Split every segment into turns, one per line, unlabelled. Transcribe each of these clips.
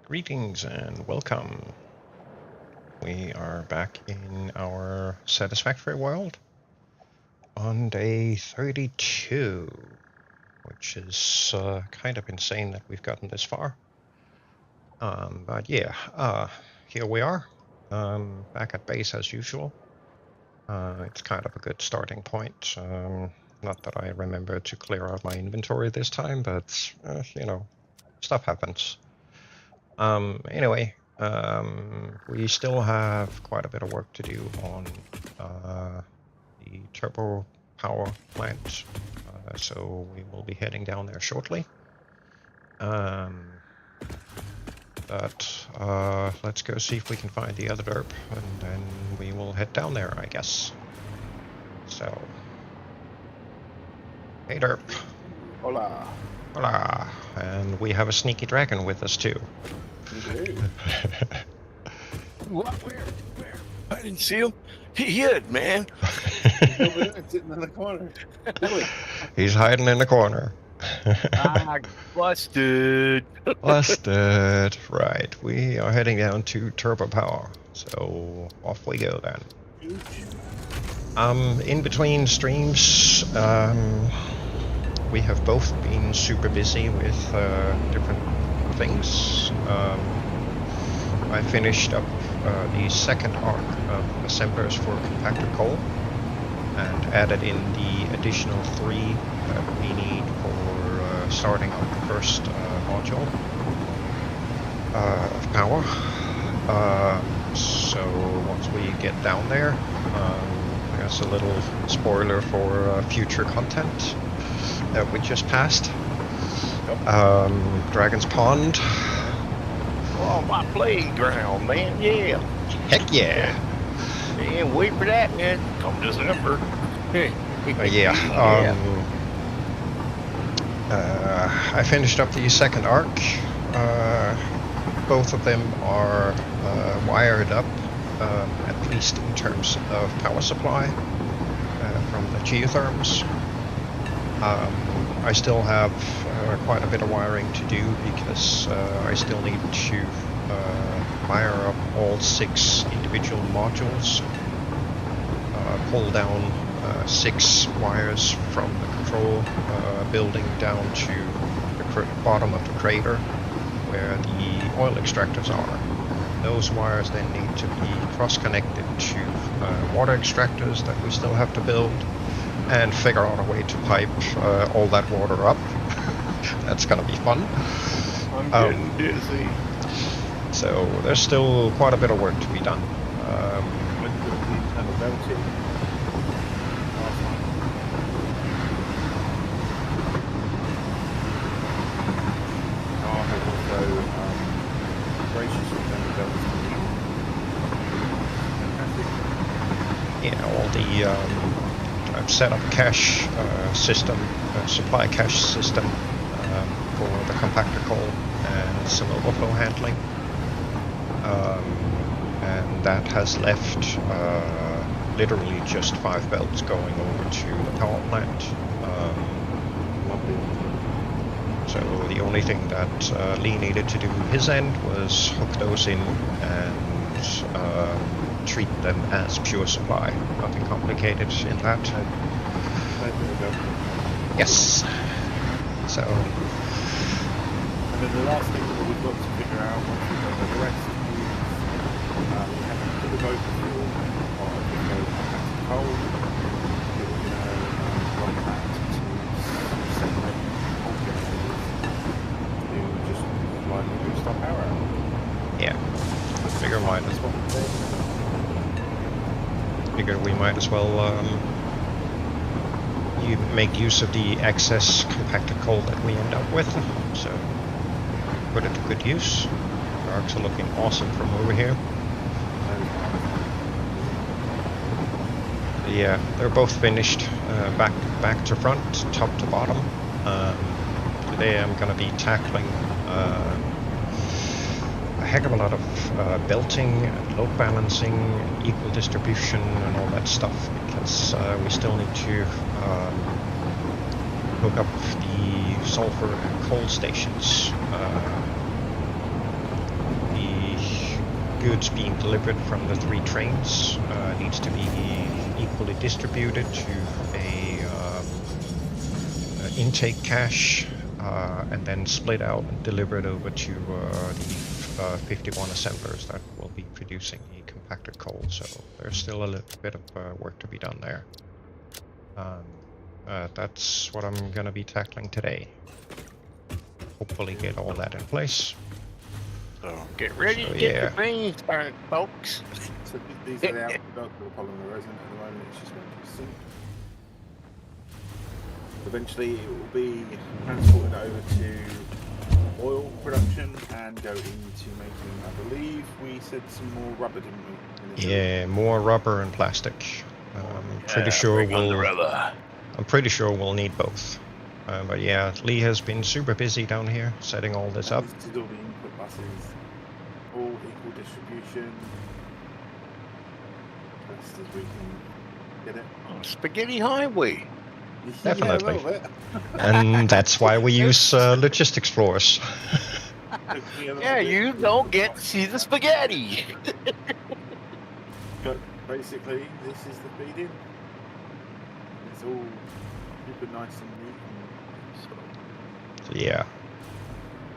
Greetings and welcome. We are back in our Satisfactory world on day 32, which is kind of insane that we've gotten this far. But yeah, here we are, back at base as usual. It's kind of a good starting point. Not that I remember to clear out my inventory this time, but you know, stuff happens. Anyway, we still have quite a bit of work to do on the turbo power plant, so we will be heading down there shortly. But let's go see if we can find the other derp, and then we will head down there, I guess. So, hey derp.
Hola.
Hola. And we have a sneaky dragon with us too.
What? Where?
I didn't see him. He hid, man.
He's over there sitting in the corner.
He's hiding in the corner.
Busted.
Busted. Right, we are heading down to turbo power, so off we go then. In between streams, we have both been super busy with different things. I finished up the second arc of assemblers for compactor coal and added in the additional 3 that we need for starting up the first module of power. So once we get down there, I guess a little spoiler for future content that we just passed. Dragon's Pond.
Oh, my playground, man. Yeah.
Heck yeah.
Man, wait for that, man. Come December.
I finished up the second arc. Both of them are wired up, at least in terms of power supply from the geotherms. I still have quite a bit of wiring to do because I still need to wire up all 6 individual modules, pull down 6 wires from the control building down to the bottom of the crater where the oil extractors are. Those wires then need to be cross-connected to water extractors that we still have to build, and figure out a way to pipe all that water up. That's gonna be fun.
I'm getting dizzy.
So there's still quite a bit of work to be done. All the I've set up a cache system, supply cache system for the compactor coal and some overflow handling, and that has left literally just 5 belts going over to the power plant. So the only thing that Lee needed to do his end was hook those in and treat them as pure supply. Nothing complicated in that. Yes. So.
And then the last thing that we've got to figure out once we've done the rest is we have a bit of overfuel on the coal. We're going to run that to separate coal generators to just slightly boost our power out.
Yeah. Figure we might as well make use of the excess compacted coal that we end up with, so put it to good use. The arcs are looking awesome from over here. Yeah, they're both finished, back to front, top to bottom. Today I'm going to be tackling a heck of a lot of belting and load balancing and equal distribution and all that stuff, because we still need to hook up the sulfur and coal stations goods being delivered from the 3 trains needs to be equally distributed to a intake cache, and then split out and delivered over to the 51 assemblers that will be producing the compacted coal. So there's still a little bit of work to be done there. That's what I'm gonna be tackling today. Hopefully get all that in place.
So get ready
So,
to get
yeah.
your beans burnt, folks.
So these are the output of the polymer resin at the moment. It's just going to sink. Eventually, it will be transported over to oil production and go into making, I believe we said some more rubber, didn't we?
Yeah, more rubber and plastic. I'm pretty sure we'll need both. But yeah, Lee has been super busy down here setting all this up.
This is all the input buses, all equal distribution, best as we can get it.
Spaghetti highway.
Definitely.
Yeah, a little bit.
And that's why we use logistics floors.
Yeah, you don't get to see the spaghetti.
But basically, this is the feed-in. It's all super nice and neat.
So yeah,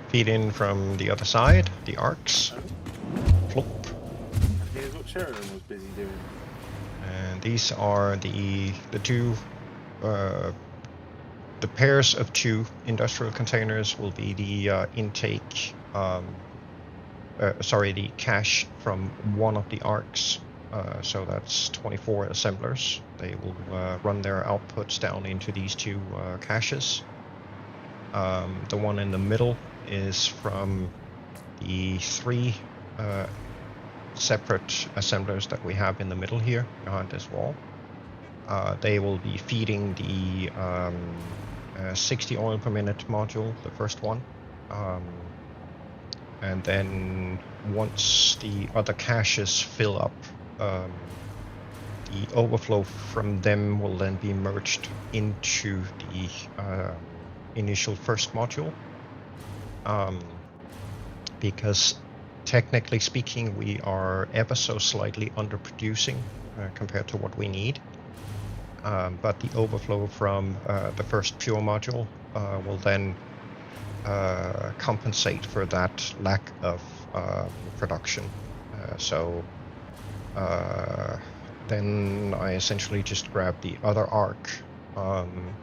feed in from the other side, the arcs. Flop.
Here's what Sheridan was busy doing.
And these are the two, the pairs of 2 industrial containers will be the intake, the cache from one of the arcs. So that's 24 assemblers. They will run their outputs down into these 2 caches. The one in the middle is from the 3 separate assemblers that we have in the middle here behind this wall. They will be feeding the 60 oil per minute module, the first one. And then once the other caches fill up, the overflow from them will then be merged into the initial first module. Because technically speaking, we are ever so slightly underproducing compared to what we need. But the overflow from the first pure module will then compensate for that lack of production. So then I essentially just grabbed the other arc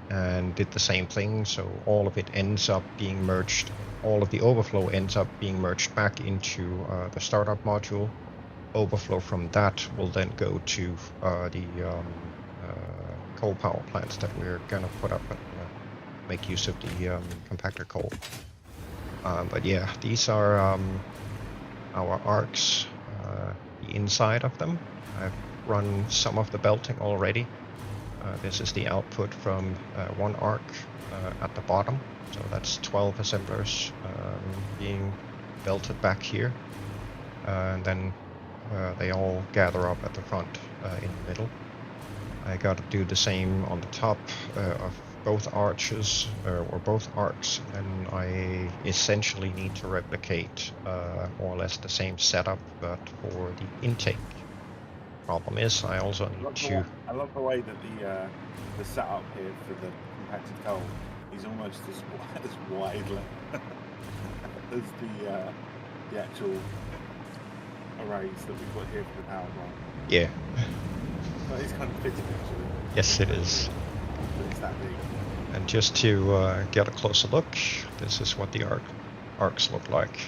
and did the same thing. So all of it ends up being merged. All of the overflow ends up being merged back into the startup module. Overflow from that will then go to the coal power plants that we're gonna put up and make use of the compactor coal. But yeah, these are our arcs, the inside of them. I've run some of the belting already. This is the output from one arc at the bottom. So that's 12 assemblers being belted back here. And then they all gather up at the front in the middle. I got to do the same on the top of both arches or both arcs, and I essentially need to replicate more or less the same setup, but for the intake. Problem is, I also need to.
I love the way that the setup here for the compacted coal is almost as wide as the actual arrays that we've got here for the power plant.
Yeah.
That is kind of fitting, actually.
Yes, it is.
But it's that big.
And just to get a closer look, this is what the arcs look like.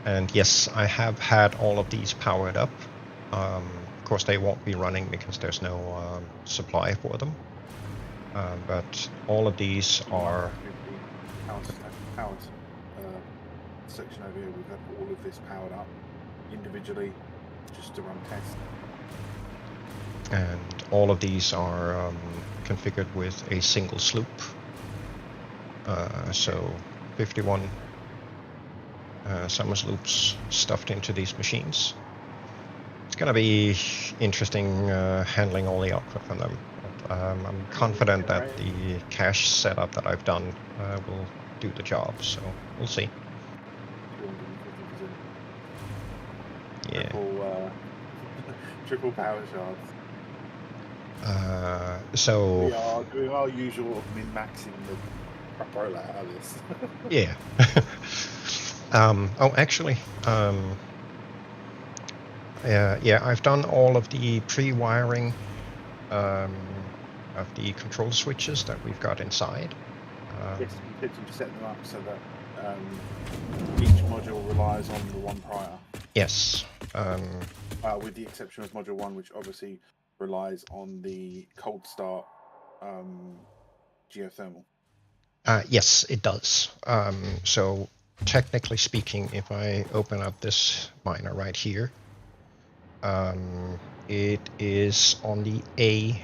And yes, I have had all of these powered up. Of course, they won't be running because there's no supply for them. But all of these are...
Powered section over here, we've got all of this powered up individually just to run tests.
And all of these are configured with a single sloop. So 51 summer sloops stuffed into these machines. It's going to be interesting handling all the output from them. But, I'm confident that the cache setup that I've done will do the job, so we'll see. Yeah.
Triple power shards.
So
We are doing our usual of min-maxing the crap roll out of this.
yeah. Oh, actually, yeah, I've done all of the pre-wiring of the control switches that we've got inside.
Yes, you did set them up so that each module relies on the one prior.
Yes.
With the exception of module 1, which obviously relies on the cold start geothermal.
Yes, it does. So technically speaking, if I open up this miner right here, it is on the A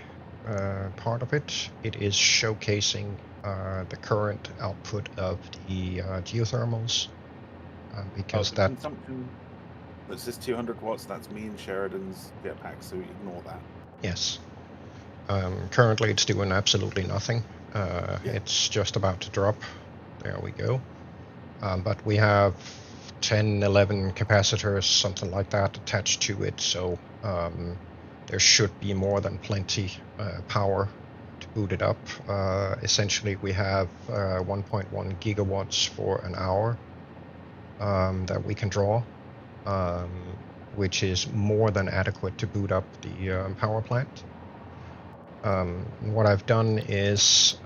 part of it. It is showcasing the current output of the geothermals because
the
that
consumption that says 200 watts. That's me and Sheridan's jetpack, so ignore that.
yes. Currently, it's doing absolutely nothing.
Yeah.
It's just about to drop. There we go. But we have 10, 11 capacitors, something like that, attached to it. So there should be more than plenty power to boot it up. Essentially, we have 1.1 gigawatts for an hour that we can draw, which is more than adequate to boot up the power plant. What I've done is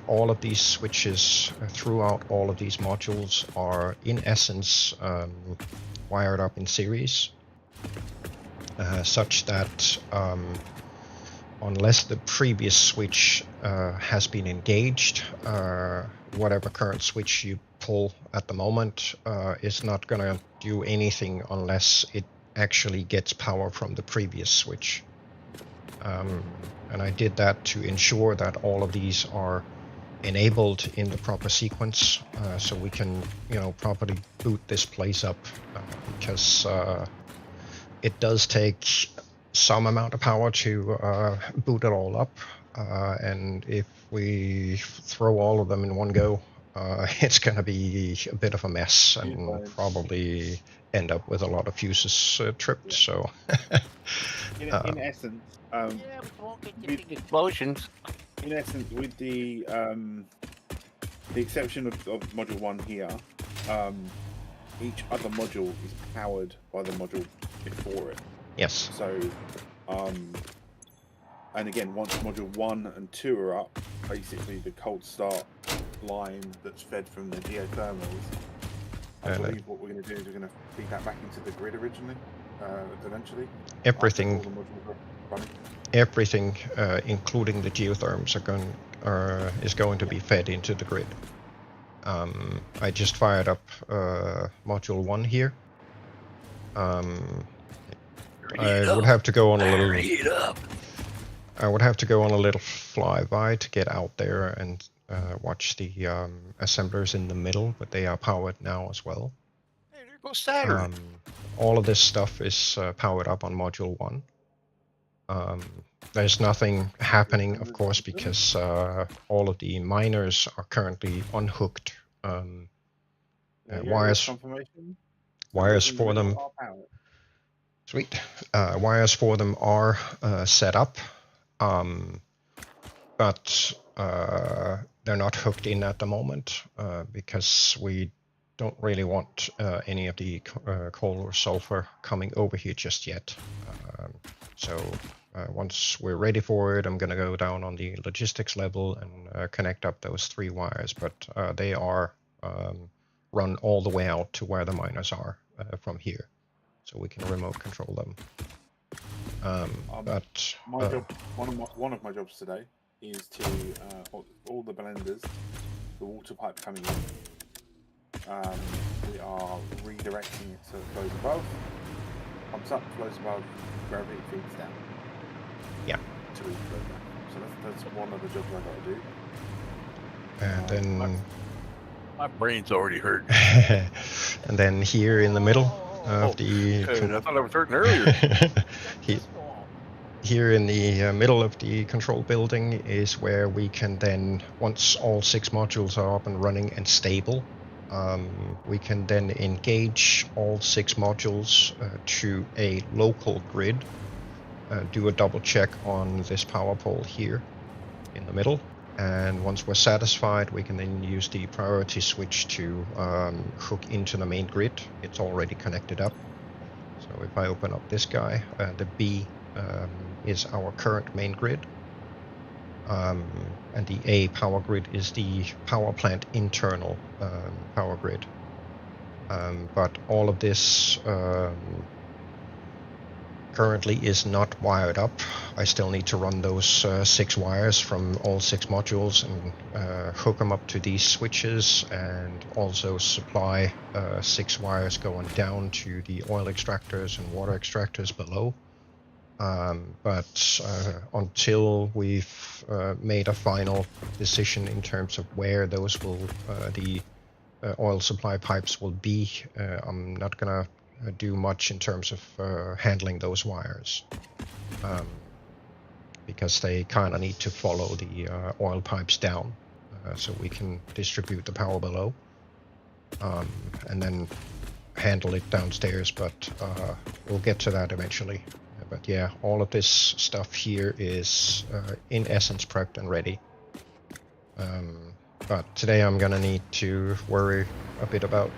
all of these switches throughout all of these modules are in essence wired up in series such that unless the previous switch has been engaged, whatever current switch you pull at the moment is not going to do anything unless it actually gets power from the previous switch. And I did that to ensure that all of these are enabled in the proper sequence, so we can, properly boot this place up, because it does take some amount of power to boot it all up, and if we throw all of them in one go, it's going to be a bit of a mess and probably end up with a lot of fuses tripped.
Yeah.
So
in essence,
we won't get the big explosions.
in essence, with the exception of module 1 here, each other module is powered by the module before it.
yes.
So, and again, once module 1 and 2 are up, basically the cold start line that's fed from the geothermals, I believe what we're going to do is we're going to feed that back into the grid eventually.
Everything,
Running.
everything, including the geotherms, is going to be fed into the grid. I just fired up module 1 here. I would have to go on a little. I would have to go on a little flyby to get out there and watch the assemblers in the middle, but they are powered now as well.
Hey, there goes Saturn.
All of this stuff is powered up on module 1. There's nothing happening, of course, because all of the miners are currently unhooked. Wires for them. Sweet. Wires for them are set up, but they're not hooked in at the moment because we don't really want any of the coal or sulfur coming over here just yet. So once we're ready for it, I'm going to go down on the logistics level and connect up those 3 wires, but they are run all the way out to where the miners are from here, so we can remote control them. But
one of my jobs today is to all the blenders, the water pipe coming in. We are redirecting it so it flows above, pumps up, flows above, wherever it feeds down.
Yeah.
To flow down. So that's one of the jobs I got to do.
And then
my brain's already hurt.
And then here in the middle of the.
I thought I was hurting earlier.
Here in the middle of the control building is where we can then, once all 6 modules are up and running and stable, We can then engage all 6 modules to a local grid, do a double check on this power pole here in the middle, and once we're satisfied, we can then use the priority switch to hook into the main grid. It's already connected up. So if I open up this guy, the B is our current main grid, and the A power grid is the power plant internal power grid. But all of this currently is not wired up. I still need to run those 6 wires from all 6 modules and hook them up to these switches, and also supply 6 wires going down to the oil extractors and water extractors below. But until we've made a final decision in terms of where those will, the oil supply pipes will be, I'm not gonna do much in terms of handling those wires, because they kind of need to follow the oil pipes down, so we can distribute the power below, and then handle it downstairs, but we'll get to that eventually. But yeah, all of this stuff here is in essence prepped and ready. But today I'm gonna need to worry a bit about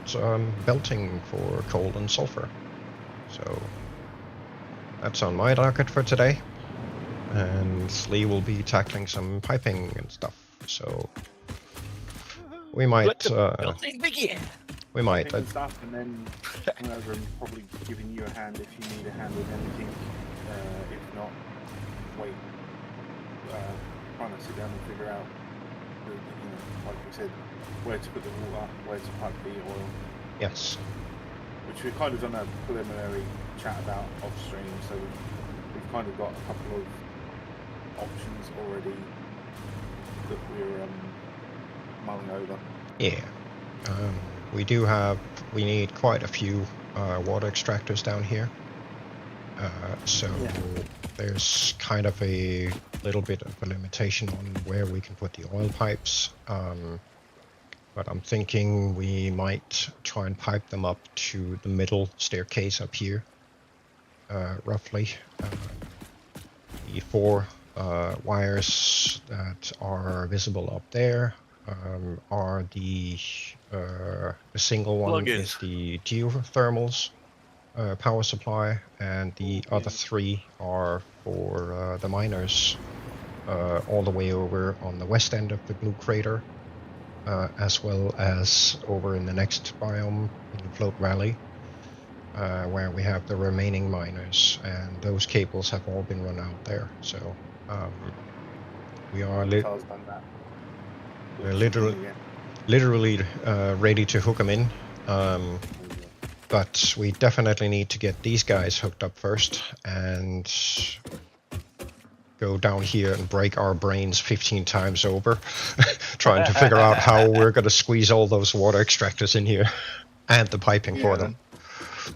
belting for coal and sulfur. So that's on my docket for today. And Lee will be tackling some piping and stuff. So we might
Belting begin.
we might
Picking stuff, and then coming over and probably giving you a hand if you need a hand with anything. If not, wait. Trying to sit down and figure out, like we said, where to put the water, where to pipe the oil.
yes.
Which we've kind of done a preliminary chat about off stream, so we've kind of got a couple of options already that we're mulling over.
Yeah. We need quite a few water extractors down here. So
Yeah.
there's kind of a little bit of a limitation on where we can put the oil pipes. But I'm thinking we might try and pipe them up to the middle staircase up here, roughly. The 4 wires that are visible up there are the single one
Plugins.
is the geothermals power supply, and the other 3 are for the miners all the way over on the west end of the blue crater, as well as over in the next biome in the Float Valley, where we have the remaining miners, and those cables have all been run out there. So we are
Carl's done that.
we're literally ready to hook them in. But we definitely need to get these guys hooked up first and go down here and break our brains 15 times over trying to figure out how we're going to squeeze all those water extractors in here and the piping for them.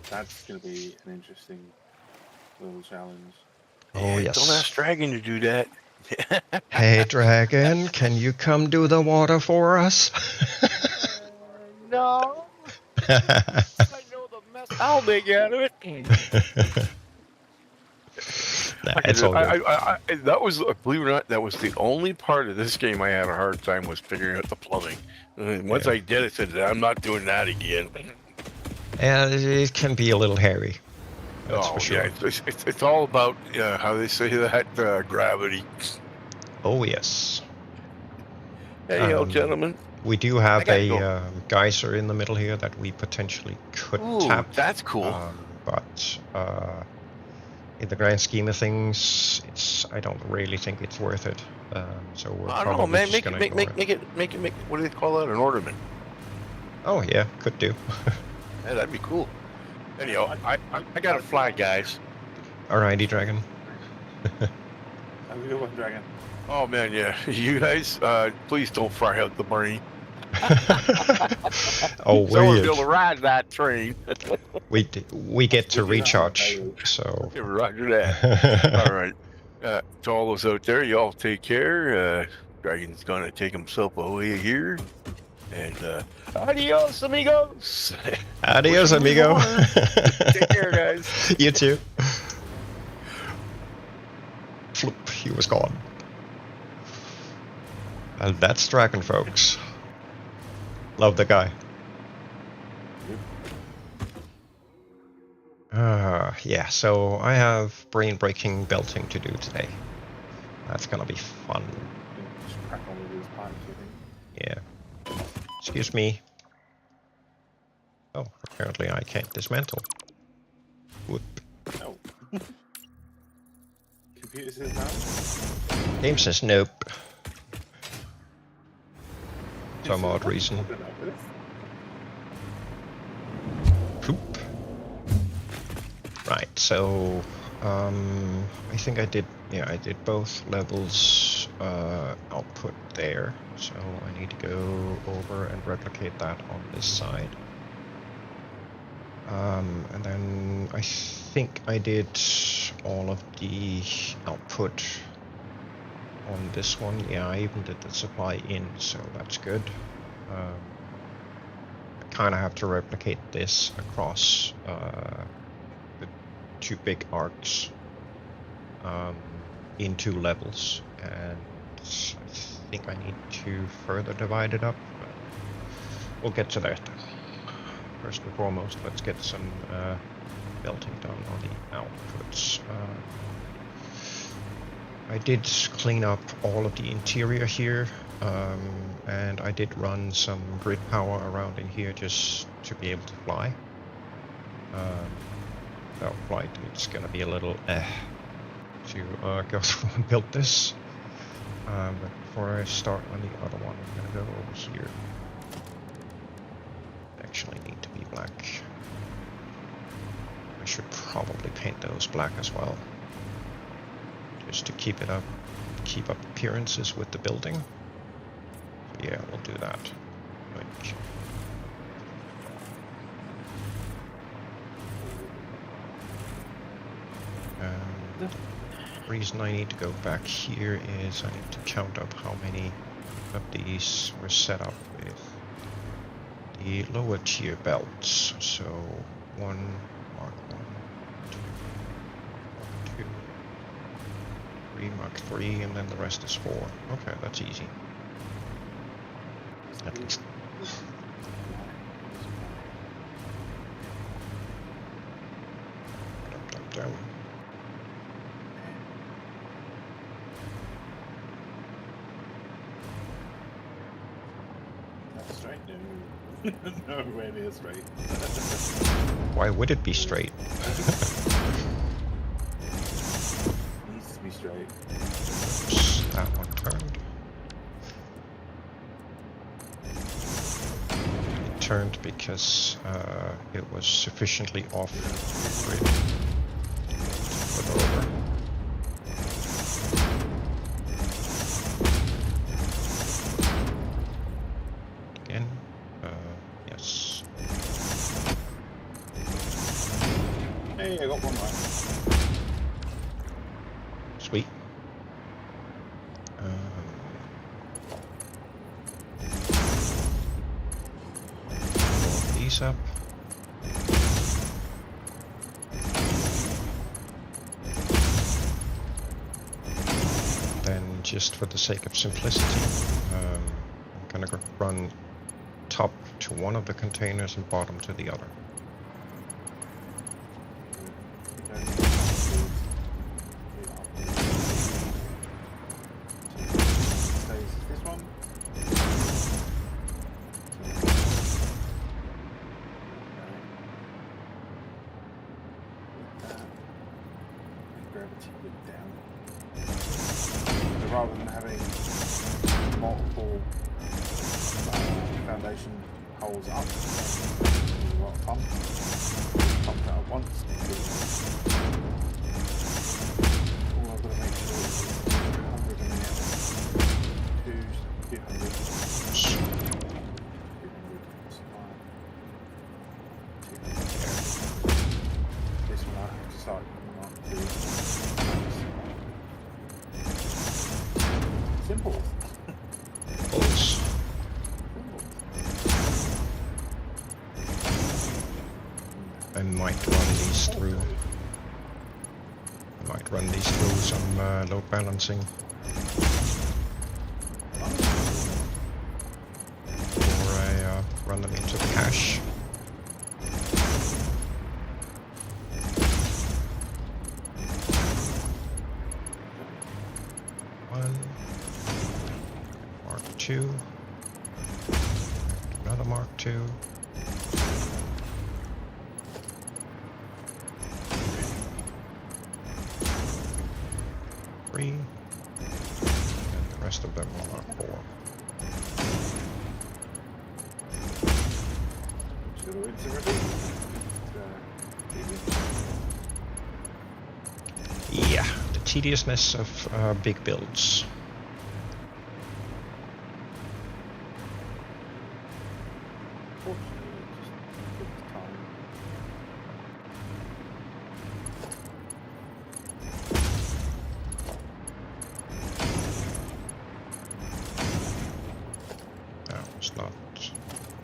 That's going to be an interesting little challenge.
Oh, yes.
Don't ask Dragon to do that.
Hey, Dragon, can you come do the water for us?
No. I know the mess I'll make out of it.
Nah, it's all good.
That was, believe it or not, that was the only part of this game I had a hard time was figuring out the plumbing. And once I did, I said, I'm not doing that again.
Yeah, it can be a little hairy. That's for sure.
Yeah, it's all about how they say that gravity.
Oh, yes.
Hey, gentlemen.
We do have
gotta
a
go.
geyser in the middle here that we potentially could
Ooh,
tap.
that's cool.
But in the grand scheme of things, I don't really think it's worth it. So we're
I don't
probably
know, man.
just
Make
gonna
it,
ignore
make it. What do they call that? An ornament.
Oh yeah, could do.
Yeah, that'd be cool. Anyhow, I got to fly, guys.
Alrighty, Dragon.
Have a good one, Dragon.
Oh man, yeah. You guys, please don't fry out the brain.
Oh,
Someone's
weird.
able to ride that train.
We get to recharge, so.
Yeah, roger that. All right. To all those out there, y'all take care. Dragon's gonna take himself away here, And adios, amigos.
Adios,
Wishing you
amigo.
harm. Take care, guys.
You too. Floop, he was gone. And that's Dragon, folks. Love the guy. Yeah, so I have brain-breaking belting to do today. That's gonna be fun.
Just crack on with these pipes, I think.
Yeah. Excuse me. Oh, apparently I can't dismantle. Whoop.
Oh. Computer says no.
Game says nope. Some
This is-
odd reason.
I don't know, but it's-
Poop. Right, so I think I did both levels output there, so I need to go over and replicate that on this side. And then I think I did all of the output on this one. Yeah, I even did the supply in, so that's good. I kind of have to replicate this across the two big arcs in 2 levels, and I think I need to further divide it up, but we'll get to that. First and foremost, let's get some belting done on the outputs. I did clean up all of the interior here, and I did run some grid power around in here just to be able to fly. Without flight, it's gonna be a little to go through and build this. But before I start on the other one, I'm gonna go over here. Actually need to be black. I should probably paint those black as well, just to keep up appearances with the building. Yeah, we'll do that. Like, the reason I need to go back here is I need to count up how many of these were set up with the lower tier belts. So 1, Mark 1, 2, 3, Mark 3, and then the rest is 4. Okay, that's easy. At least. Down.
That's straight. No. Nowhere near straight.
Why would it be straight?
Needs to be straight.
Oops, that one turned. It turned because it was sufficiently off grid. Flip over. Again. Yes.
Hey, I got one right.
Sweet. Roll these up. Then, just for the sake of simplicity, I'm gonna run top to one of the containers and bottom to the other.
This one. Gravity look down. So rather than having multiple foundation holes up, there's a lot of pump out at once. All I've got to make sure is 100 a minute, 200. 200 supply. 200. This one I have to start on the simple.
Balls.
Simple.
might run these through. I might run these through some load balancing. Or I run them into the cache. One. Mark II. Another Mark II. 3, and the rest of them are Mark IV. Yeah, the tediousness of big builds.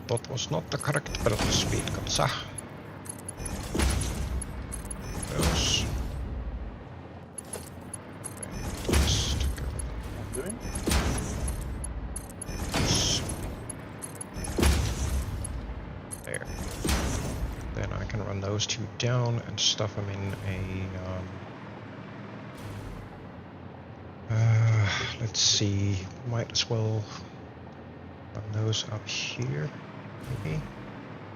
That was not the correct build speed, Katsa. Those. Just go. There. Then I can run those two down and stuff them in a. Let's see. Might as well run those up here. Maybe,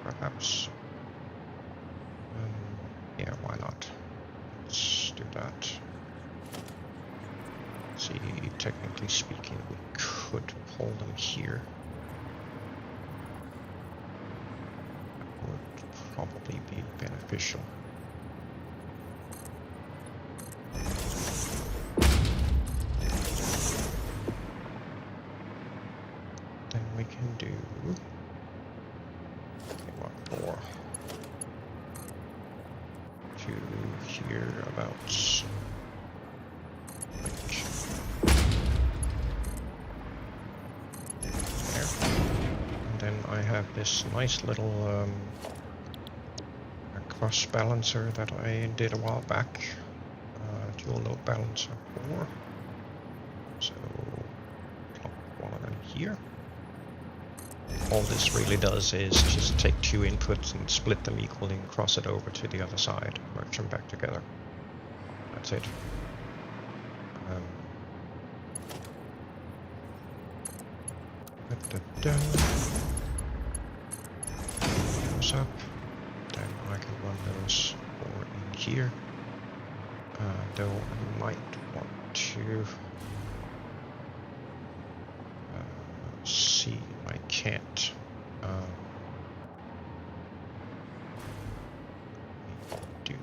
perhaps. Yeah, why not? Let's do that. See, technically speaking, we could pull them here. That would probably be beneficial. Then we can do. Here about there, and then I have this nice little cross balancer that I did a while back, dual load balancer 4. So plop one of them here. All this really does is just take two inputs and split them equally and cross it over to the other side, merge them back together. That's it. Those up. Then I can run those 4 in here. Though I might want to see. I can't. Do.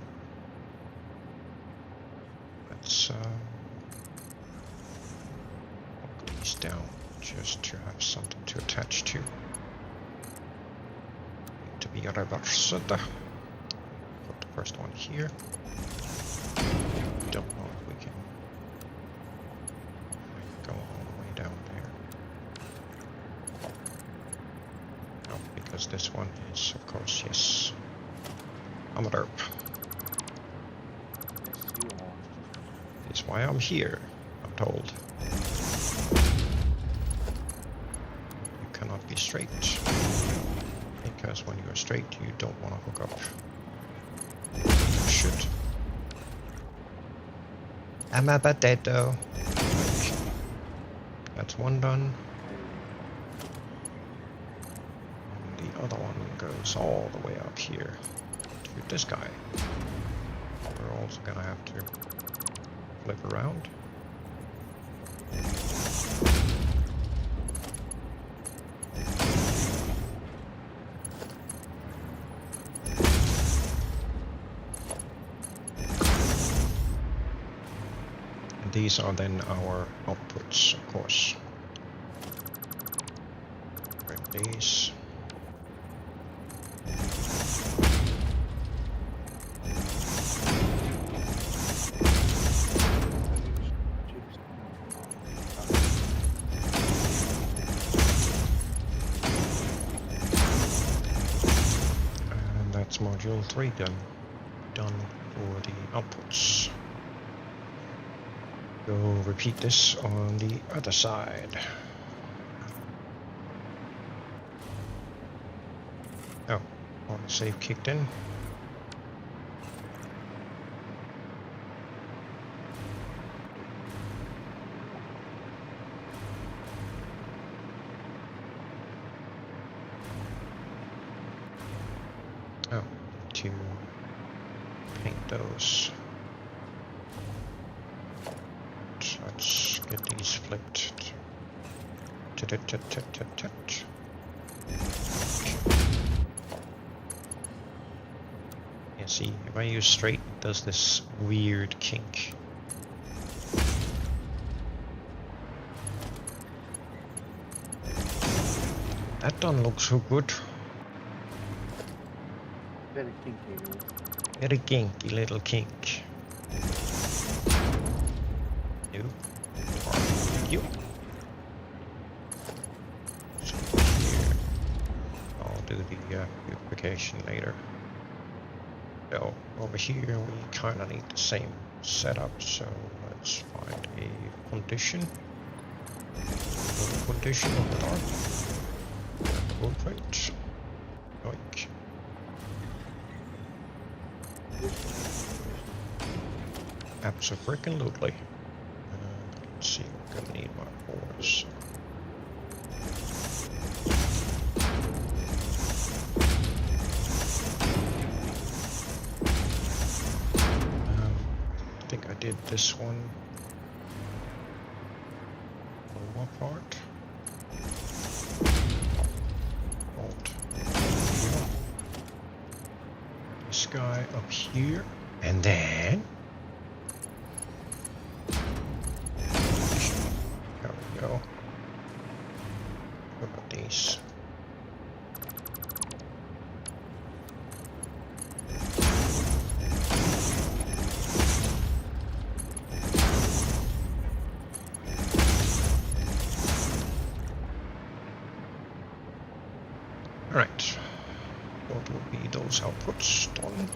Let's lock these down just to have something to attach to. Need to be reversed. Put the first one here. Don't know if we can go all the way down there. Because this one is, of course, yes. I'm a derp. That's why I'm here, I'm told. You cannot be straight. Because when you're straight, you don't want to hook up. You should. I'm a potato. That's one done. The other one goes all the way up here to this guy. We're also gonna have to flip around. And these are then our outputs, of course. Grab these. module 3 done for the outputs. Go repeat this on the other side. Oh, autosave kicked in. Oh, to paint those. Let's get these flipped. Yeah, see, if I use straight, it does this weird kink. That don't look so good.
Very kinky.
Very kinky little kink. You. You. So here, I'll do the beautification later. So over here we kind of need the same setup. So let's find a condition. Condition over there. Portrait. Yoink. Abso-freaking-lutely. Let's see, we're gonna need my ores. I think I did this one. Lower part. Alt. This guy up here, and then. There we go. What about these? Alright. What will be those outputs done?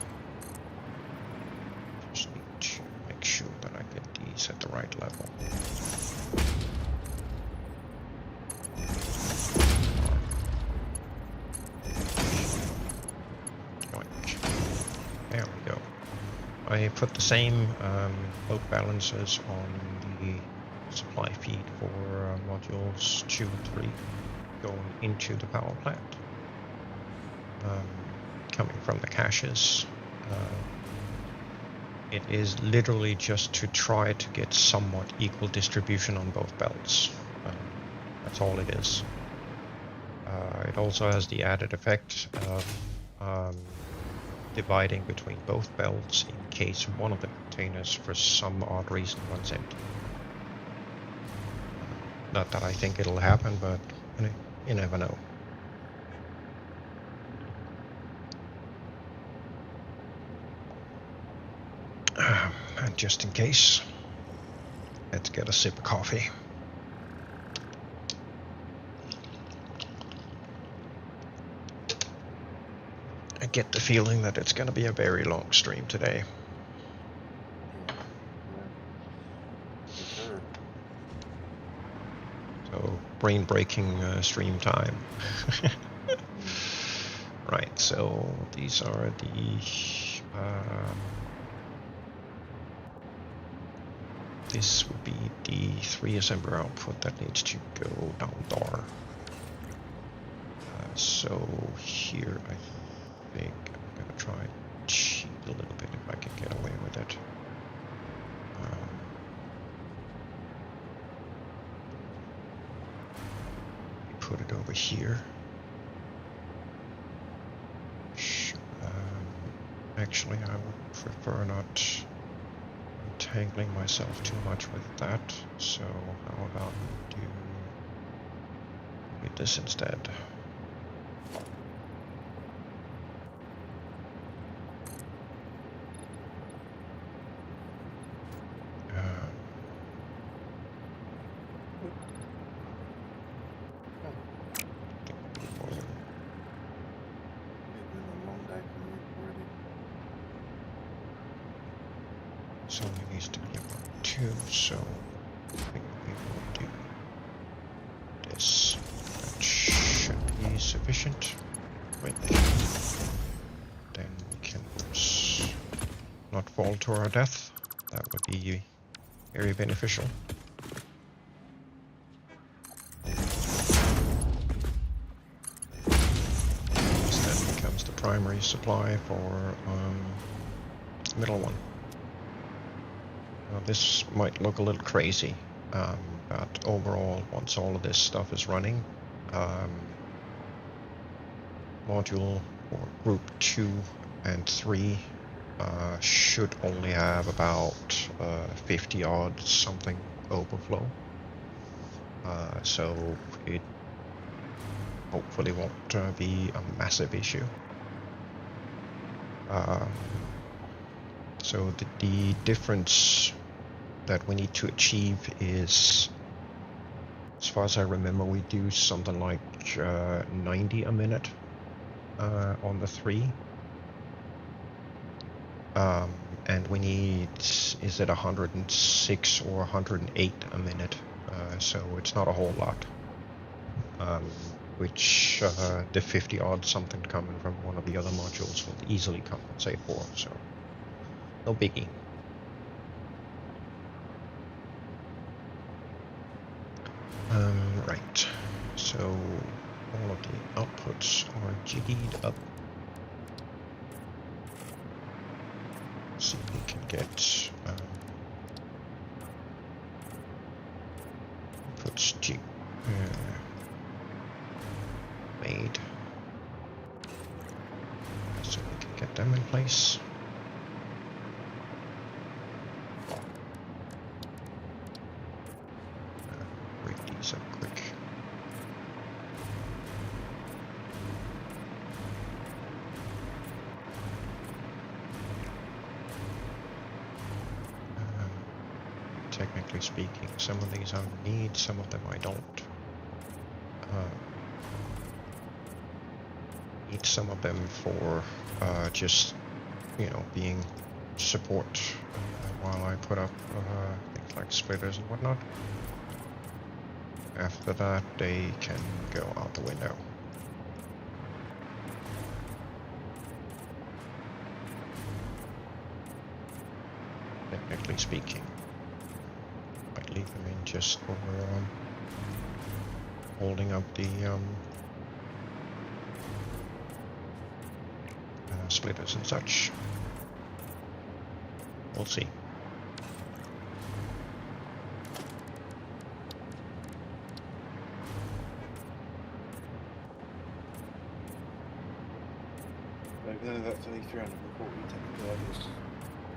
Just need to make sure that I get these at the right level. There we go. I put the same load balancers on the supply feed for modules 2 and 3 going into the power plant. Coming from the caches. It is literally just to try to get somewhat equal distribution on both belts. That's all it is. It also has the added effect of dividing between both belts in case one of the containers for some odd reason runs empty. Not that I think it'll happen, but you never know. And just in case, let's get a sip of coffee. I get the feeling that it's going to be a very long stream today.
Sure.
So, brain-breaking stream time. Right, so these are the... this would be the 3 assembler output that needs to go down there. So here I think I'm going to try and cheat a little bit if I can get away with it. Put it over here. Actually, I would prefer not entangling myself too much with that, so how about we do this instead?
It's been a long day for me already.
This only needs to be about 2, so I think we will do this. That should be sufficient. Right there. Then we can not fall to our death. That would be very beneficial. This then becomes the primary supply for the middle one. Now, this might look a little crazy, but overall, once all of this stuff is running, module or group 2 and 3 should only have about 50 odd something overflow. So it hopefully won't be a massive issue. So the difference that we need to achieve is, as far as I remember, we do something like 90 a minute on the 3. And we need, is it 106 or 108 a minute? So it's not a whole lot. Which the 50 odd something coming from one of the other modules will easily compensate for, so no biggie. Right, so all of the outputs are jiggied up. See if we can get inputs made, so we can get them in place. Break these up quick. Technically speaking, some of these I need, some of them I don't. Need some of them for just, you know, being support while I put up things like splitters and whatnot. After that, they can go out the window. Technically speaking. Might leave them in just for holding up the splitters and such. We'll see.
Even though that's only 340, technically I just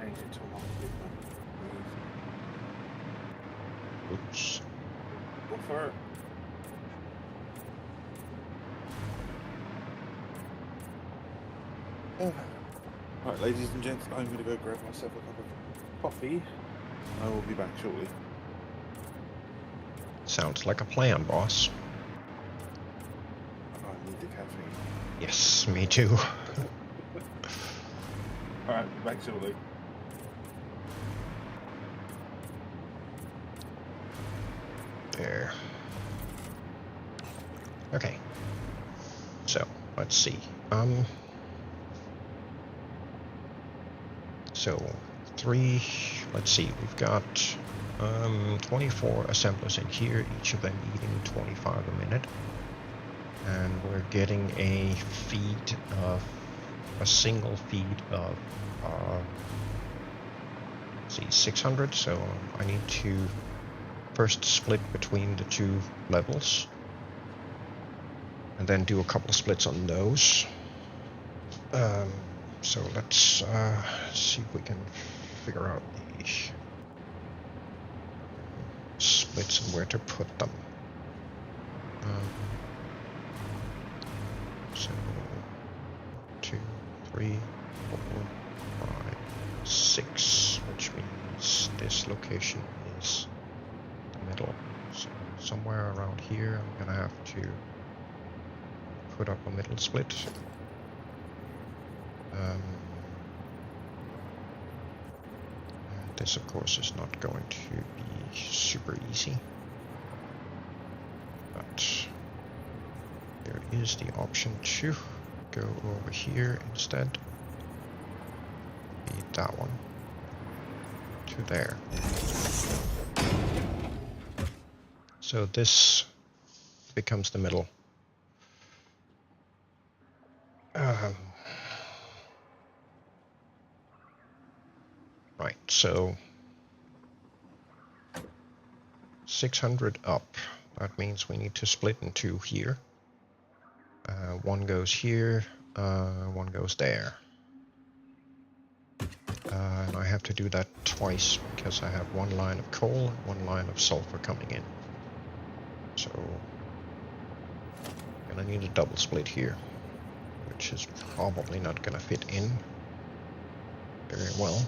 changed it to a monthly one.
Oops.
Go for it. Right, ladies and gents, I'm going to go grab myself a cup of coffee. I will be back shortly.
Sounds like a plan, boss.
I need the caffeine.
Yes, me too.
Alright, be back shortly.
There. Okay. So, let's see. So, 3, let's see, we've got 24 assemblers in here, each of them eating 25 a minute. And we're getting a feed of, a single feed of, let's see, 600, so I need to first split between the 2 levels. And then do a couple of splits on those. So let's see if we can figure out the splits and where to put them. So 2, 3, 4, 5, 6, which means this location is the middle. So somewhere around here, I'm gonna have to put up a middle split. And This, of course, is not going to be super easy. But there is the option to go over here instead. Be that one. To there. So this becomes the middle. Right, so 600 up. That means we need to split in two here. One goes here, one goes there. And I have to do that twice because I have one line of coal and one line of sulfur coming in. So I'm gonna need a double split here, which is probably not gonna fit in very well.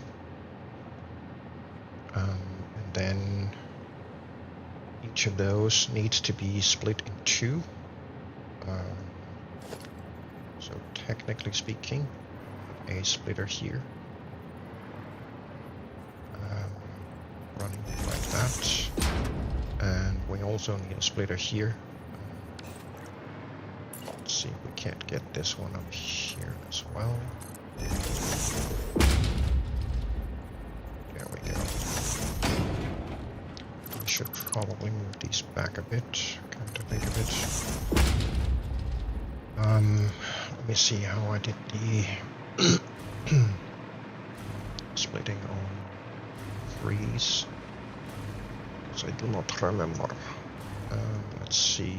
And then each of those needs to be split in two. So technically speaking, a splitter here. Running like that. And we also need a splitter here. Let's see if we can't get this one up here as well. There we go. I should probably move these back a bit, come to think of it. Let me see how I did the splitting on threes. Because I do not remember. Let's see.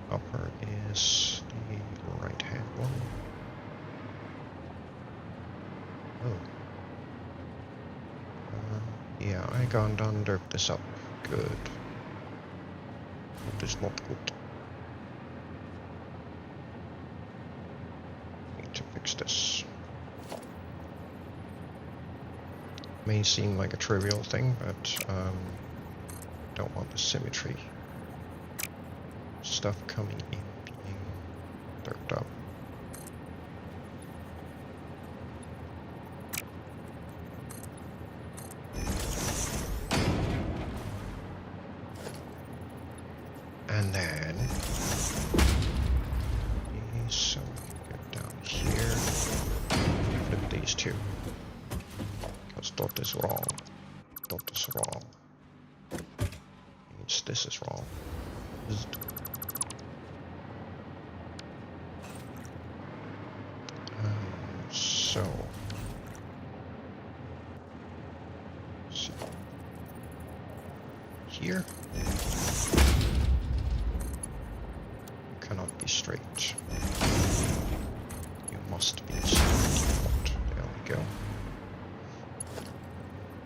The upper is the right hand one. Oh. Yeah, I can't under this up. Good. That is not good. Need to fix this. May seem like a trivial thing, but don't want the symmetry stuff coming in being derped up. And then so we can go down here, flip these two. Because dot is wrong. Dot is wrong. Means this is wrong. So see here. Cannot be straight. You must be straight. There we go.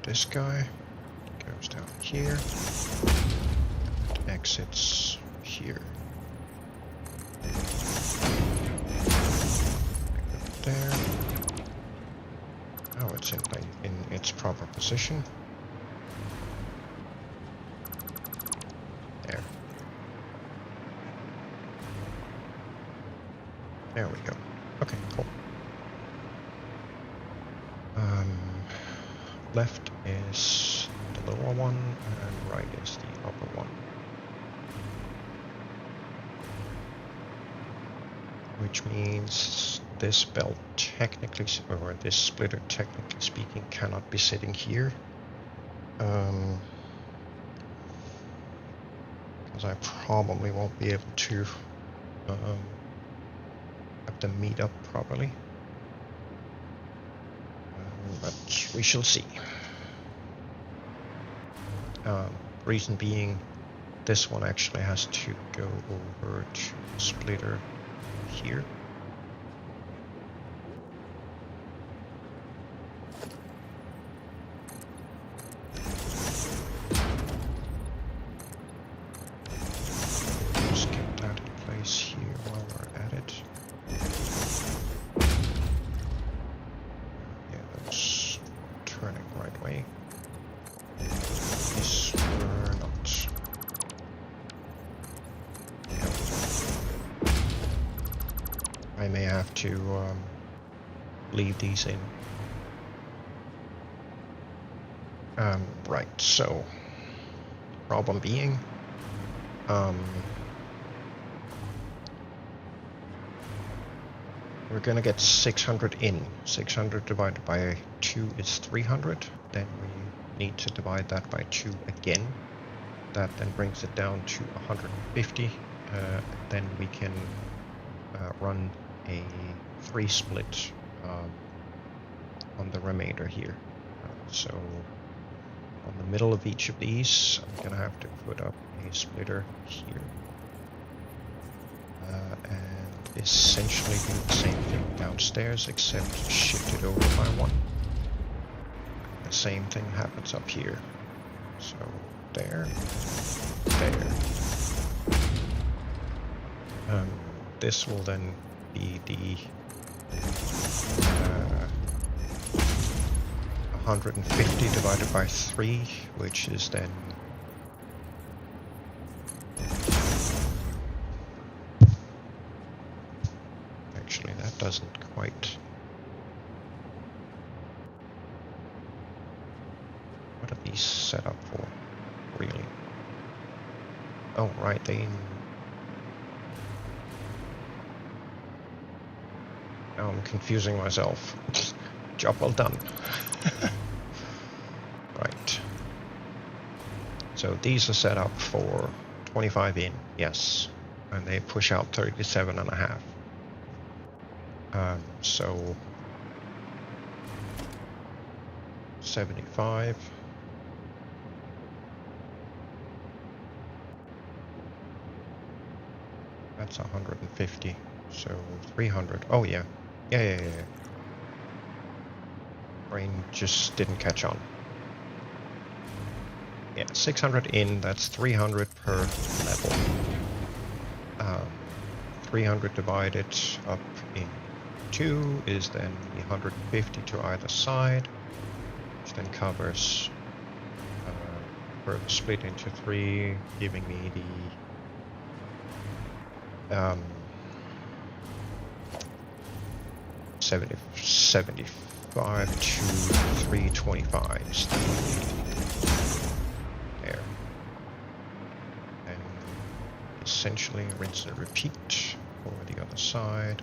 This guy goes down here and exits here. There. Oh, it's in its proper position. There. There we go. Okay, cool. Left is the lower one, and right is the upper one. Which means this belt technically, or this splitter technically speaking, cannot be sitting here. Because I probably won't be able to have them meet up properly. But we shall see. Reason being, this one actually has to go over to the splitter here. Just get that in place here while we're at it. Yeah, that's turning right way. These were not. Yeah. I may have to leave these in. Right, so problem being, we're gonna get 600 in. 600 divided by 2 is 300. Then we need to divide that by 2 again. That then brings it down to 150. Then we can run a 3 split on the remainder here. So on the middle of each of these, I'm gonna have to put up a splitter here. And essentially do the same thing downstairs, except shift it over by 1. The same thing happens up here. So there, there. This will then be the 150 divided by 3, which is then actually that doesn't quite. What are these set up for, really? Oh, right, now I'm confusing myself. Job well done. Right. So these are set up for 25 in, yes. And they push out 37.5. So 75. That's 150. So 300. Oh yeah. Yeah. Brain just didn't catch on. Yeah, 600 in, that's 300 per level. 300 divided up in 2 is then 150 to either side, which then covers further split into 3, giving me the 75 to 325s. There. And essentially rinse and repeat for the other side.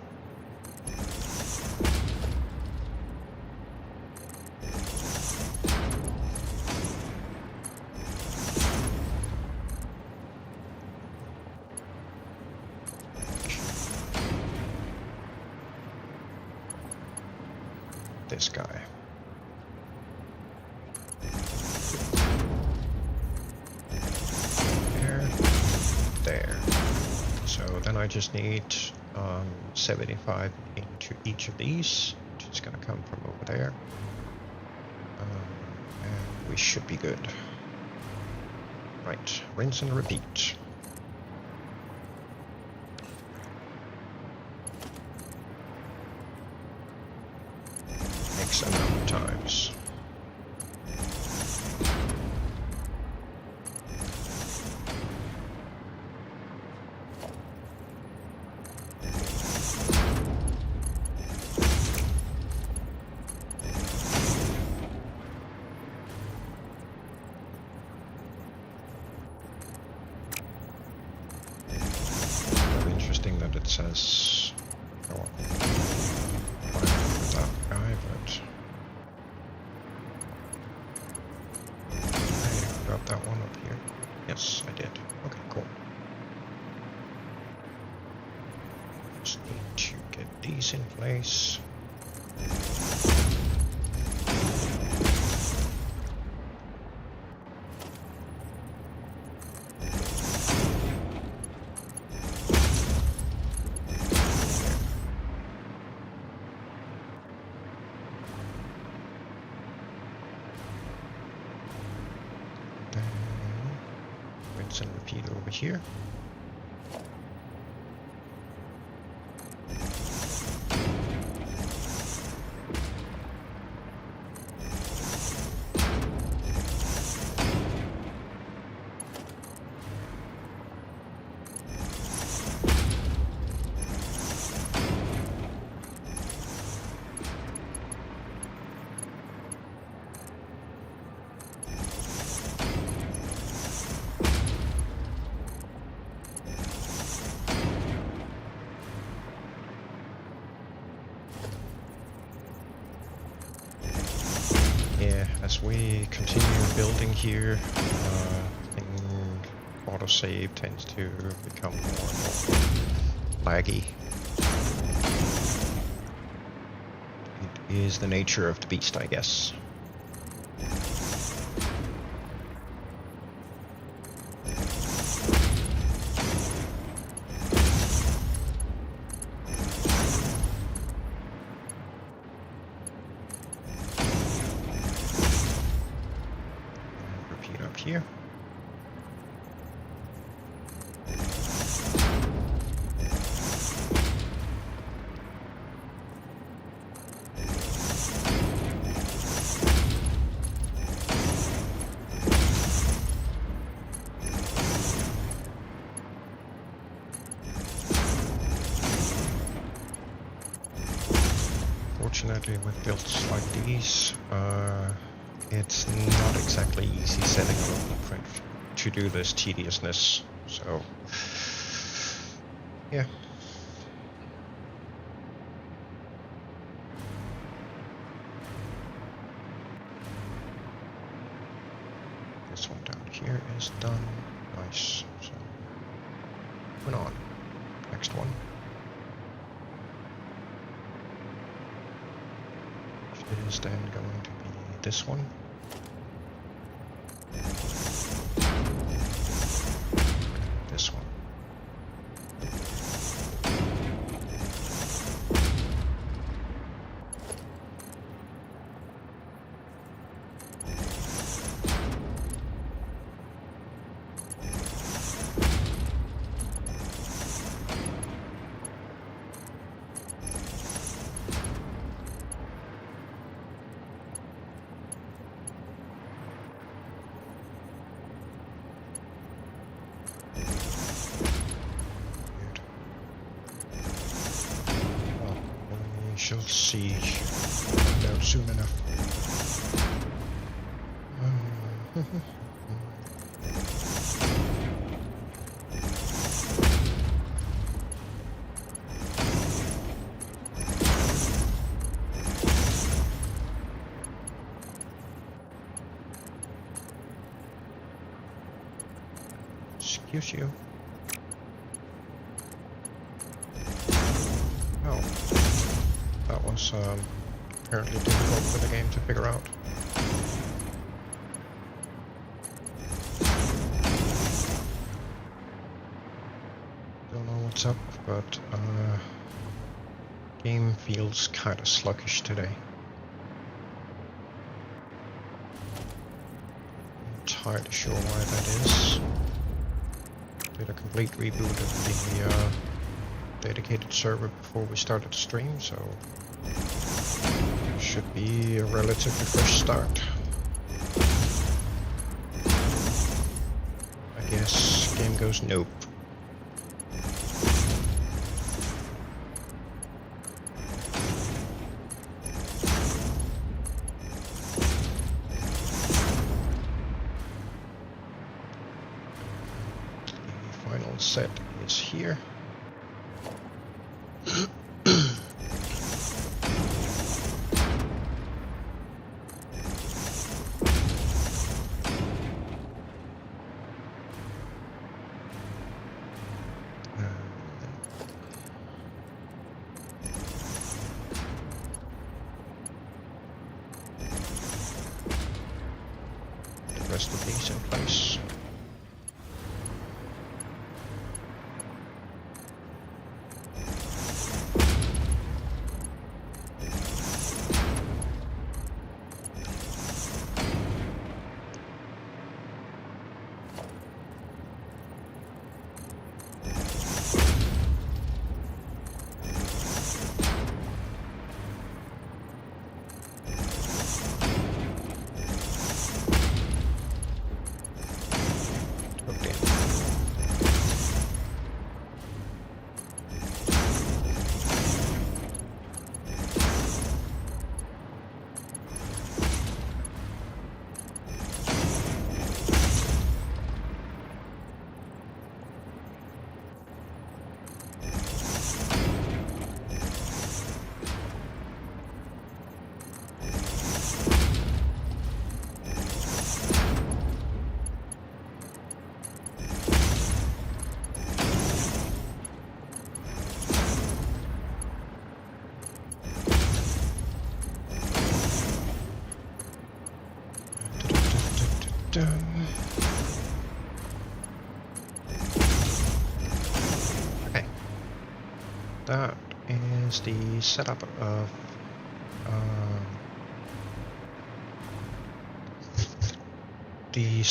This guy. There. So then I just need 75 into each of these, which is going to come from over there. And we should be good. Right, rinse and repeat. X amount of times. Interesting that it says go on. That guy, but I got that one up here. Yes, I did. Okay, cool. Just need to get these in place. Rinse and repeat over here. here, I think autosave tends to become more and more laggy. It is the nature of the beast, I guess. Repeat up here. Fortunately, with builds like these, it's not exactly easy setting up a blueprint to do this tediousness. So, yeah. This one down here is done. Nice. So, moving on. Next one. It is then going to be this one. This one. Shall see out soon enough. Excuse you. Oh. That was apparently difficult for the game to figure out. Don't know what's up, but game feels kind of sluggish today. Not entirely sure why that is. Did a complete reboot of the dedicated server before we started the stream, so should be a relatively fresh start. I guess game goes nope. The final set is here. Rest of these in place. Okay. That is the setup of the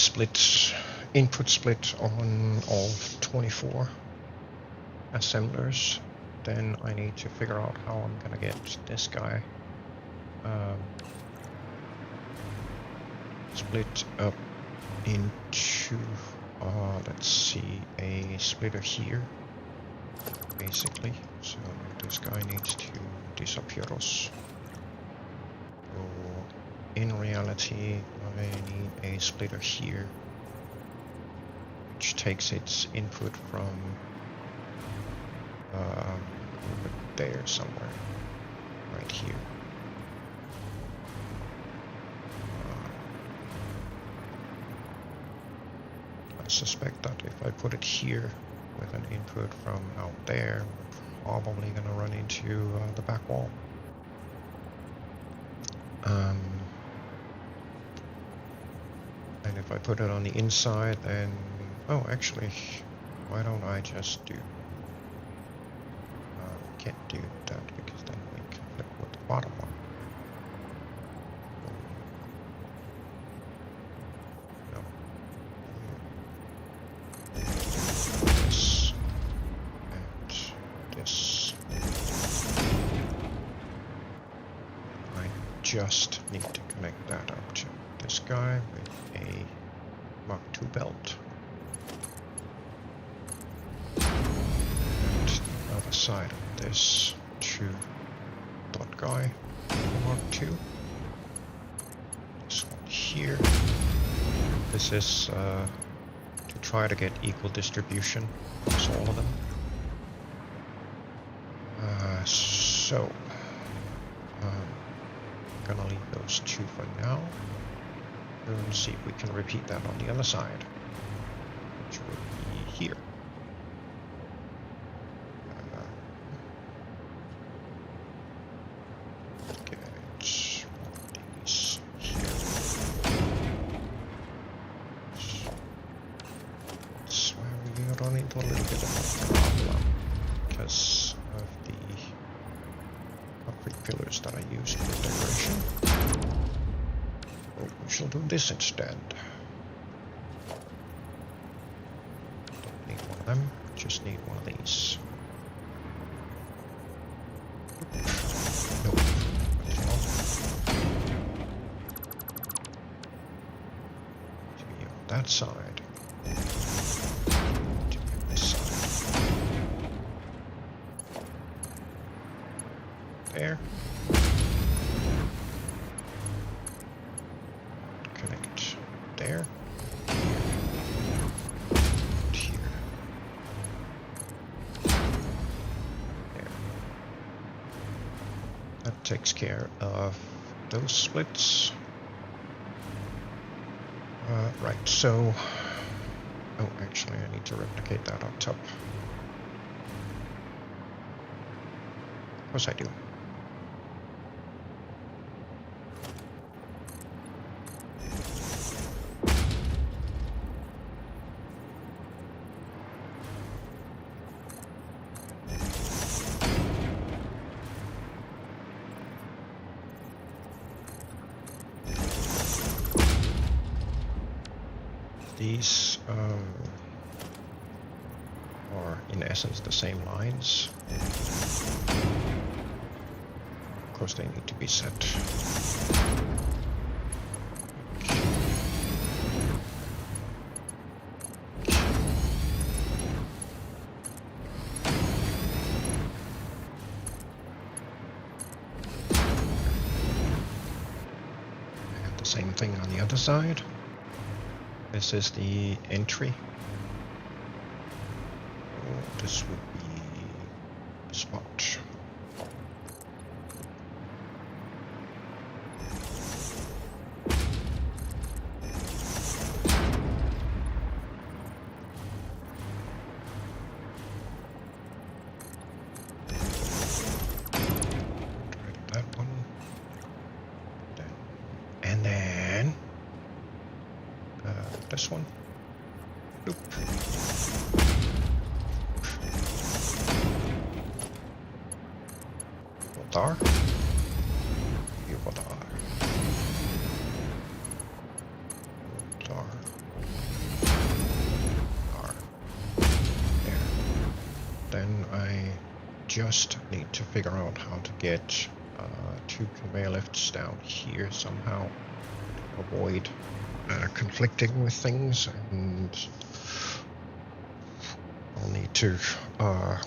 input split on all 24 assemblers. Then I need to figure out how I'm gonna get this guy split up into, let's see, a splitter here, basically. So this guy needs to disappear. So in reality, I need a splitter here, which takes its input from over there somewhere, right here. I suspect that if I put it here with an input from out there, we're probably going to run into the back wall. And if I put it on the inside, then... Oh, actually, why don't I just do... can't do that because then we conflict with the bottom one. This and this. I just need to connect that up to this guy with a Mach 2 belt. And the other side of this to dot guy Mach 2. This one here. This is to try to get equal distribution across all of them. So I'm gonna leave those two for now. And see if we can repeat that on the other side, which would be here. Get one of these here. So we run into a little bit of a problem because of the concrete pillars that I used for decoration. Oh, we shall do this instead. Don't need one of them, just need one of these. Nope. To be on that side. To be on this side. There. Connect there. And here. There. That takes care of those splits. Right, so... Oh, actually, I need to replicate that on top. Of course I do. These are in essence the same lines. Of course they need to be set. And the same thing on the other side. This is the entry. Oh, this would be the spot. That one. And then this one. Nope. Daar. Hier wat daar. Daar. Daar. There. Then I just need to figure out how to get 2 conveyor lifts down here somehow. Avoid conflicting with things, and I'll need to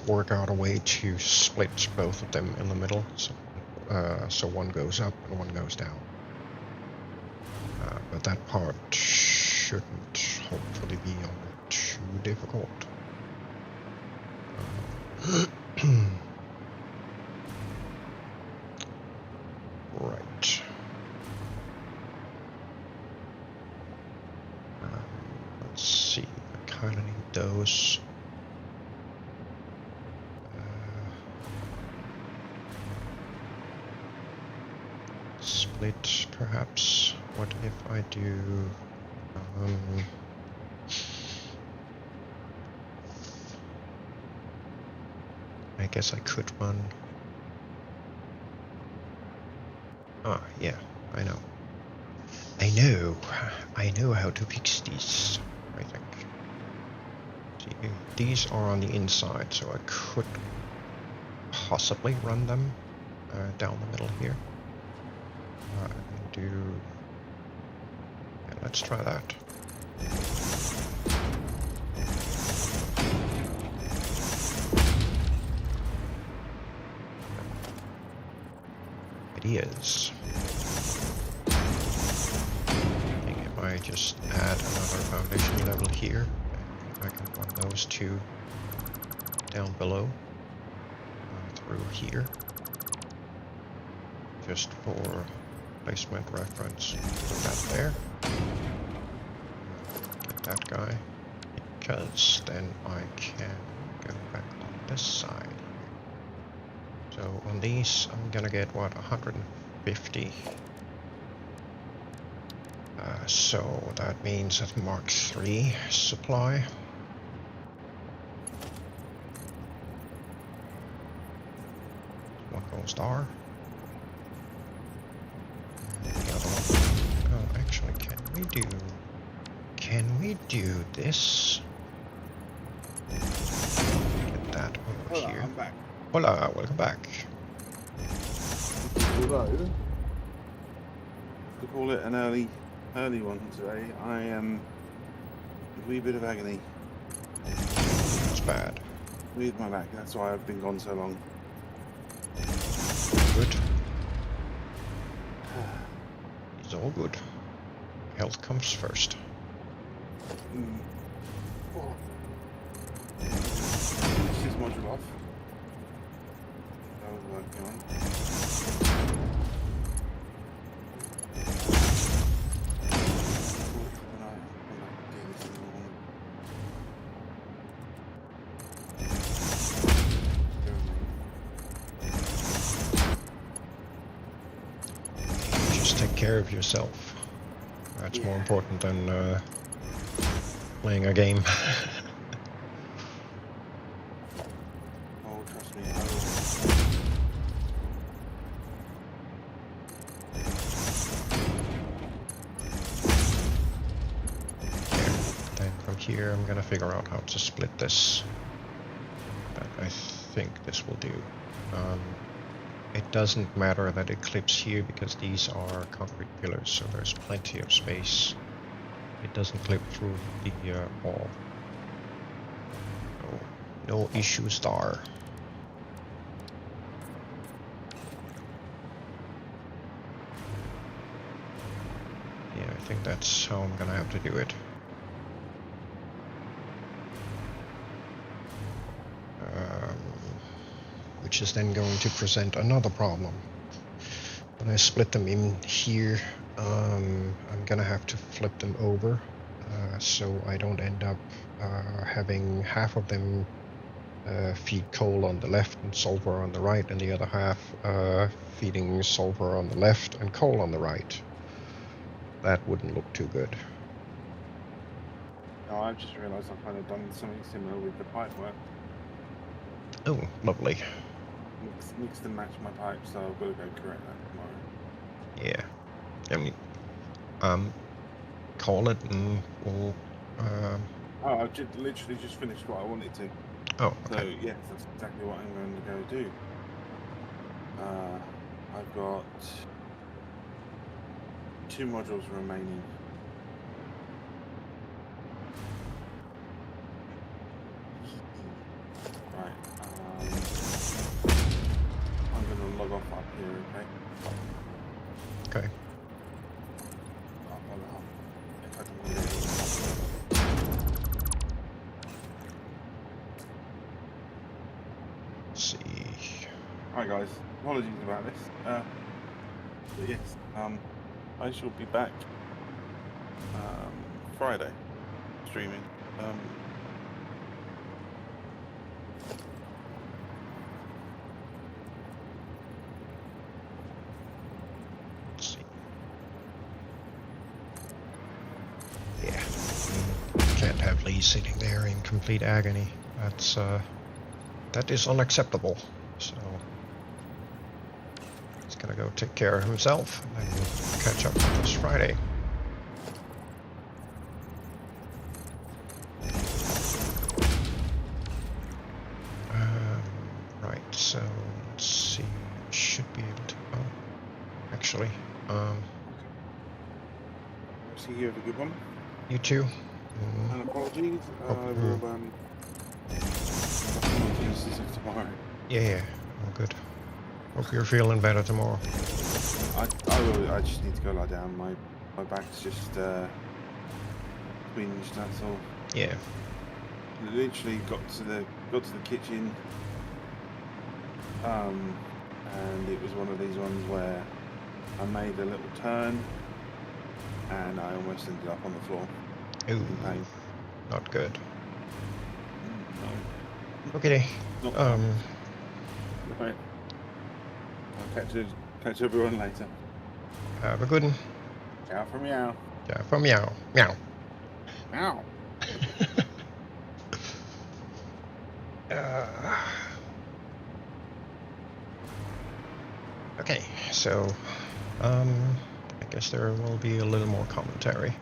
work out a way to split both of them in the middle, so one goes up and one goes down. But that part shouldn't hopefully be all too difficult. Right. Let's see. I kind of need those. Split, perhaps. What if I do? I guess I could run. Ah, yeah, I know. I know how to fix these, I think. See, these are on the inside, so I could possibly run them down the middle here. Yeah, let's try that. Ideas. I think if I just add another foundation level here, I can run those 2 down below through here, just for placement reference. Put that there. Get that guy, because then I can go back on this side. So on these, I'm gonna get what, 150. So that means that Mark III supply. One goes there. And the other one. Oh, actually, can we do this? Get that over
Hello,
here.
I'm back.
Hola, welcome back.
Although, to call it an early one today, I am a wee bit of agony
It's bad.
with my back. That's why I've been gone so long.
Good. It's all good. Health comes first.
Oh. Finish this module off. That was working on.
Just take care of yourself. That's more important than playing a game.
Oh, trust me.
Then from here I'm gonna figure out how to split this. But I think this will do. It doesn't matter that it clips here because these are concrete pillars, so there's plenty of space. It doesn't clip through the wall. No issues there. Yeah, I think that's how I'm gonna have to do it. Which is then going to present another problem. When I split them in here, I'm gonna have to flip them over, so I don't end up having half of them feed coal on the left and sulfur on the right, and the other half feeding sulfur on the left and coal on the right. That wouldn't look too good.
Oh, I've just realised I've kind of done something similar with the pipe work.
Oh, lovely.
Mixed and matched my pipes, so I've got to go correct that tomorrow.
Yeah. I mean, call it and we'll.
Oh, I've literally just finished what I wanted to.
Oh,
So
okay.
yes, that's exactly what I'm going to go do. I've got 2 modules remaining. Right. I'm going to log off up here, okay?
Okay.
I'll log off. If I can get it.
Let's see.
Alright guys, apologies about this. But yes, I shall be back Friday streaming.
Let's see. Yeah. Can't have Lee sitting there in complete agony. That is unacceptable. So he's gonna go take care of himself, and then we'll catch up with us Friday. Right. So let's see. Should be able to. Oh, actually,
See you have a good one.
you too.
And apologies. I will this is tomorrow.
Yeah, all good. Hope you're feeling better tomorrow.
I will. I just need to go lie down. My back's just twinged. That's all.
Yeah.
Literally got to the kitchen, and it was one of these ones where I made a little turn, and I almost ended up on the floor.
Ooh,
In pain.
not good.
No.
Okay.
Not right. I'll catch everyone later.
Have a good one.
Ciao for meow.
Yeah, for meow. Meow.
Meow.
Okay, so I guess there will be a little more commentary.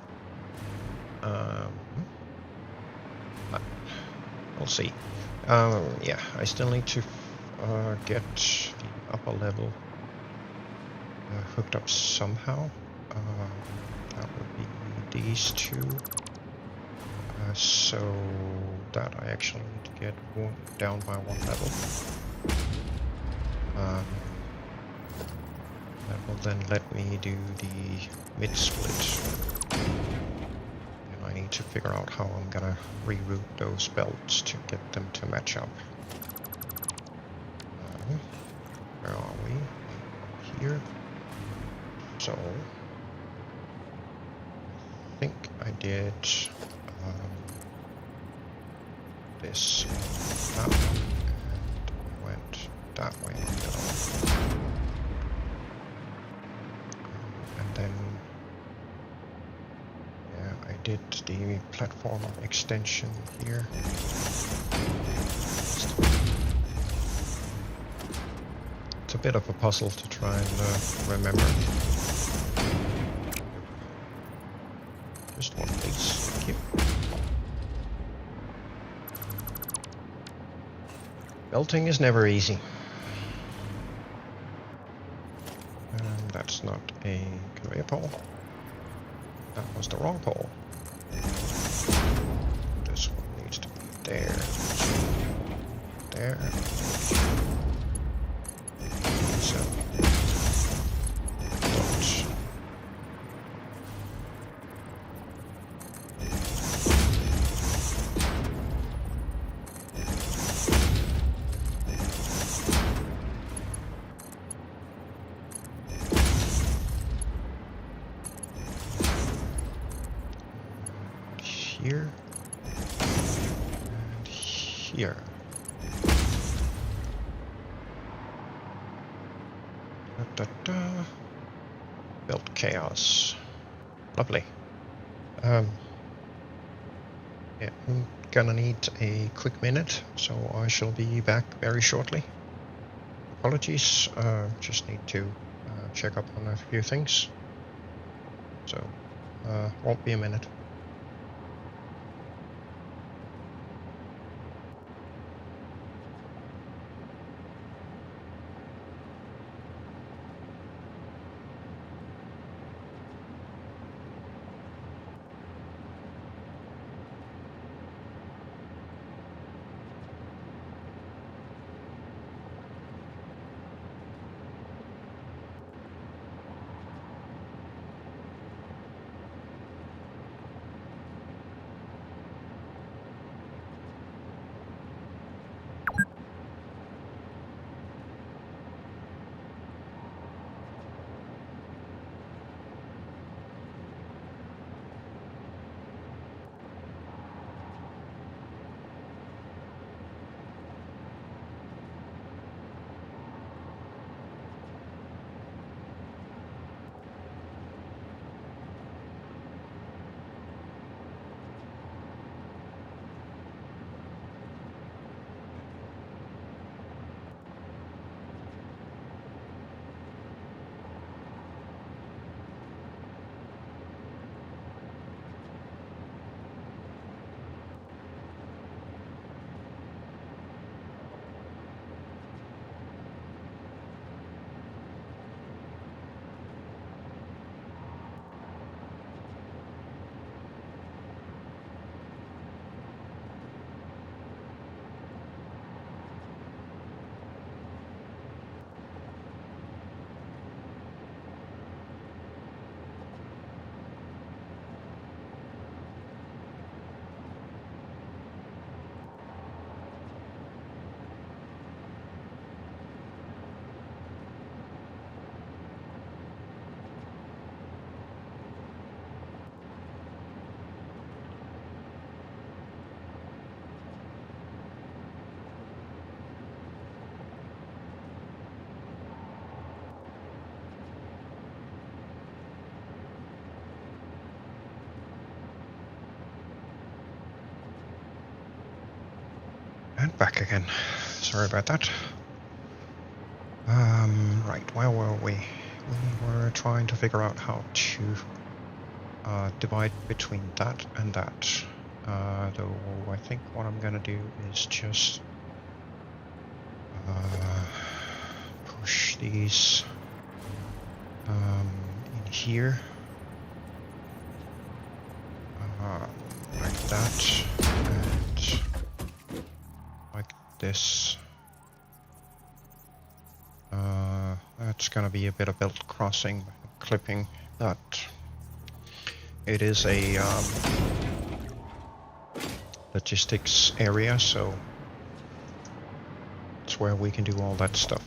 We'll see. Yeah, I still need to get the upper level hooked up somehow. That would be these two. So that I actually need to get down by 1 level. That will then let me do the mid split. And I need to figure out how I'm gonna reroute those belts to get them to match up. Where are we? Here. So I think I did this that one, and I went that way on the other one. And then yeah, I did the platform extension here. It's a bit of a puzzle to try and remember. Just one, please. Thank you. Belting is never easy. And that's not a conveyor pole. That was the wrong pole. This one needs to be there. There. So. Don't. Here and here. Da, da, da. Built chaos. Lovely. Yeah, I'm gonna need a quick minute, so I shall be back very shortly. Apologies, just need to check up on a few things. So, won't be a minute. And back again. Sorry about that. Right, where were we? We were trying to figure out how to divide between that and that. Though I think what I'm gonna do is just push these in here. Like that. And like this. That's gonna be a bit of belt crossing, clipping, but it is a logistics area, so it's where we can do all that stuff.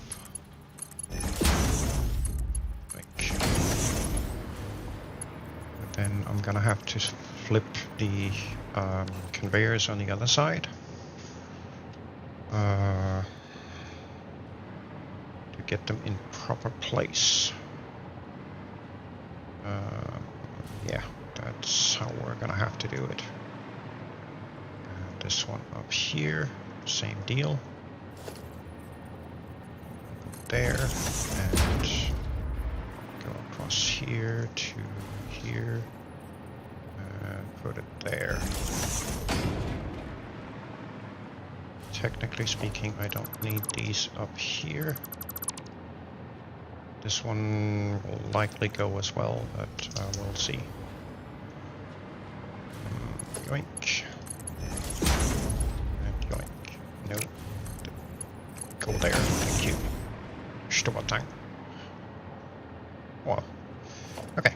Like, but then I'm gonna have to flip the conveyors on the other side. Get them in proper place. Yeah, that's how we're gonna have to do it. And this one up here, same deal. There, and go across here to here, and put it there. Technically speaking, I don't need these up here. This one will likely go as well, but we'll see. Yoink. And yoink. No. Go there, thank you. Stovatang. Well. Okay.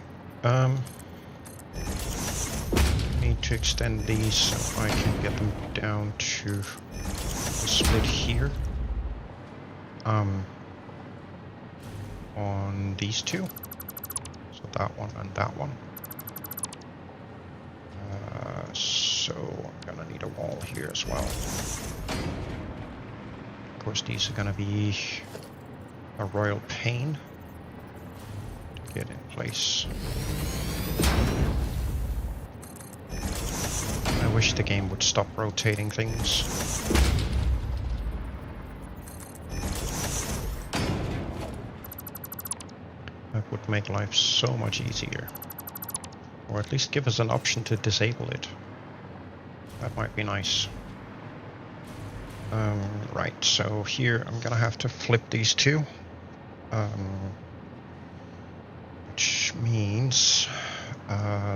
Need to extend these so I can get them down to the split here. On these two, so that one and that one. So I'm gonna need a wall here as well. Of course, these are gonna be a royal pain to get in place. I wish the game would stop rotating things. That would make life so much easier. Or at least give us an option to disable it. That might be nice. Right, so here I'm gonna have to flip these two. Which means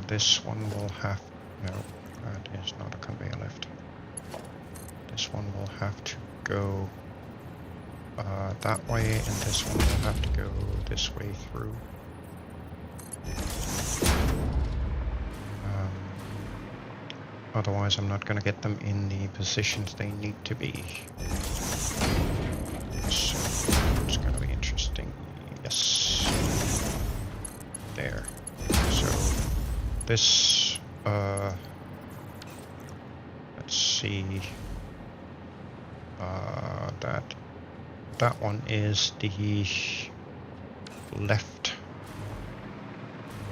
this one will have... No, that is not a conveyor lift. This one will have to go that way, and this one will have to go this way through. Otherwise I'm not going to get them in the positions they need to be. So it's going to be interesting. Yes. There. So this, let's see, that one is the left.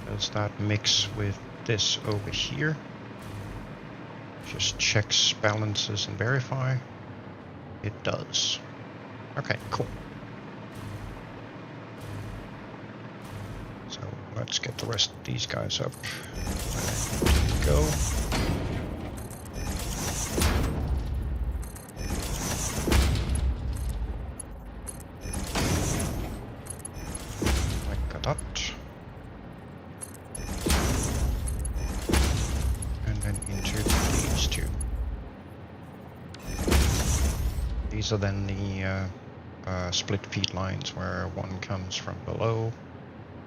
Does that mix with this over here? Just checks, balances, and verify. It does. Okay, cool. So let's get the rest of these guys up. Go. Like that. And then into these two. These are then the split feed lines where one comes from below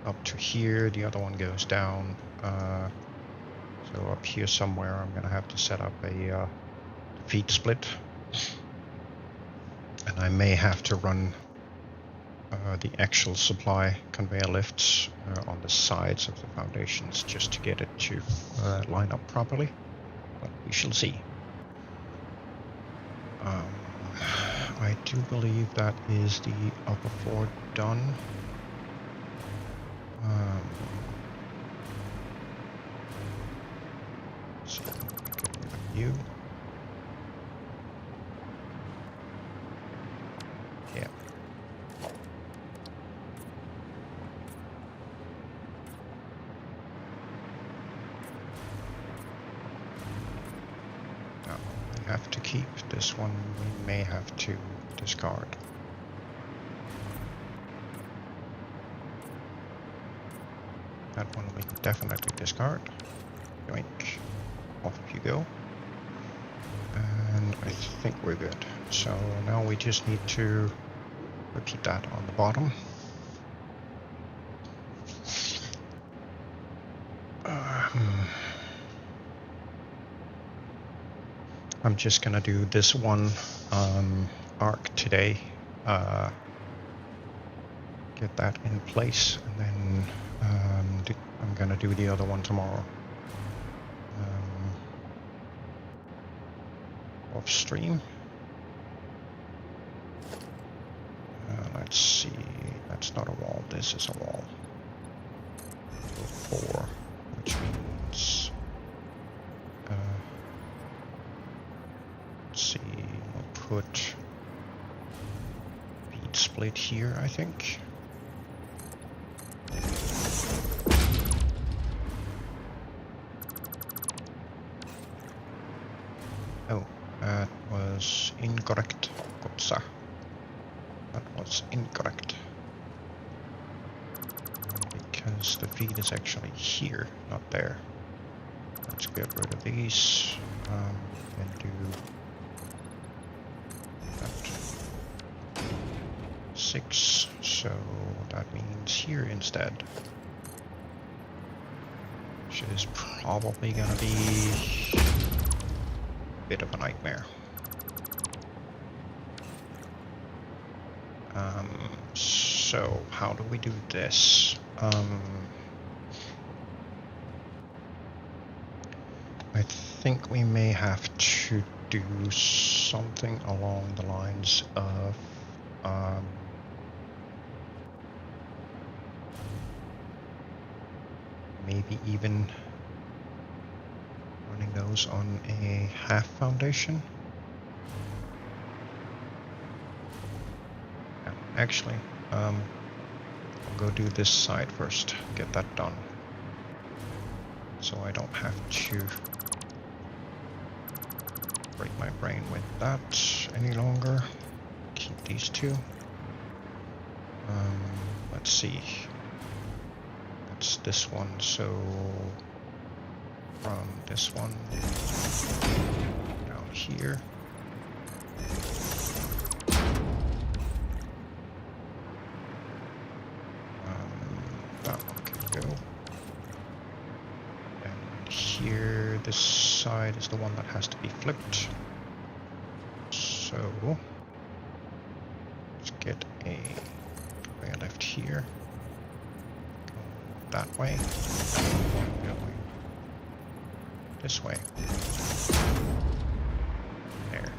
up to here, the other one goes down. So up here somewhere I'm gonna have to set up a feed split. And I may have to run the actual supply conveyor lifts on the sides of the foundations just to get it to line up properly, but we shall see. I do believe that is the upper floor done. So get rid of you. Yeah. Now we have to keep this one. We may have to discard. That one we can definitely discard. Yoink. Off you go. And I think we're good. So now we just need to repeat that on the bottom. I'm just gonna do this one arc today. Get that in place, and then I'm gonna do the other one tomorrow. Off stream. Let's see. That's not a wall. This is a wall. So 4, which means let's see. We'll put feed split here, I think. Oh, that was incorrect. Kotsa. That was incorrect. Because the feed is actually here, not there. Let's get rid of these and do that. 6, so that means here instead. Which is probably gonna be a bit of a nightmare. So how do we do this? I think we may have to do something along the lines of maybe even running those on a half foundation. Yeah, actually, I'll go do this side first, get that done. So I don't have to break my brain with that any longer. Keep these two. Let's see. That's this one, so from this one down here. That one can go. And here, this side is the one that has to be flipped. So let's get a left here. Go that way. Going this way. There.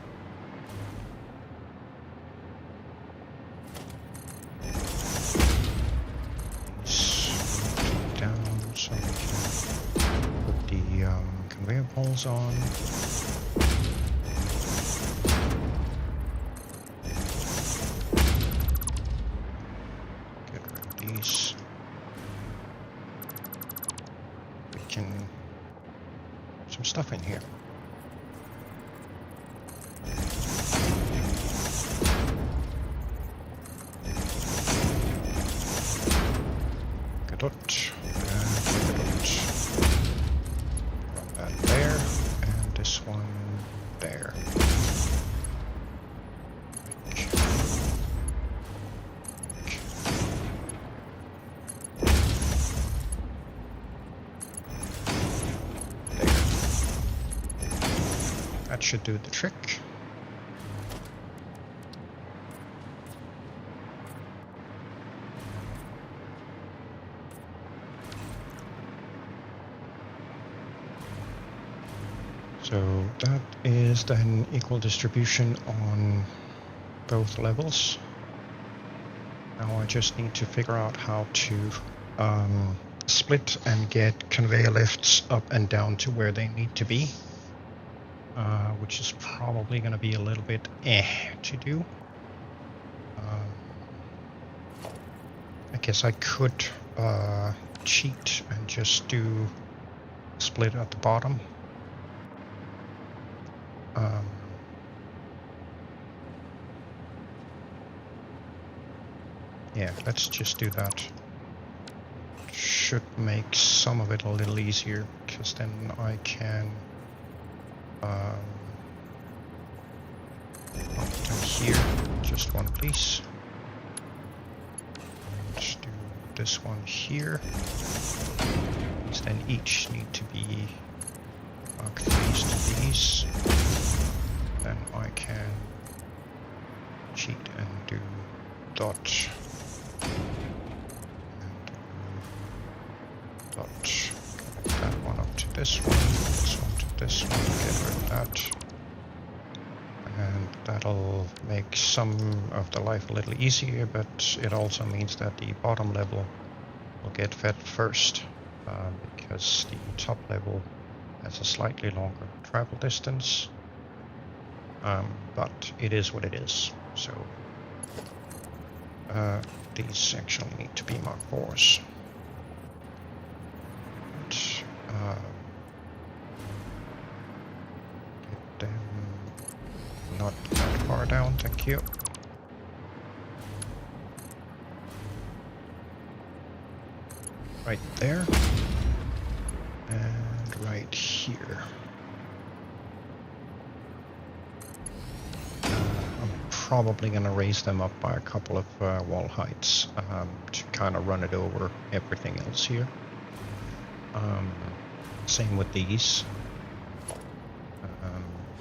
Down so we can put the conveyor poles on. Get rid of these. We can put some stuff in here. Gadot. Run that there, and this one there. That should do the trick. So that is then equal distribution on both levels. Now I just need to figure out how to split and get conveyor lifts up and down to where they need to be. Which is probably going to be a little bit to do. I guess I could cheat and just do split at the bottom. Yeah, let's just do that. Should make some of it a little easier, because then I can up to here, just one please. Let's do this one here. These then each need to be marked these to these. Then I can cheat and do dot and do dot. Connect that one up to this one to this one, get rid of that. And that'll make some of the life a little easier, but it also means that the bottom level will get fed first, because the top level has a slightly longer travel distance. But it is what it is. So these actually need to be Mark 4s. Get them not that far down, thank you. Right there. And right here. I'm probably going to raise them up by a couple of wall heights to kind of run it over everything else here. Same with these.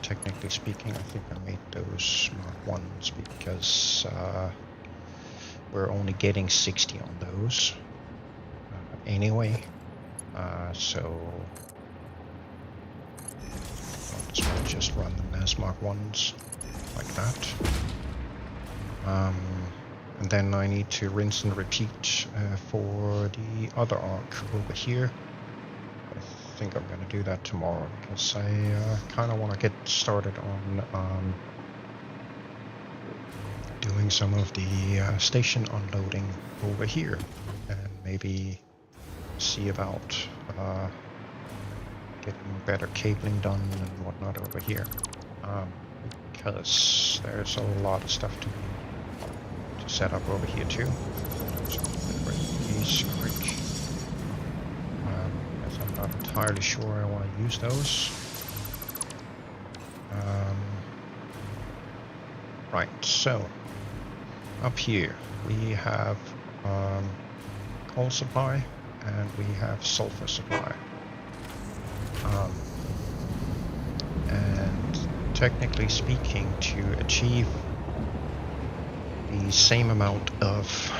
Technically speaking, I think I made those Mark 1s because we're only getting 60 on those anyway. So I'll just run them as Mark 1s like that. And then I need to rinse and repeat for the other arc over here with think I'm going to do that tomorrow because I kind of want to get started on doing some of the station unloading over here, and maybe see about getting better cabling done and whatnot over here, because there's a lot of stuff to set up over here too. So these quick, as I'm not entirely sure I want to use those. Right, so up here we have coal supply and we have sulfur supply. And technically speaking, to achieve the same amount of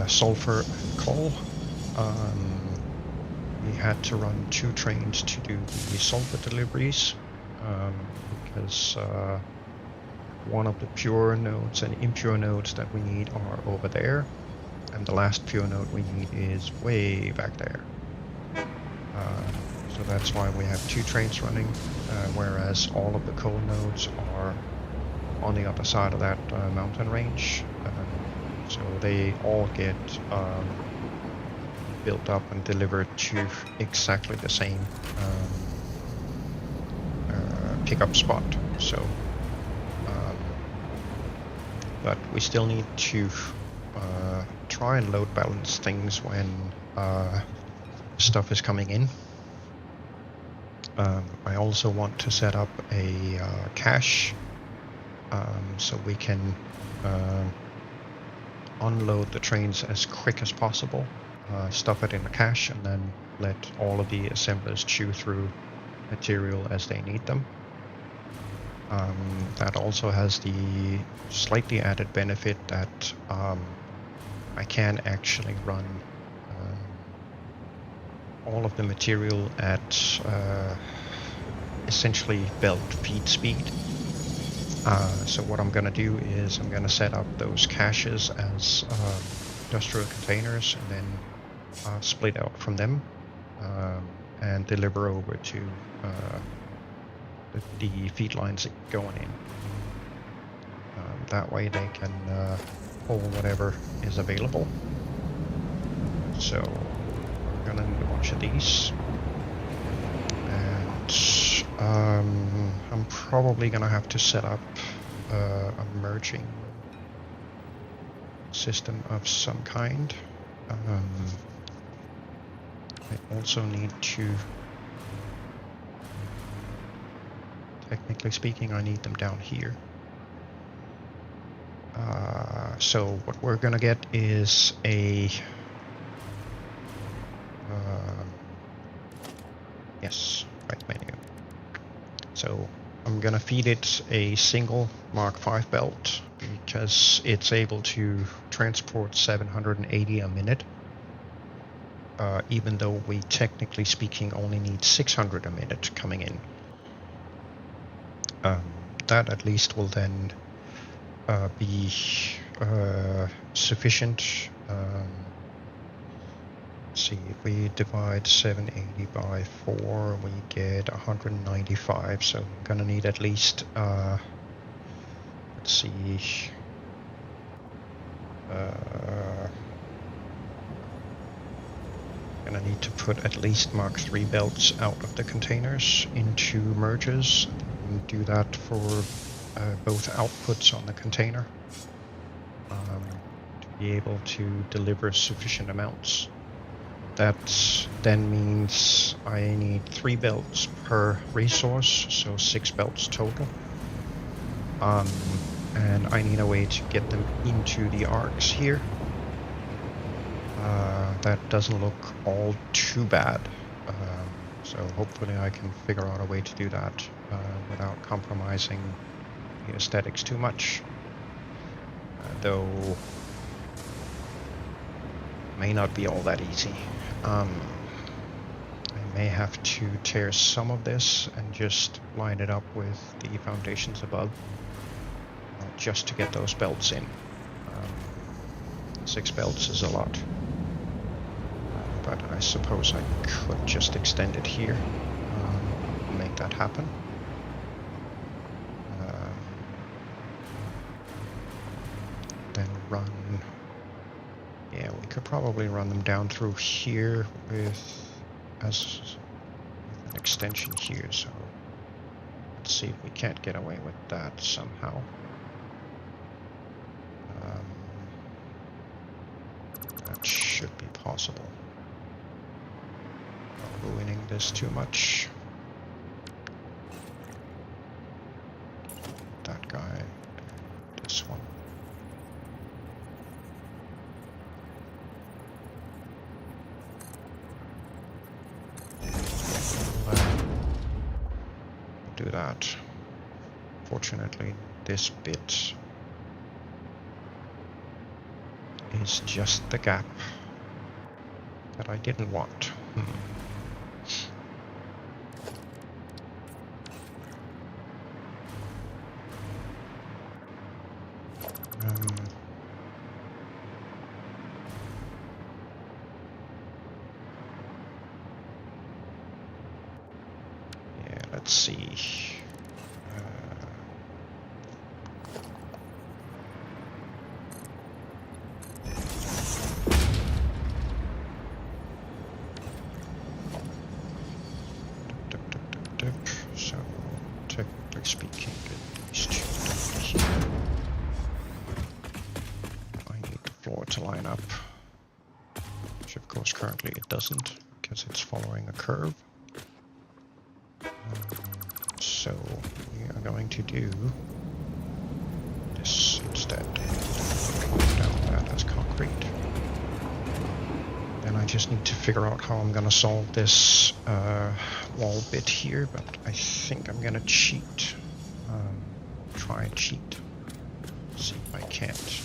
sulfur coal, we had to run 2 trains to do the sulfur deliveries, because one of the pure nodes and impure nodes that we need are over there, and the last pure node we need is way back there. So that's why we have 2 trains running, whereas all of the coal nodes are on the other side of that mountain range. So they all get built up and delivered to exactly the same pickup spot. So, but we still need to try and load balance things when stuff is coming in. I also want to set up a cache, so we can unload the trains as quick as possible, stuff it in a cache, and then let all of the assemblers chew through material as they need them. That also has the slightly added benefit that I can actually run all of the material at essentially belt feed speed. So what I'm going to do is I'm going to set up those caches as industrial containers, and then split out from them and deliver over to the feed lines going in. That way they can pull whatever is available. So we're going to need a bunch of these. And I'm probably going to have to set up a merging system of some kind. I also need to, technically speaking, I need them down here. So what we're gonna get is a yes, right menu. So I'm gonna feed it a single Mark V belt because it's able to transport 780 a minute, even though we technically speaking only need 600 a minute coming in. That at least will then be sufficient. See, if we divide 780 by 4, we get 195, so I'm gonna need at least, let's see, gonna need to put at least Mark III belts out of the containers into mergers, and do that for both outputs on the container, to be able to deliver sufficient amounts. That then means I need 3 belts per resource, so 6 belts total. And I need a way to get them into the arcs here. That doesn't look all too bad. So hopefully I can figure out a way to do that without compromising the aesthetics too much. Though may not be all that easy. I may have to tear some of this and just line it up with the foundations above, just to get those belts in. 6 belts is a lot. but I suppose I could just extend it here, make that happen. Then run. Yeah, we could probably run them down through here with an extension here. So let's see if we can't get away with that somehow. That should be possible. Not ruining this too much. That guy, this one. Do that. Fortunately, this bit is just the gap that I didn't want. Yeah, let's see. So, technically speaking, these two down here. I need the floor to line up, which of course currently it doesn't, because it's following a curve. So we are going to do this instead. Plop down that as concrete. Then I just need to figure out how I'm going to solve this wall bit here, but I think I'm going to cheat. Try and cheat. See if I can't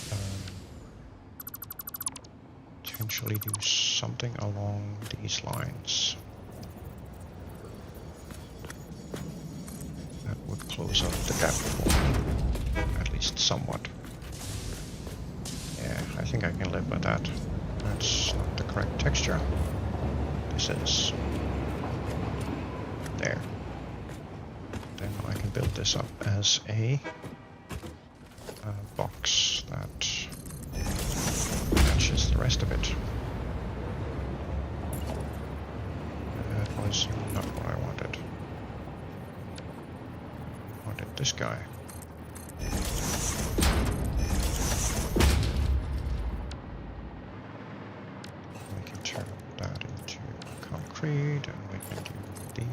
potentially do something along these lines. That would close up the gap for me, at least somewhat. Yeah, I think I can live with that. That's not the correct texture. This is. There. Then I can build this up as a box that matches the rest of it. That was not what I wanted. I wanted this guy. We can turn that into concrete, and we can do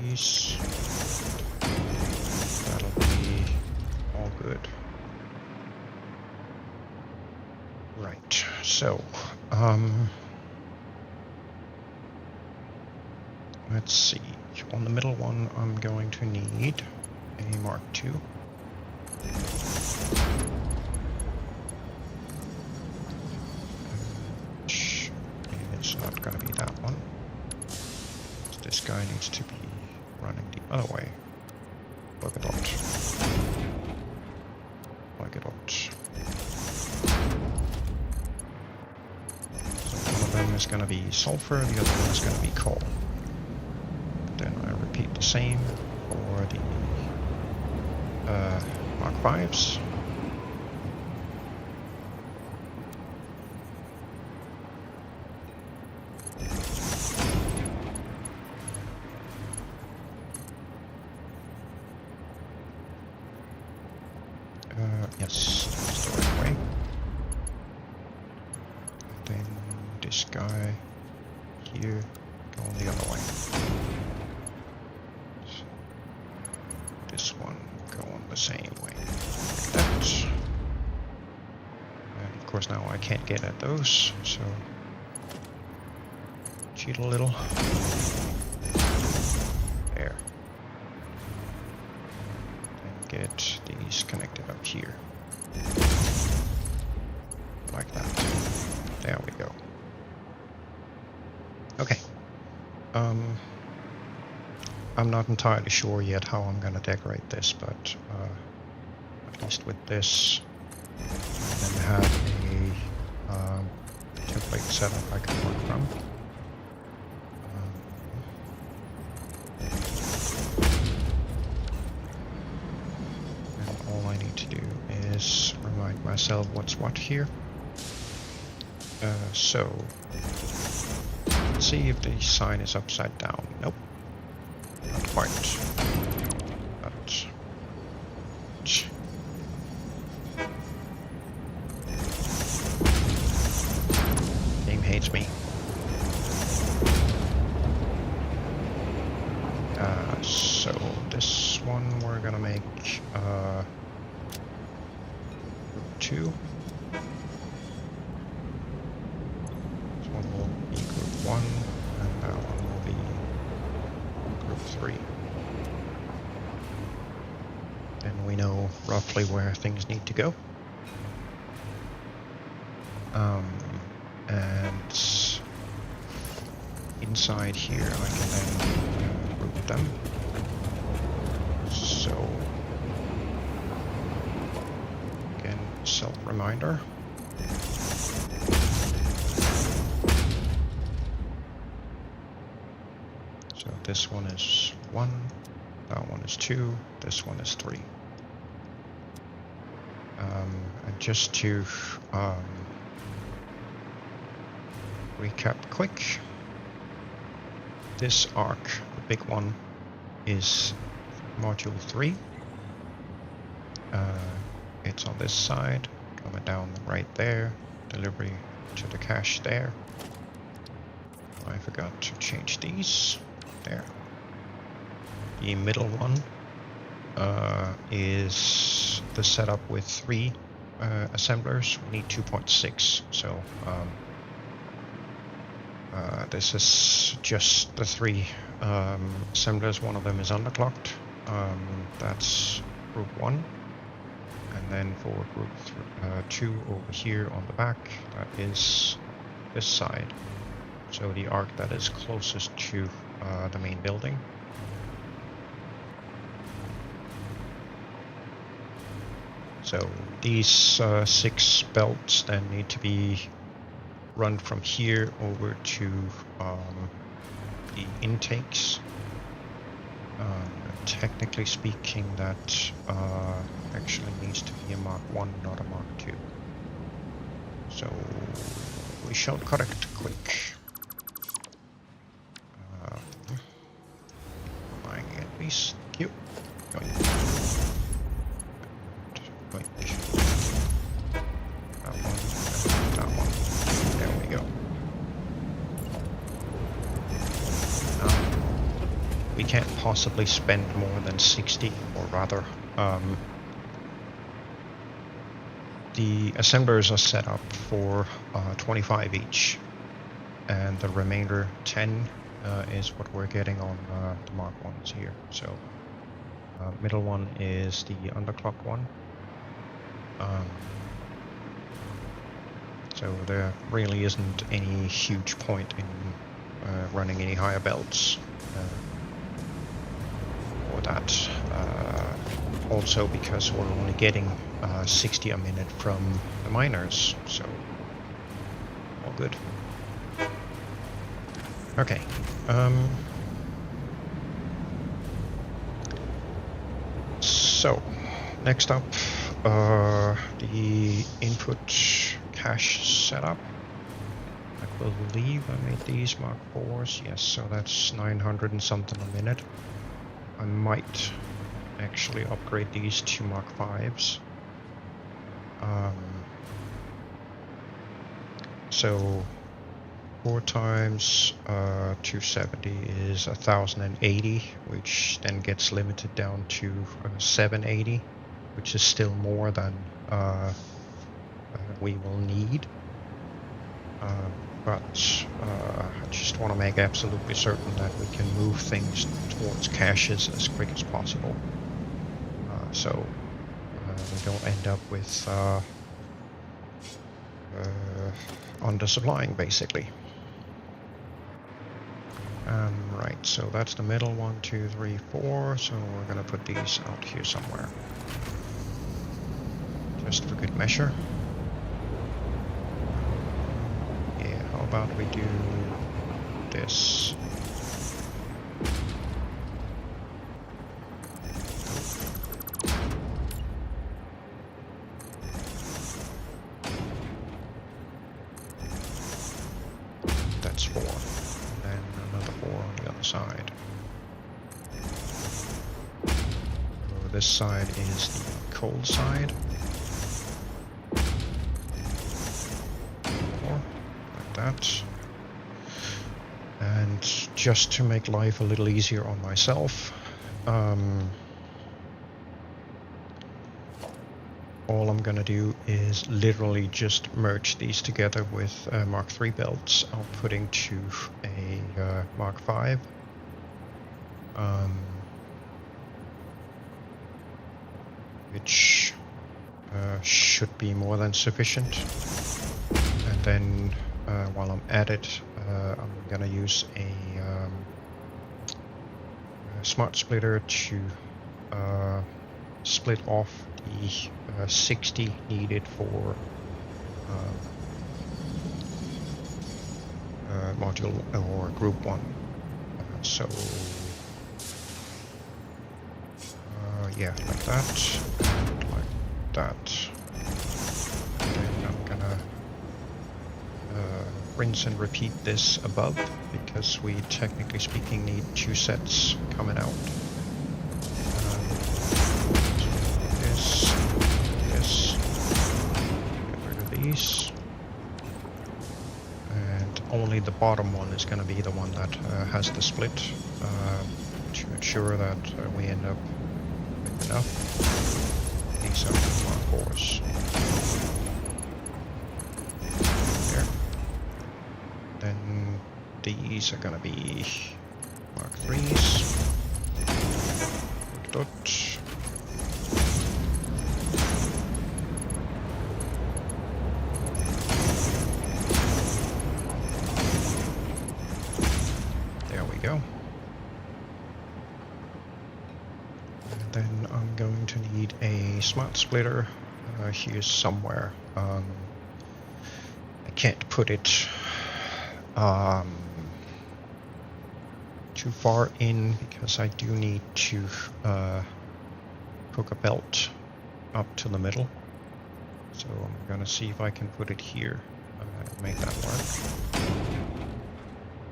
these. That'll be all good. Right, so, let's see. On the middle one, I'm going to need a Mark II. Which is not going to be that one. This guy needs to be running the other way. Like a dot. Like a dot. So one of them is going to be sulfur, the other one is going to be coal. Then I repeat the same for the Mark 5s. Yes, that's the right way. Then this guy here going the other way. So this one going the same way. Like that. And of course now I can't get at those, so cheat a little. There. And get these connected up here. Like that. There we go. Okay. I'm not entirely sure yet how I'm going to decorate this, but at least with this, I then have a template setup I can work from. remind myself what's what here. So, let's see if the sign is upside down. Nope. Not quite. But... Game hates me. So this one we're gonna make group 2. This one will be group 1, and that one will be group 3. Then we know roughly where things need to go. And inside here I can then group them. So again, self-reminder. So this one is 1, that one is 2, this one is 3. And just to recap quick, this arc, the big one, is module 3. It's on this side, coming down right there, delivery to the cache there. I forgot to change these. There. The middle one is the setup with 3 assemblers. We need 2.6, so this is just the 3 assemblers. One of them is underclocked. That's group 1. And then for group 2 over here on the back, that is this side. So the arc that is closest to the main building. So these 6 belts then need to be run from here over to the intakes. Technically speaking, that actually needs to be a Mark 1, not a Mark 2. So we shall correct quick. I get these. Cute. Going. That one. There we go. We can't possibly spend more than 60, or rather, the assemblers are set up for 25 each, and the remainder 10 is what we're getting on the Mark 1s here. So middle one is the underclock one. So there really isn't any huge point in running any higher belts for that. Also because we're only getting 60 a minute from the miners, so all good. Okay. So next up, the input cache setup. I believe I made these Mark 4s. Yes, so that's 900 and something a minute. I might actually upgrade these to Mark 5s. So 4 times 270 is 1080, which then gets limited down to 780, which is still more than we will need. But I just want to make absolutely certain that we can move things towards caches as quick as possible. So we don't end up with undersupplying, basically. Right, so that's the middle 1, 2, 3, 4. So we're gonna put these out here somewhere, just for good measure. Yeah, how about we do this? this side is the cold side. Or like that. And just to make life a little easier on myself, all I'm gonna do is literally just merge these together with Mark III belts. I'll put into a Mark V. Which should be more than sufficient. And then while I'm at it, I'm gonna use a smart splitter to split off the 60 needed for module or group 1. So yeah, like that, and like that. And then I'm gonna rinse and repeat this above, because we technically speaking need 2 sets coming out. This, get rid of these, and only the bottom one is going to be the one that has the split, to ensure that we end up with enough. These are Mark 4s. Then these are gonna be Mark 3s. Dot. There we go. And then I'm going to need a smart splitter here somewhere. I can't put it too far in, because I do need to hook a belt up to the middle. So I'm gonna see if I can put it here and make that work.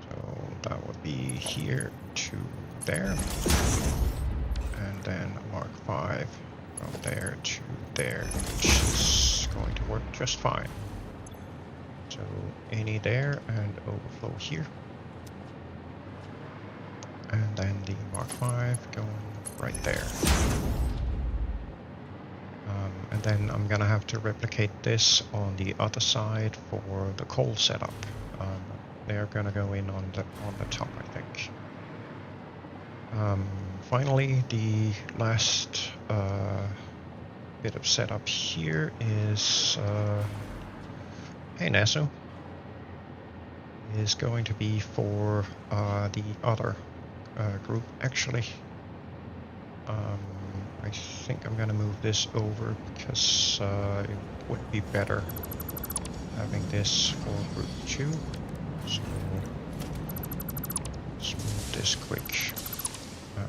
So that would be here to there, and then a Mark V from there to there, which is going to work just fine. So any there and overflow here. And then the Mark V going right there. And then I'm gonna have to replicate this on the other side for the coal setup. They're gonna go in on the top, I think. Finally, the last bit of setup here is hey Nasu, is going to be for the other group, actually. I think I'm gonna move this over, because it would be better having this for group 2. So let's move this quick. I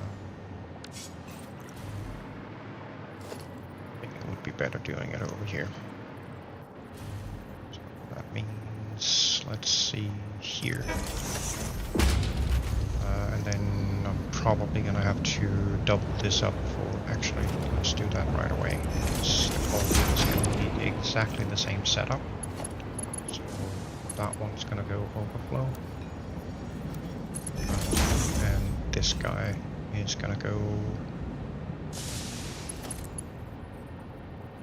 think it would be better doing it over here. So that means, let's see here. And then I'm probably gonna have to double this up for, actually, let's do that right away, because the cold is gonna be exactly the same setup. So that one's gonna go overflow. And this guy is gonna go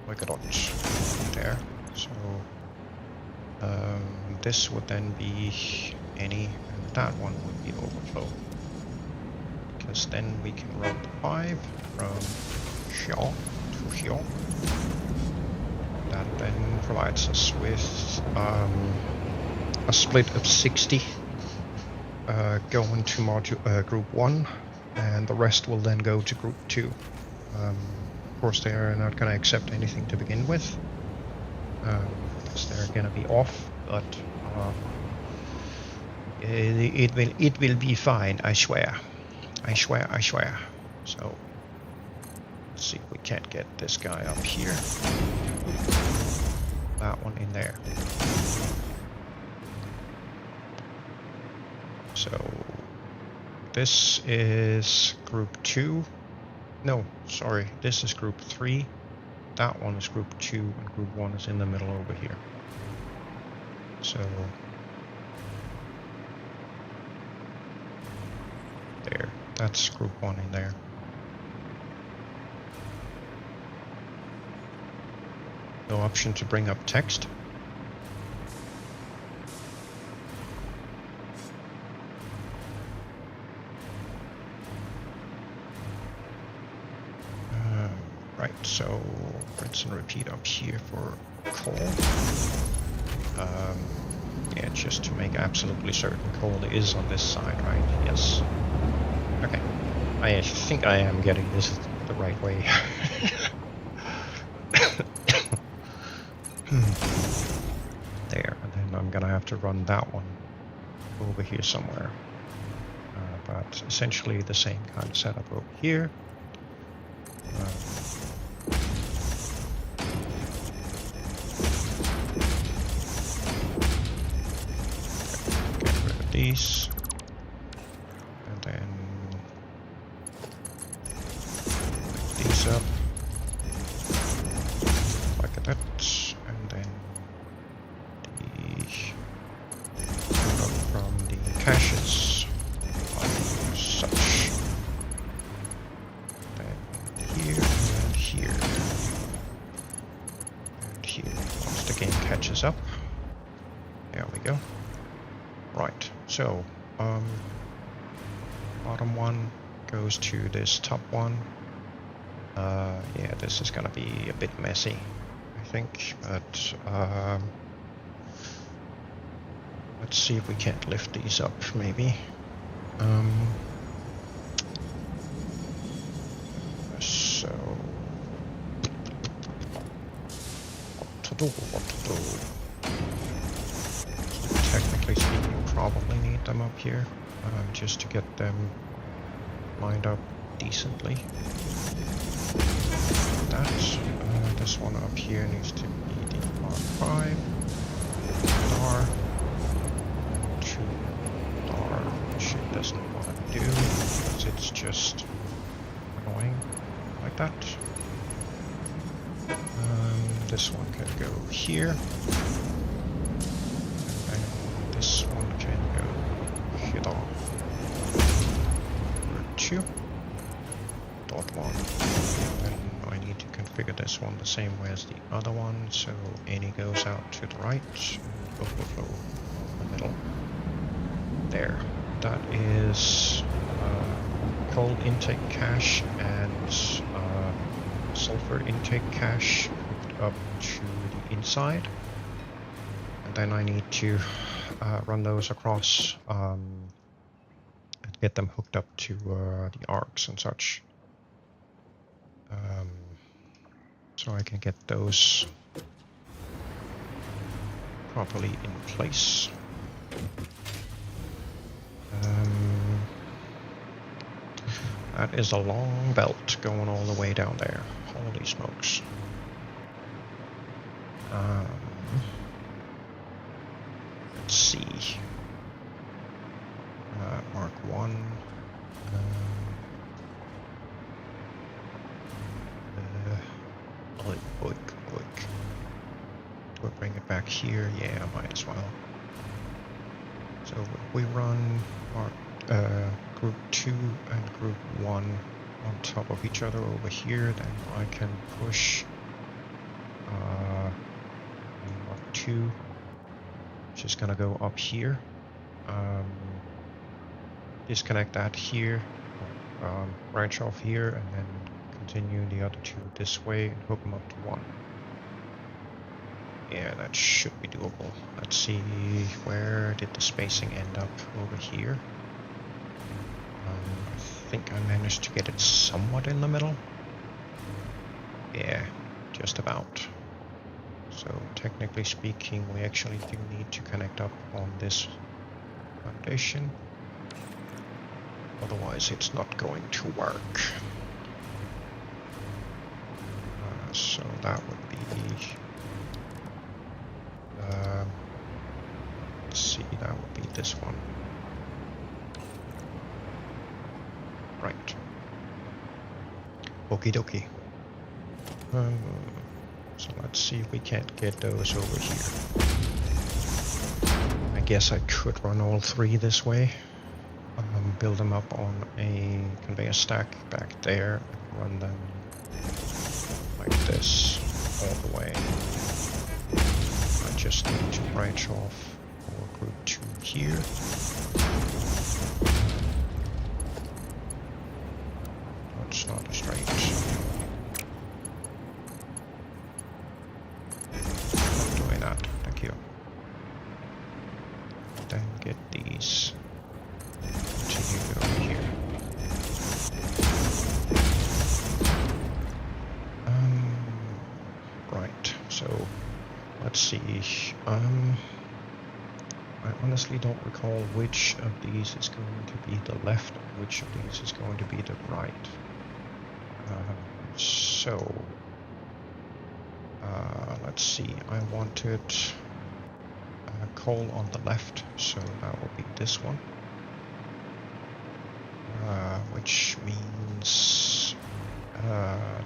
like a dot there. So this would then be any, and that one would be overflow. Because then we can run the 5 from here to here. That then provides us with a split of 60 going to module group 1, and the rest will then go to group 2. Of course, they are not going to accept anything to begin with, because they're going to be off, but it will be fine, I swear. I swear. So let's see if we can't get this guy up here. That one in there. So this is group 2. No, sorry, this is group 3. That one is group 2, and group 1 is in the middle over here. So there, that's group 1 in there. No option to bring up text. Right, so rinse and repeat up here for coal. Yeah, just to make absolutely certain coal is on this side, right? Yes. Okay. I think I am getting this the right way. There, and then I'm gonna have to run that one over here somewhere. But essentially the same kind of setup over here. Get rid of these. And then lift these up. Like that. And then the up from the caches. Like such. Then here and here. And here. Once the game catches up. There we go. Right, so bottom one goes to this top one. Yeah, this is gonna be a bit messy, I think, but let's see if we can't lift these up, maybe. So what to do? Technically speaking, probably need them up here, just to get them lined up decently. That, this one up here needs to be the Mark 5, dar, 2 dar, which it doesn't want to do, because it's just annoying, like that. This one can go here. This one can go here. Number 2. Dot 1. Then I need to configure this one the same way as the other one, so any goes out to the right and overflow in the middle. There. That is coal intake cache and sulfur intake cache hooked up to the inside. And then I need to run those across and get them hooked up to the arcs and such. So I can get those properly in place. That is a long belt going all the way down there. Holy smokes. Let's see. Mark 1. Boik. Do I bring it back here? Yeah, I might as well. So if we run group 2 and group 1 on top of each other over here, then I can push Mark 2, which is gonna go up here. Disconnect that here, branch off here, and then continue the other 2 this way and hook them up to 1. Yeah, that should be doable. Let's see, where did the spacing end up over here? I think I managed to get it somewhat in the middle. Yeah, just about. So technically speaking, we actually do need to connect up on this foundation. Otherwise it's not going to work. So that would be, let's see, that would be this one. Right. Okie dokie. So let's see if we can't get those over here. I guess I could run all three this way. Build them up on a conveyor stack back there and run them like this all the way. I just need to branch off for group 2 here. That's not straight. Not doing that, thank you. Then get these. Continue over here. Right, so let's see. I honestly don't recall which of these is going to be the left and which of these is going to be the right. Let's see. I wanted coal on the left, so that will be this one. Which means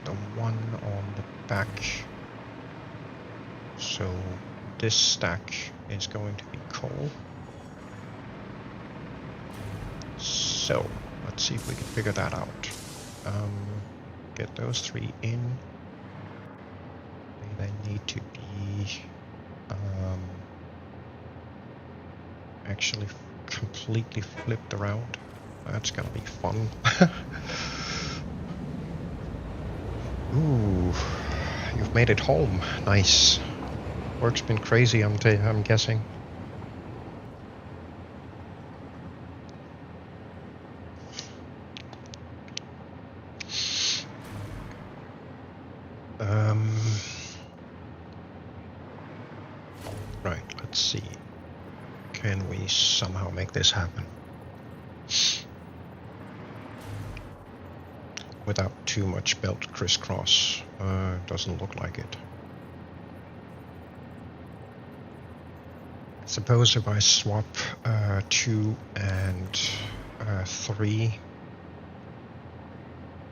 the one on the back. So this stack is going to be coal. So let's see if we can figure that out. Get those 3 in. They then need to be actually completely flipped around. That's gonna be fun. Ooh, you've made it home. Nice. Work's been crazy, I'm guessing. Right, let's see. Can we somehow make this happen? Without too much belt crisscross. Doesn't look like it. Suppose if I swap 2 and 3,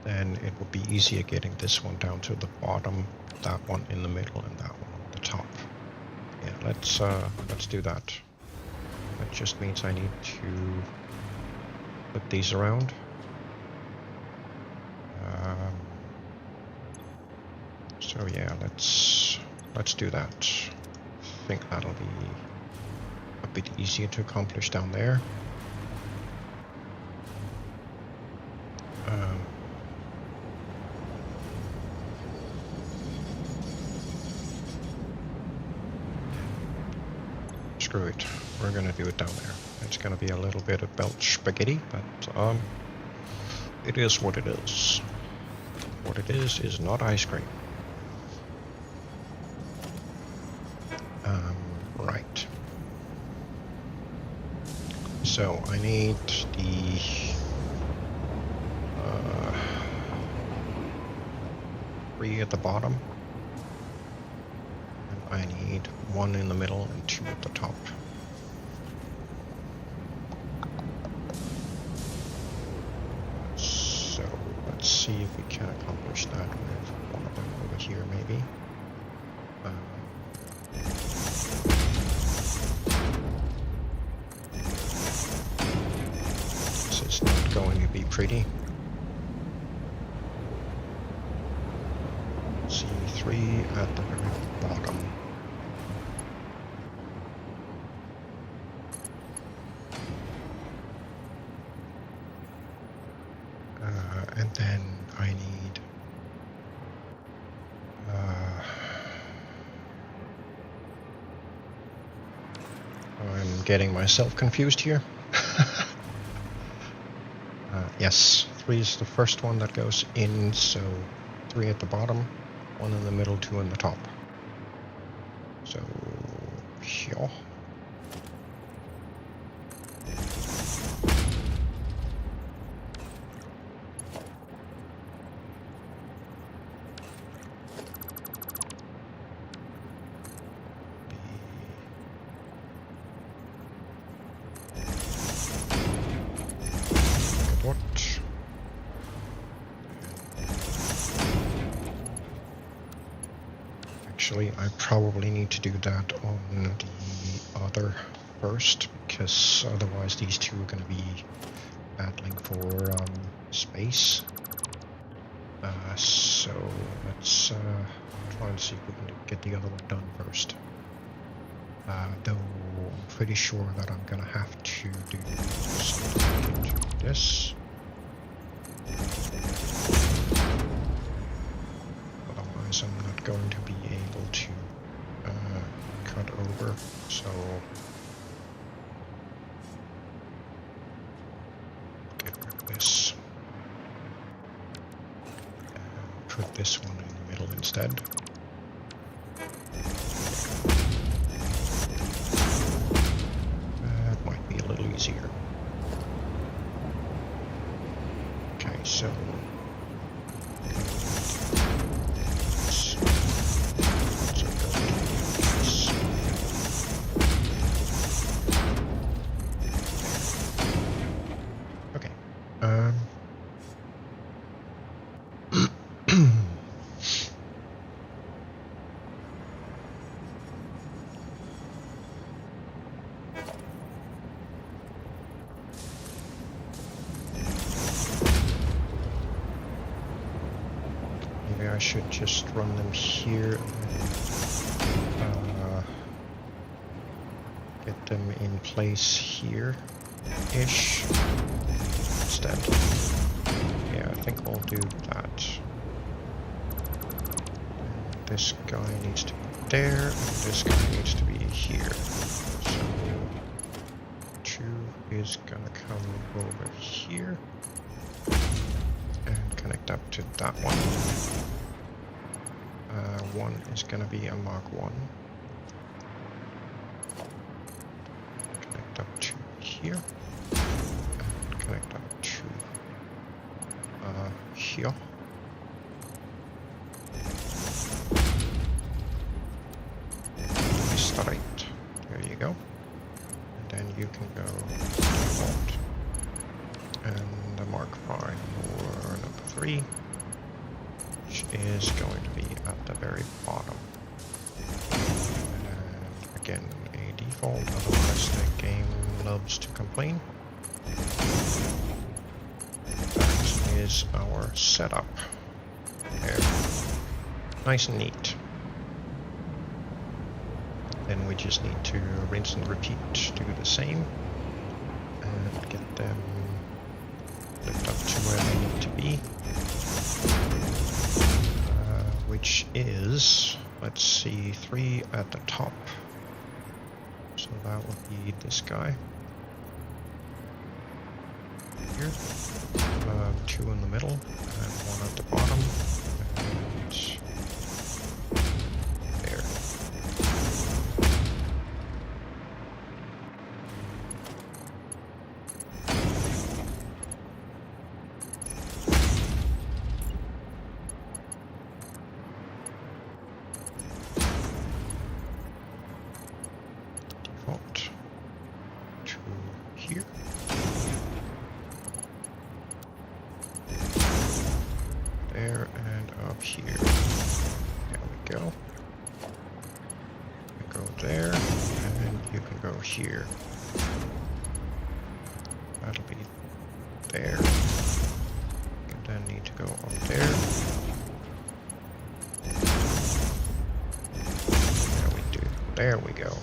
then it would be easier getting this one down to the bottom, that one in the middle, and that one on the top. Yeah, let's do that. That just means I need to put these around. So yeah, let's do that. I think that'll be a bit easier to accomplish down there. Screw it, we're gonna do it down there. It's gonna be a little bit of belt spaghetti, but it is what it is. What it is not ice cream. Right. So I need the 3 at the bottom, and I need 1 in the middle and 2 at the top. So let's see if we can accomplish that with one of them over here, maybe. This is not going to be pretty. C3 at the very bottom. And then I need I'm getting myself confused here. Yes, 3 is the first one that goes in, so 3 at the bottom, 1 in the middle, 2 in the top. So, yeah. Actually, I probably need to do that on the other first, because otherwise these two are going to be battling for space. So let's try and see if we can get the other one done first. Though I'm pretty sure that I'm going to have to do something to this. Otherwise I'm not going to be able to cut over, so get rid of this. Put this one in the middle instead. That might be a little easier. Okay, so I should just run them here and get them in place here-ish instead. Yeah, I think I'll do that. This guy needs to be there, and this guy needs to be here. So 2 is gonna come over here and connect up to that one. 1 is going to be a Mark 1. Connect up to here. And connect up to here. Straight. There you go. And then you can go default. And the Mark 5 for number 3. Is going to be at the very bottom. And again, a default, otherwise the game loves to complain. That is our setup. There. Nice and neat. Then we just need to rinse and repeat, do the same, and get them lift up to where they need to be. Which is, let's see, 3 at the top. So that would be this guy. Here. 2 in the middle, and 1 at the bottom. And there. Here. That'll be there. And then need to go up there. There we do. There we go.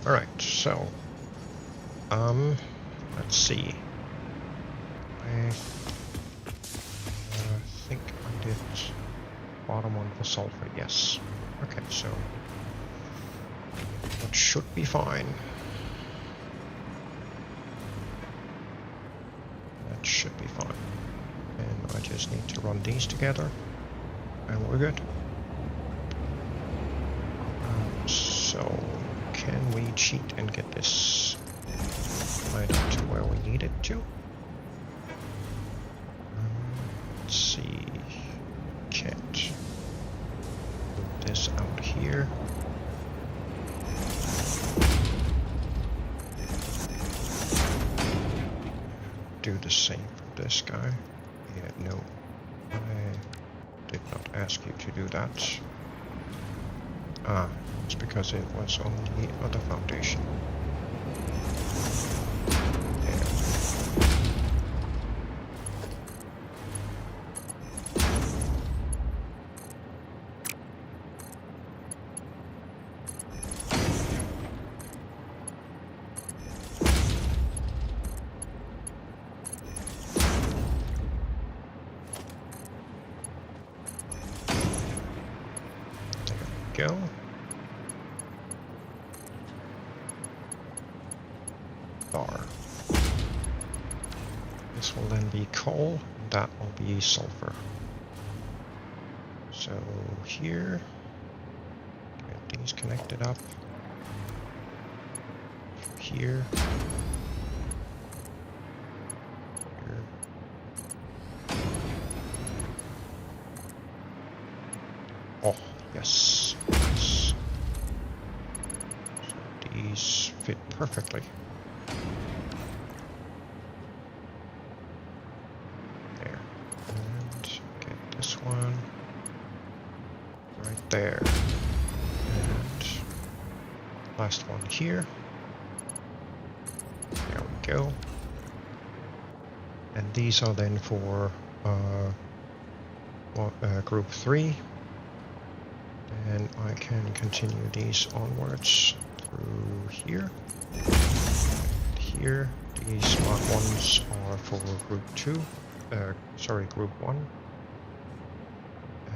Alright, so let's see. I think I did bottom one for sulfur, yes. Okay, so that should be fine. Should be fine. And I just need to run these together and we're good. So can we cheat and get this right up to where we need it to? Let's see. Can't move this out here. Do the same for this guy. Yeah, no. I did not ask you to do that. Ah, it's because it was on the other foundation. Go. Tar. This will then be coal, and that will be sulfur. So here, get these connected up. Here. Here. Oh, yes. Nice. So these fit perfectly. There. And get this one right there. And last one here. There we go. And these are then for group 3. And I can continue these onwards through here. And here, these marked ones are for group 2. Group 1.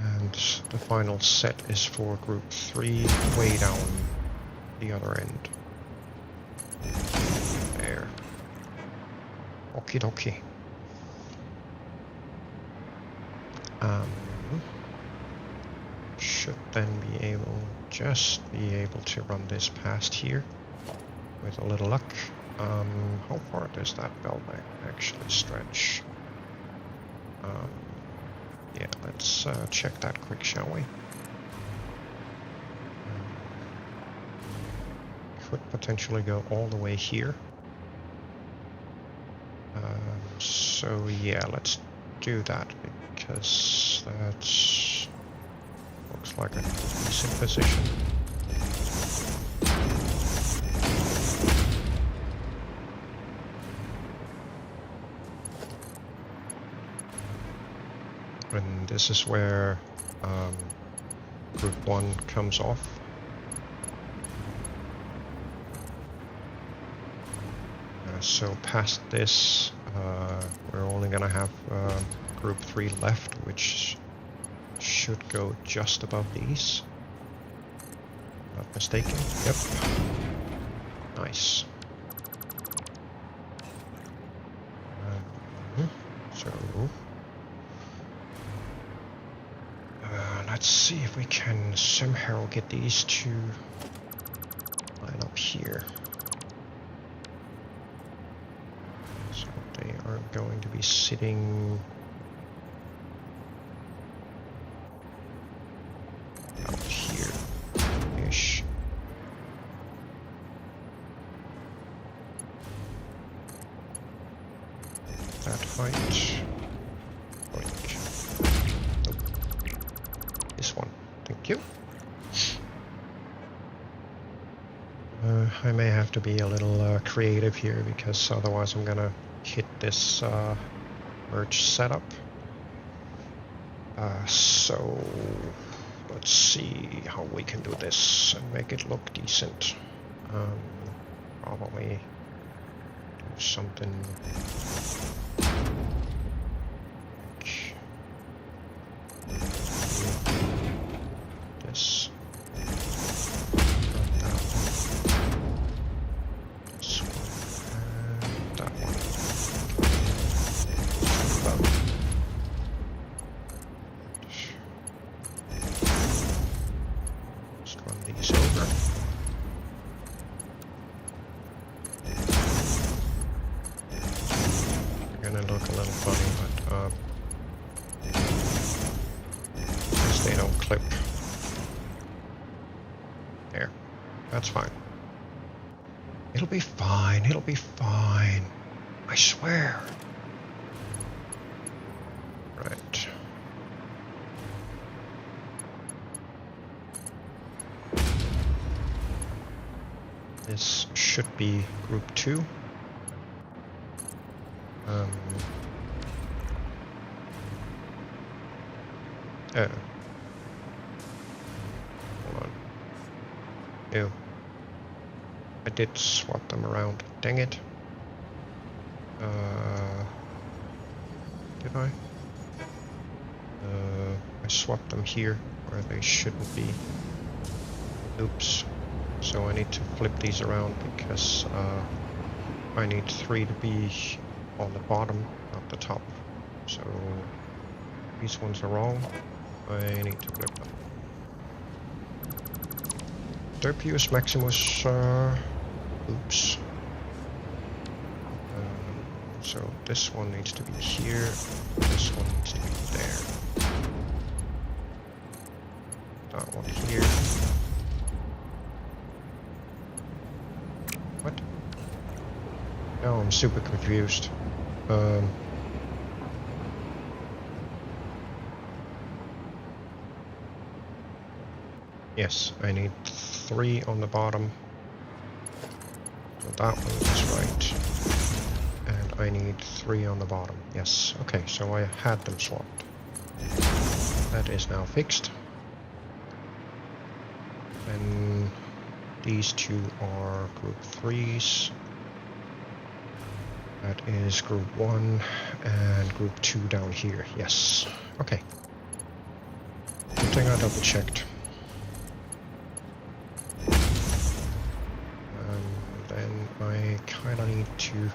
And the final set is for group 3, way down the other end. There. Okie dokie. Should then just be able to run this past here with a little luck. How far does that belt actually stretch? Yeah, let's check that quick, shall we? Could potentially go all the way here. So yeah, let's do that because that's looks like a decent position. And this is where group 1 comes off. So past this, we're only gonna have group 3 left, which should go just above these. Not mistaken. Yep. Nice. So let's see if we can somehow get these to line up here. So they are going to be sitting out here-ish. That height. Nope. This one. Thank you. I may have to be a little creative here because otherwise I'm gonna hit this merge setup. So let's see how we can do this and make it look decent. Probably do something like this. Not that one. This one and that one. Just run these over. They're gonna look a little funny, but because they don't clip. There. That's fine. It'll be fine. It'll be fine. I swear. Right. This should be group 2. Oh. Hold on. Ew. I did swap them around. Dang it. Did I? I swapped them here where they shouldn't be. Oops. So I need to flip these around because I need 3 to be on the bottom, not the top. So these ones are wrong. I need to flip them. Derpius Maximus, oops. So this one needs to be here, this one needs to be there. That one here. What? No, I'm super confused. Yes, I need 3 on the bottom. So that one is right. And I need 3 on the bottom. Yes, okay, so I had them swapped. That is now fixed. And these 2 are group 3s. That is group 1 and group 2 down here. Yes, okay. Good thing I double checked. Then I kinda need to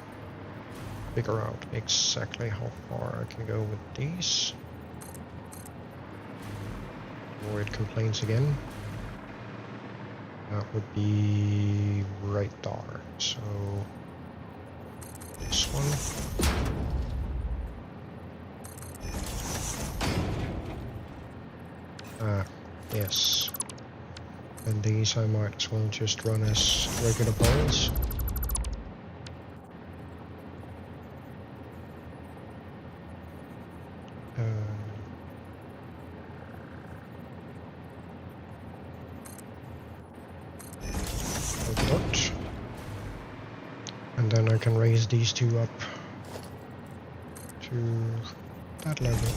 figure out exactly how far I can go with these. Before it complains again. That would be right there. So this one. Yes. And these I might as well just run as regular poles. And then I can raise these 2 up to that level.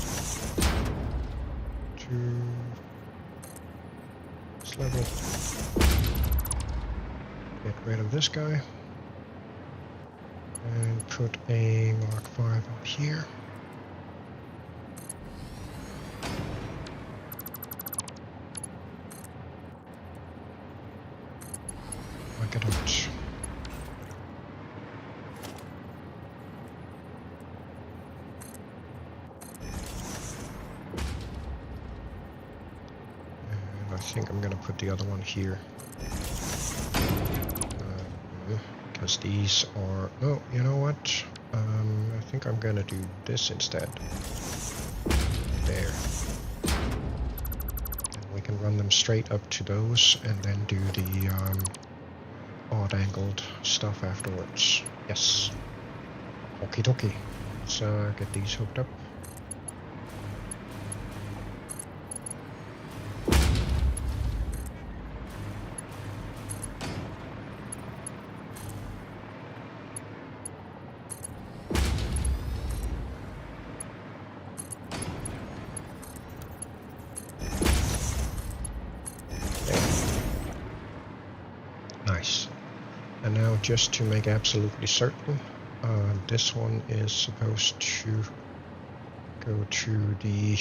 To this level. Get rid of this guy. And put a Mark 5 up here. Mark it out. And I think I'm gonna put the other one here. Because these are... Oh, you know what? I think I'm gonna do this instead. There. And we can run them straight up to those and then do the odd angled stuff afterwards. Yes. Okie dokie. Let's get these hooked up. Nice. And now just to make absolutely certain, this one is supposed to go to the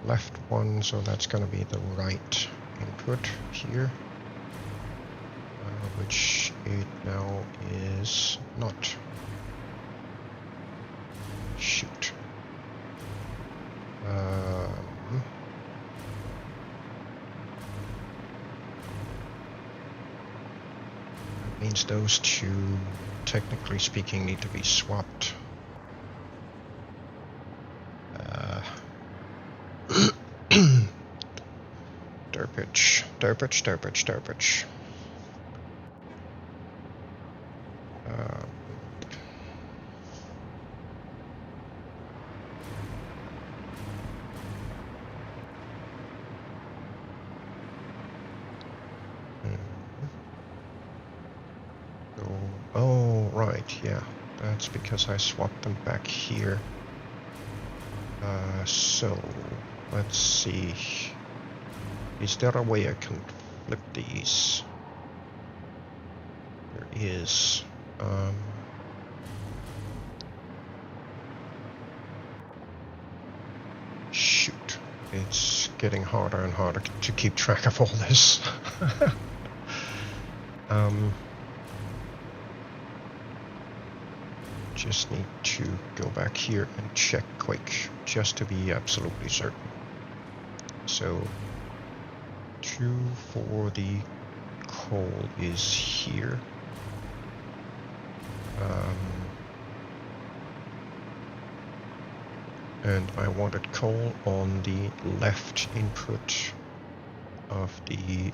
left one, so that's going to be the right input here, which it now is not. Shoot. Means those 2, technically speaking, need to be swapped. Derpage. yeah, that's because I swapped them back here. So, let's see. Is there a way I can flip these? There is. Shoot. It's getting harder and harder to keep track of all this. Just need to go back here and check quick, just to be absolutely certain. So, 2 for the coal is here. And I wanted coal on the left input of the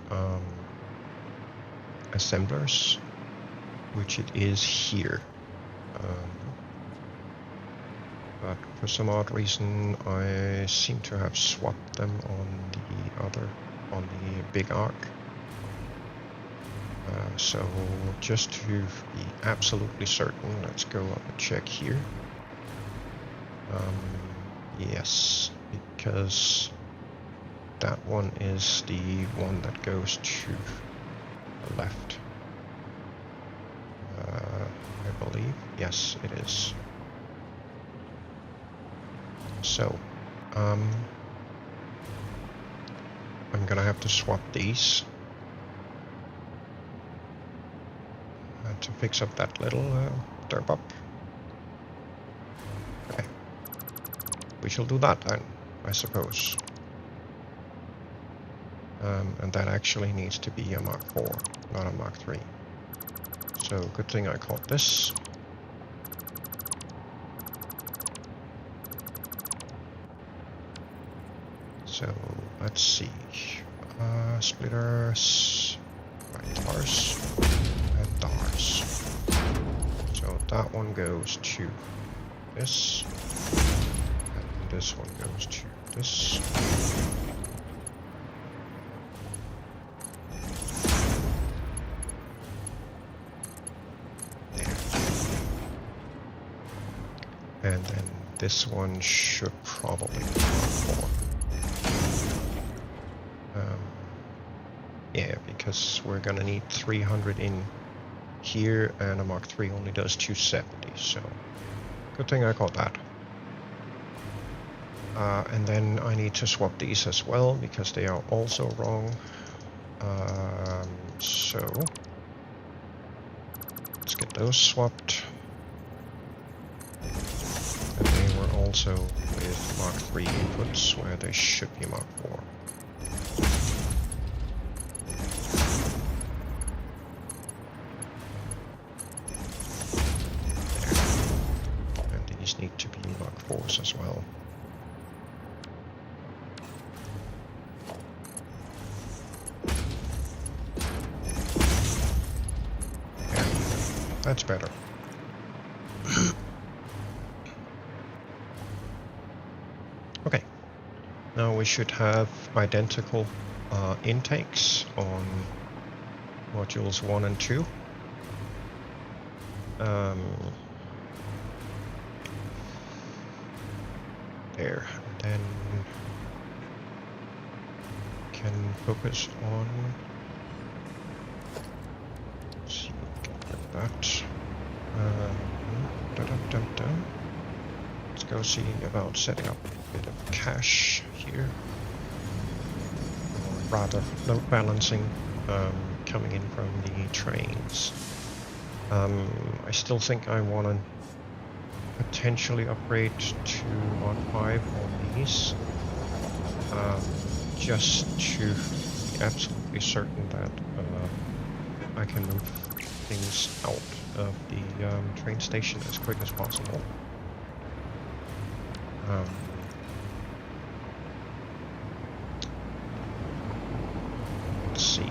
assemblers, which it is here. But for some odd reason, I seem to have swapped them on the big arc. So just to be absolutely certain, let's go up and check here. Yes, because that one is the one that goes to the left. I believe. Yes, it is. So, I'm gonna have to swap these to fix up that little derp up. Okay. We shall do that then, I suppose. And that actually needs to be a Mark IV, not a Mark III. So, good thing I caught this. So, let's see. Splitters, right, DARs, and DARs. So that one goes to this, and this one goes to this. There. And then this one should probably be more. Yeah, because we're gonna need 300 in here, and a Mark III only does 270, so good thing I caught that. And then I need to swap these as well, because they are also wrong. So let's get those swapped. And they were also with Mark III inputs, where they should be Mark IV. Need to be Mark IVs as well. Yeah, that's better. Okay, now we should have identical intakes on modules 1 and 2. There, then can focus on. Let's see, get that. Let's go see about setting up a bit of cache here, or rather load balancing coming in from the trains. I still think I want to potentially upgrade to Mark V on these, just to be absolutely certain that I can move things out of the train station as quick as possible. Let's see.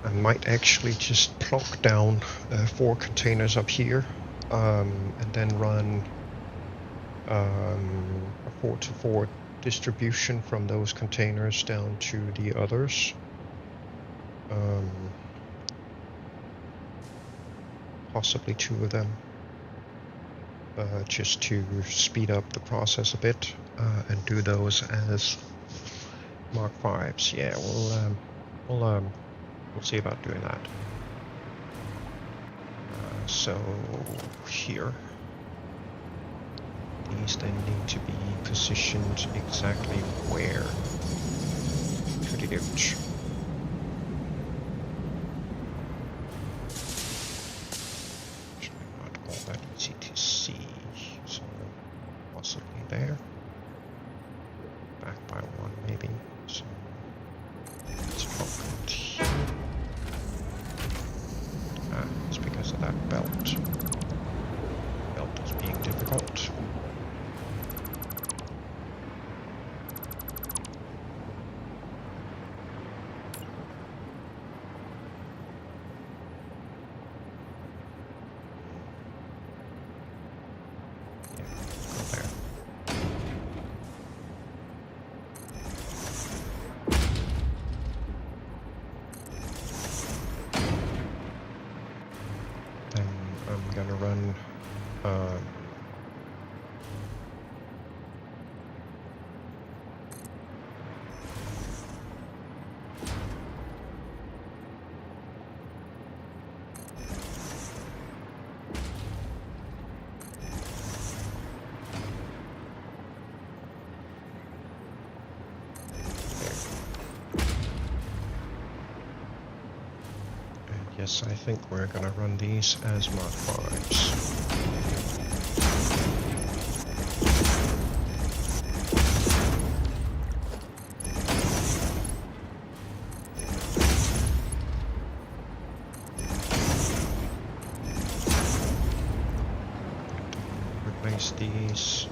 I might actually just plonk down 4 containers up here, and then run a 4-to-4 distribution from those containers down to the others. Possibly 2 of them, just to speed up the process a bit and do those as Mark 5s. Yeah, we'll see about doing that. So here, these then need to be positioned exactly where to the image. Not all that easy to see, so possibly there. Back by 1 maybe. So let's focus here. It's because of that belt. Belt is being difficult. Yes, I think we're gonna run these as Mark 5s. Replace these.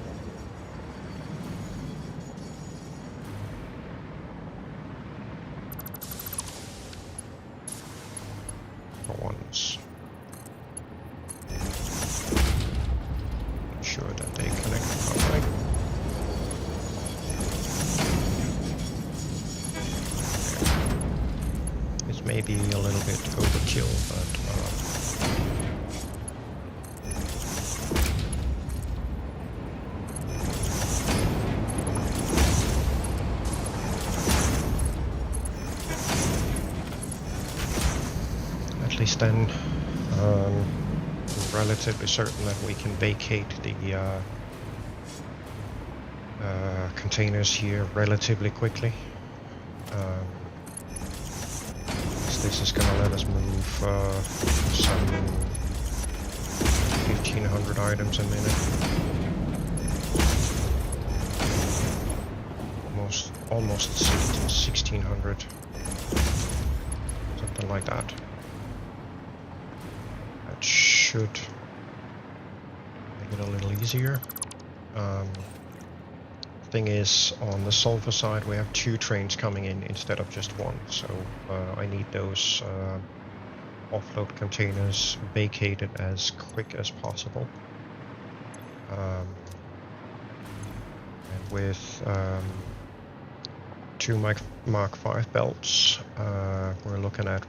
Ones. Ensure that they connect properly. This may be a little bit overkill, but at least then I'm relatively certain that we can vacate the containers here relatively quickly. This is going to let us move some 1,500 items a minute. Almost 1,600. Something like that. That should make it a little easier. Thing is, on the sulfur side we have 2 trains coming in instead of just 1, so I need those offload containers vacated as quick as possible. And with 2 Mark 5 belts, we're looking at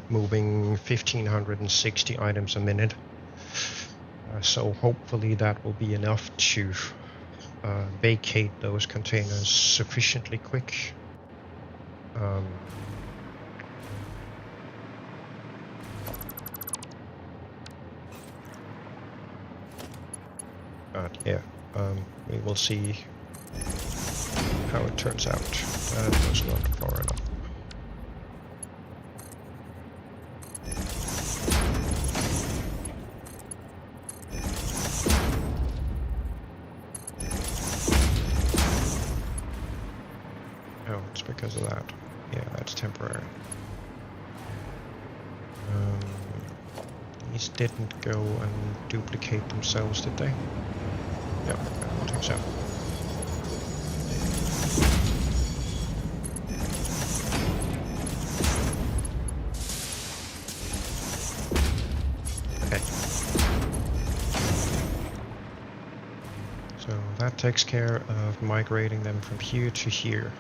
moving 1,560 items a minute. So hopefully that will be enough to vacate those containers sufficiently quick. But yeah, we will see how it turns out. That was not far enough. Oh, it's because of that. Yeah, that's temporary. These didn't go and duplicate themselves, did they? Yeah, I don't think so. Okay. So that takes care of migrating them from here to here.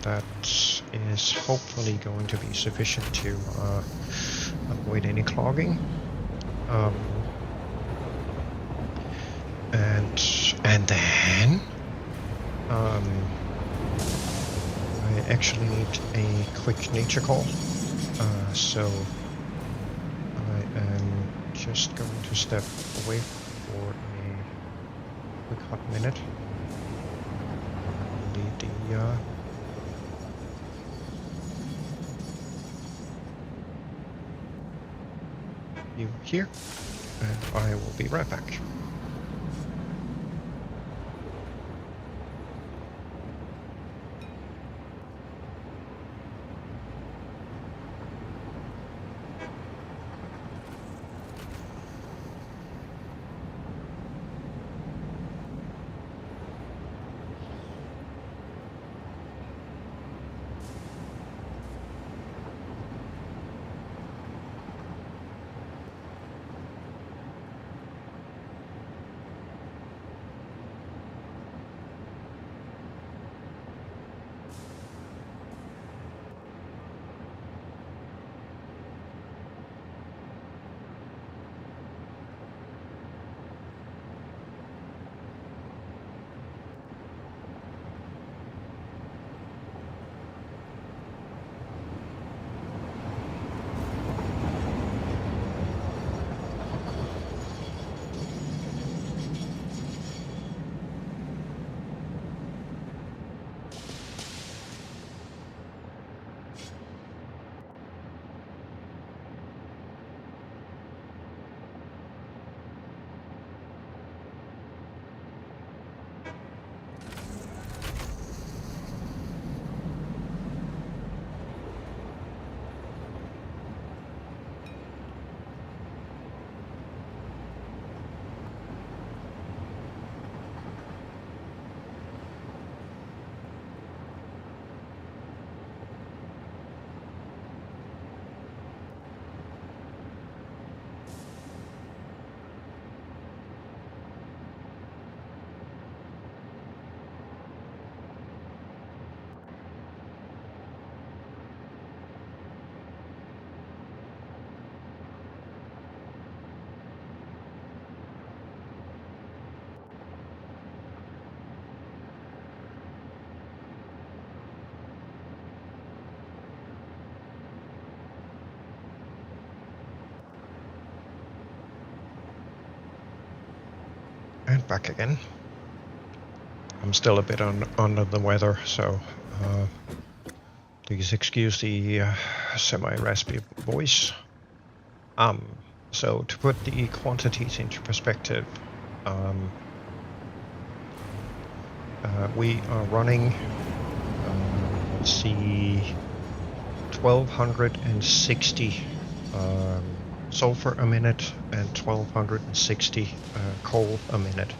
That is hopefully going to be sufficient to avoid any clogging. And then I actually need a quick nature call. So I am just going to step away for a quick hot minute. Leave the view here, and I will be right back. And back again. I'm still a bit under the weather, so please excuse the semi-raspy voice. So to put the quantities into perspective, we are running, let's see, 1260 sulfur a minute and 1260 coal a minute.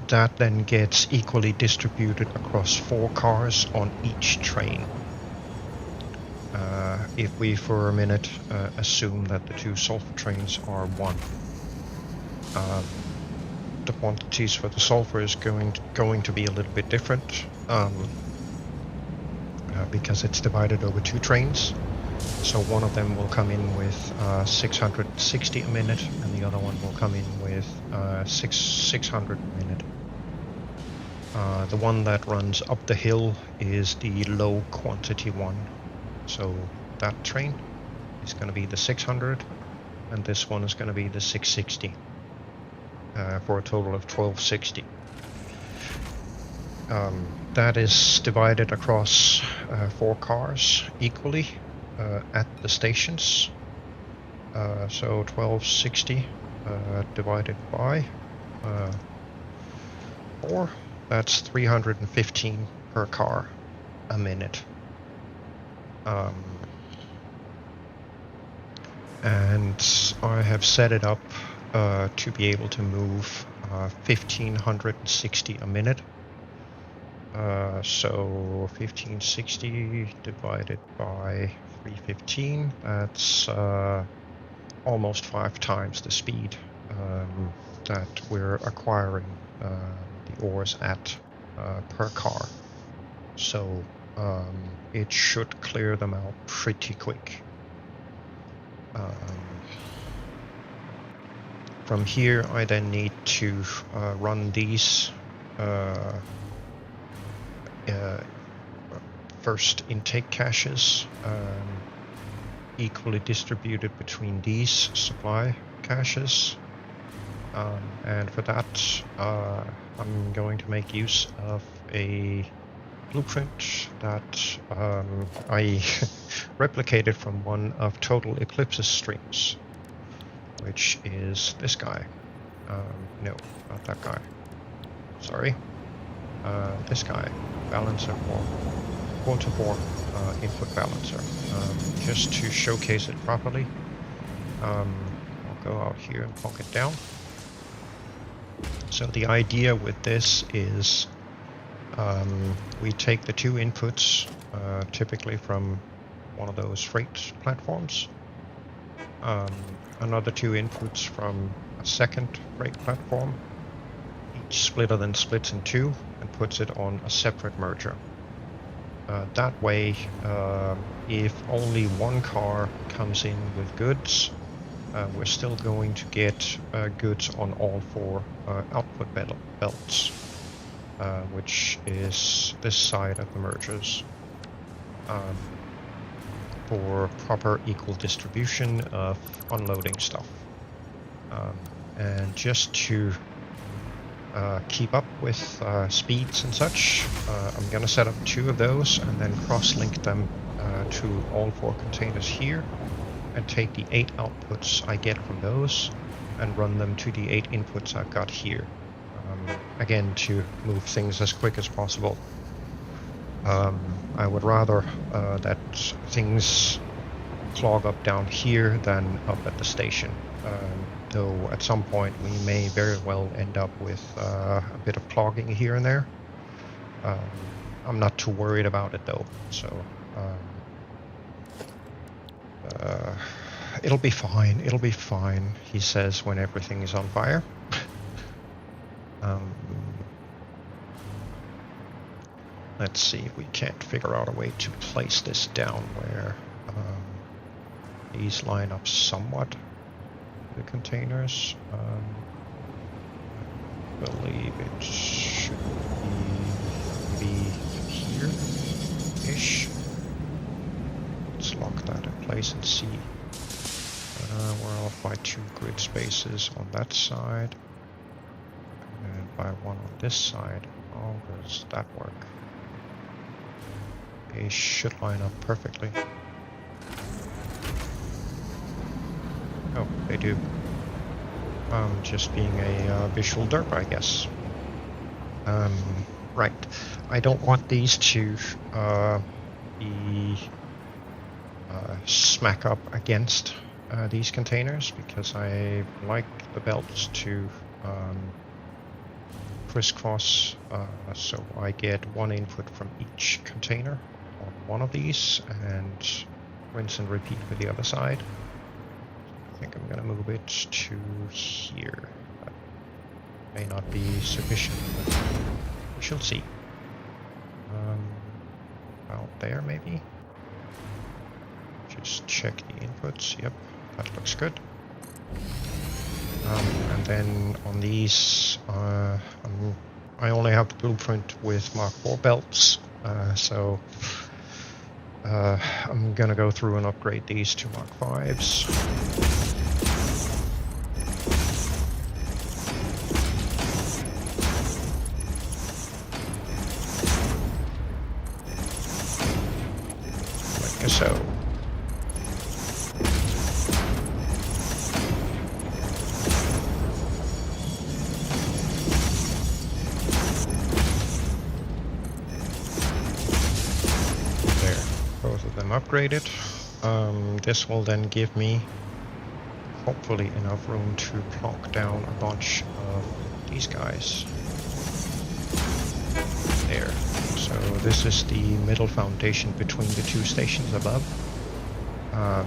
That then gets equally distributed across 4 cars on each train. If we for a minute assume that the 2 sulfur trains are 1, the quantities for the sulfur is going to be a little bit different because it's divided over 2 trains. So one of them will come in with 660 a minute, and the other one will come in with 600 a minute. The one that runs up the hill is the low quantity one. So that train is going to be the 600, and this one is going to be the 660, for a total of 1260. That is divided across 4 cars equally at the stations. So 1260 divided by 4, that's 315 per car a minute. And I have set it up to be able to move 1560 a minute. So 1560 divided by 315, that's almost 5 times the speed that we're acquiring the ores at per car. So it should clear them out pretty quick. From here, I then need to run these first intake caches equally distributed between these supply caches. And for that, I'm going to make use of a blueprint that I replicated from one of Total Eclipse's streams, which is this guy. No, not that guy. Sorry. This guy. Balancer 4 input balancer. Just to showcase it properly, I'll go out here and plonk it down. So the idea with this is we take the two inputs, typically from one of those freight platforms, another two inputs from a second freight platform. Each splitter then splits in two and puts it on a separate merger. That way, if only one car comes in with goods, we're still going to get goods on all four output belts, which is this side of the mergers, for proper equal distribution of unloading stuff. And just to keep up with speeds and such, I'm going to set up two of those and then cross-link them to all four containers here, and take the 8 outputs I get from those and run them to the 8 inputs I've got here. Again, to move things as quick as possible. I would rather that things clog up down here than up at the station. Though at some point we may very well end up with a bit of clogging here and there. I'm not too worried about it though, so it'll be fine, he says when everything is on fire. Let's see if we can't figure out a way to place this down where these line up somewhat, the containers. I believe it should be here-ish. Let's lock that in place and see. We're off by 2 grid spaces on that side, and by 1 on this side. How does that work? They should line up perfectly. Oh, they do. Just being a visual derp, I guess. Right. I don't want these to be smack up against these containers, because I like the belts to crisscross, so I get one input from each container on one of these and rinse and repeat with the other side. I think I'm going to move it to here. That may not be sufficient, but we shall see. About there maybe? Just check the inputs. Yep, that looks good. And then on these, I only have the blueprint with Mark IV belts, so I'm gonna go through and upgrade these to Mark Vs. Like so. Upgraded. This will then give me hopefully enough room to plonk down a bunch of these guys. There. So this is the middle foundation between the two stations above.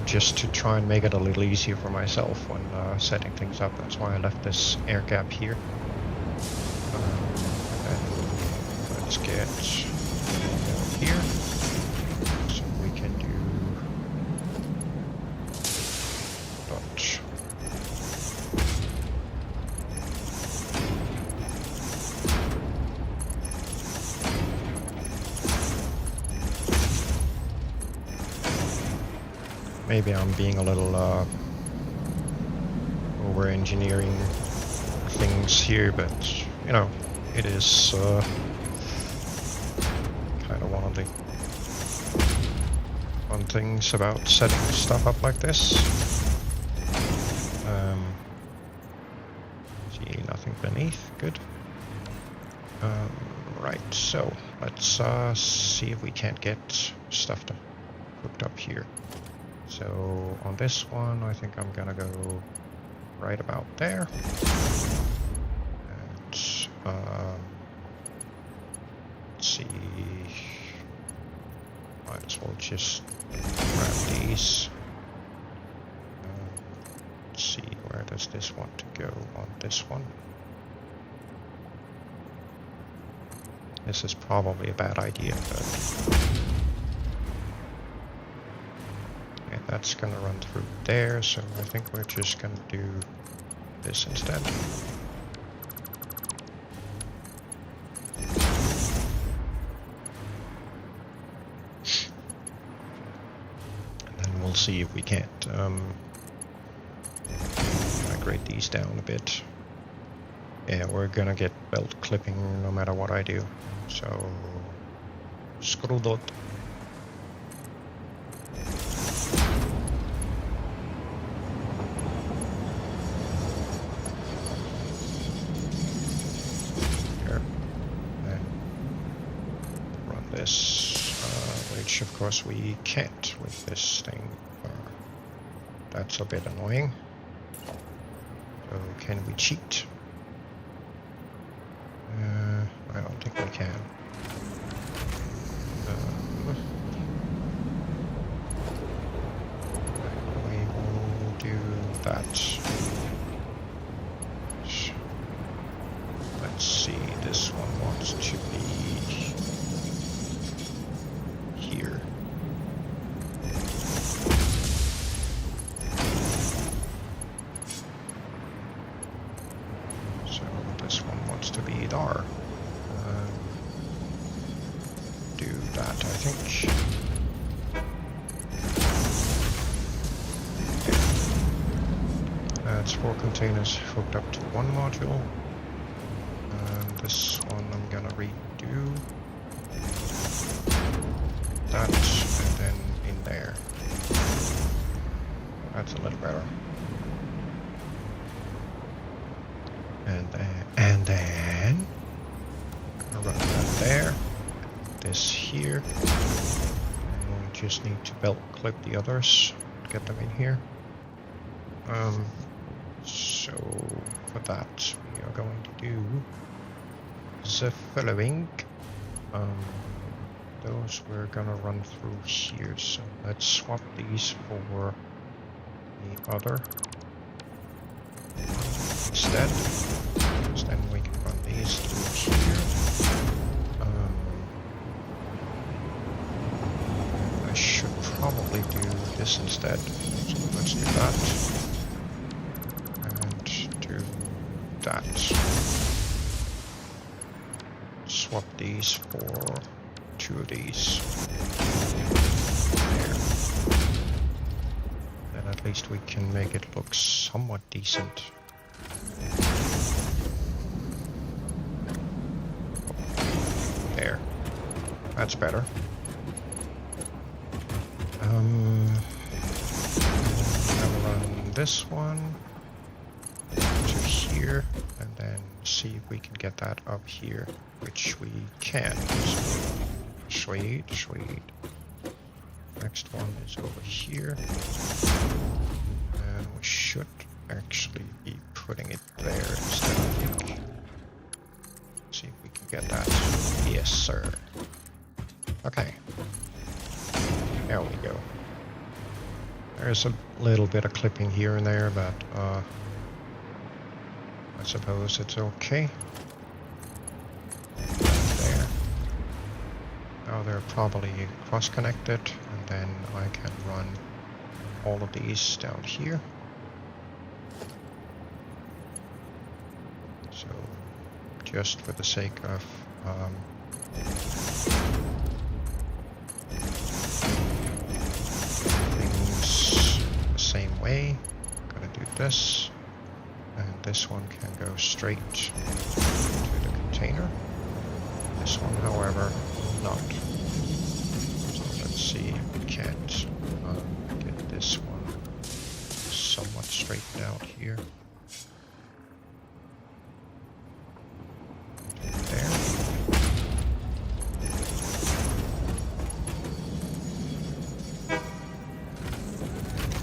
just to try and make it a little easier for myself when setting things up. That's why I left this air gap here. And let's get here, so we can do dot. Maybe I'm being a little over-engineering things here, but you know, it is kind of one of the fun things about setting stuff up like this. See, nothing beneath. Good. Right, so let's see if we can't get stuff hooked up here. So on this one, I think I'm gonna go right about there. And let's see. Might as well just grab these. Let's see, where does this want to go on this one? This is probably a bad idea, but okay, that's gonna run through there, so I think we're just gonna do this instead. And then we'll see if we can't migrate these down a bit. Yeah, we're gonna get belt clipping no matter what I do. So, screw that. Here. And run this, which of course we can't with this thing. That's a bit annoying. So, can we cheat? I don't think we can. We will do that. Let's see, this one wants to be here. So this one wants to be there. Do that, I think. That's 4 containers hooked up to one module. And this one I'm gonna redo. That, and then in there. That's a little better. And then I'll run that there. This here, and we just need to belt clip the others, get them in here. So for that we are going to do the following. Those we're gonna run through here, so let's swap these for the other instead. So then we can run these through here. I should probably do this instead. So let's do that. And do that. Swap these for 2 of these. There. Then at least we can make it look somewhat decent. There. That's better. I'll run this one to here, and then see if we can get that up here, which we can. Sweet, sweet. Next one is over here, and we should actually be putting it there instead, I think. See if we can get that. Yes, sir. Okay. There we go. There's a little bit of clipping here and there, but I suppose it's okay. There. Now they're probably cross-connected, and then I can run all of these down here. So, just for the sake of things the same way, I'm gonna do this, and this one can go straight to the container. This one, however, will not. So let's see if we can't get this one somewhat straightened out here. There.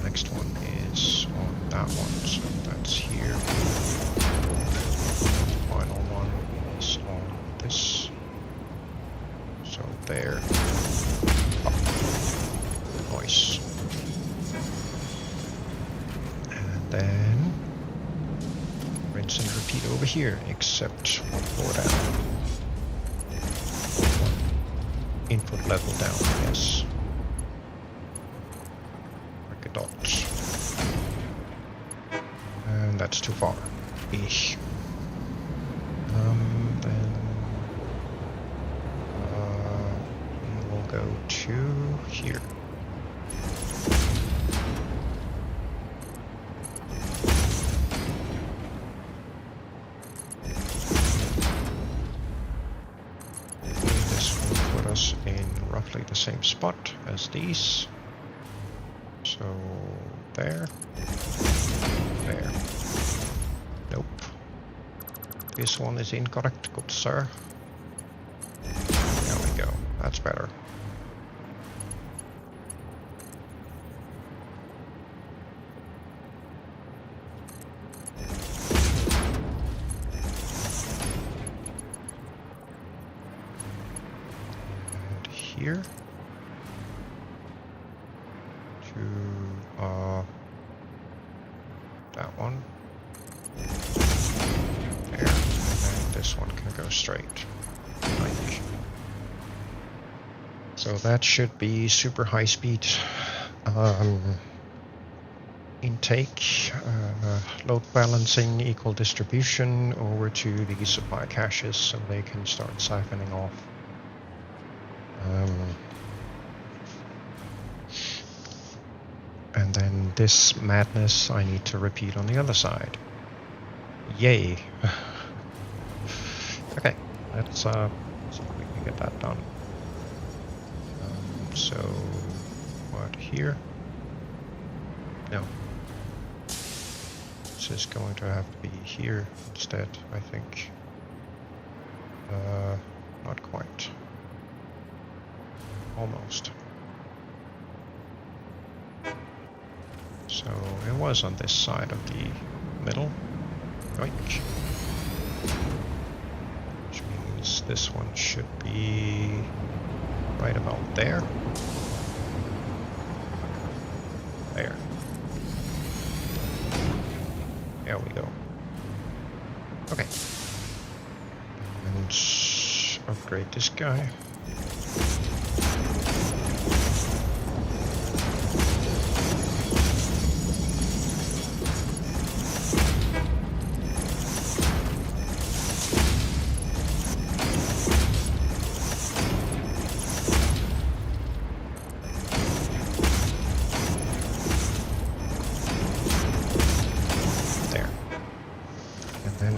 Next one is on that one, so that's here. Final one is on this. So there. Oh. Nice. And then rinse and repeat over here, except one floor down. One input level down, yes. Like a dot. And that's too far. Eesh. Then we will go to here. This will put us in roughly the same spot as these. So there. There. Nope. This one is incorrect, good sir. There we go. That's better. And here to that one. There. And then this one can go straight. Like. So that should be super high speed intake, load balancing, equal distribution over to the supply caches so they can start siphoning off. And then this madness I need to repeat on the other side. Yay! Okay, let's see if we can get that done. So, what here? No. This is going to have to be here instead, I think. Not quite. Almost. So it was on this side of the middle. Yoink. Which means this one should be right about there. There. There we go. Okay. And upgrade this guy.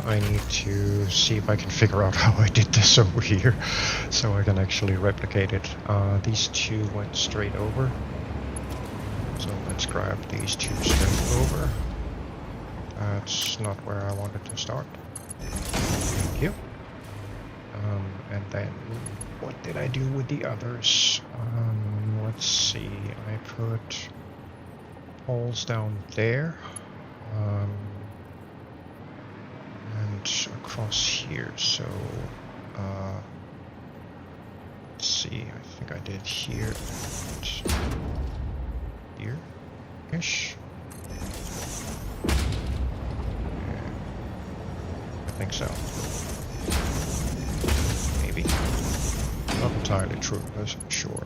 I need to see if I can figure out how I did this over here so I can actually replicate it. These two went straight over. So let's grab these two straight over. That's not where I wanted to start. Thank you. And then what did I do with the others? Let's see. I put poles down there. And across here, so let's see, I think I did here and here. Ish. I think so. Maybe. Not entirely true, but sure.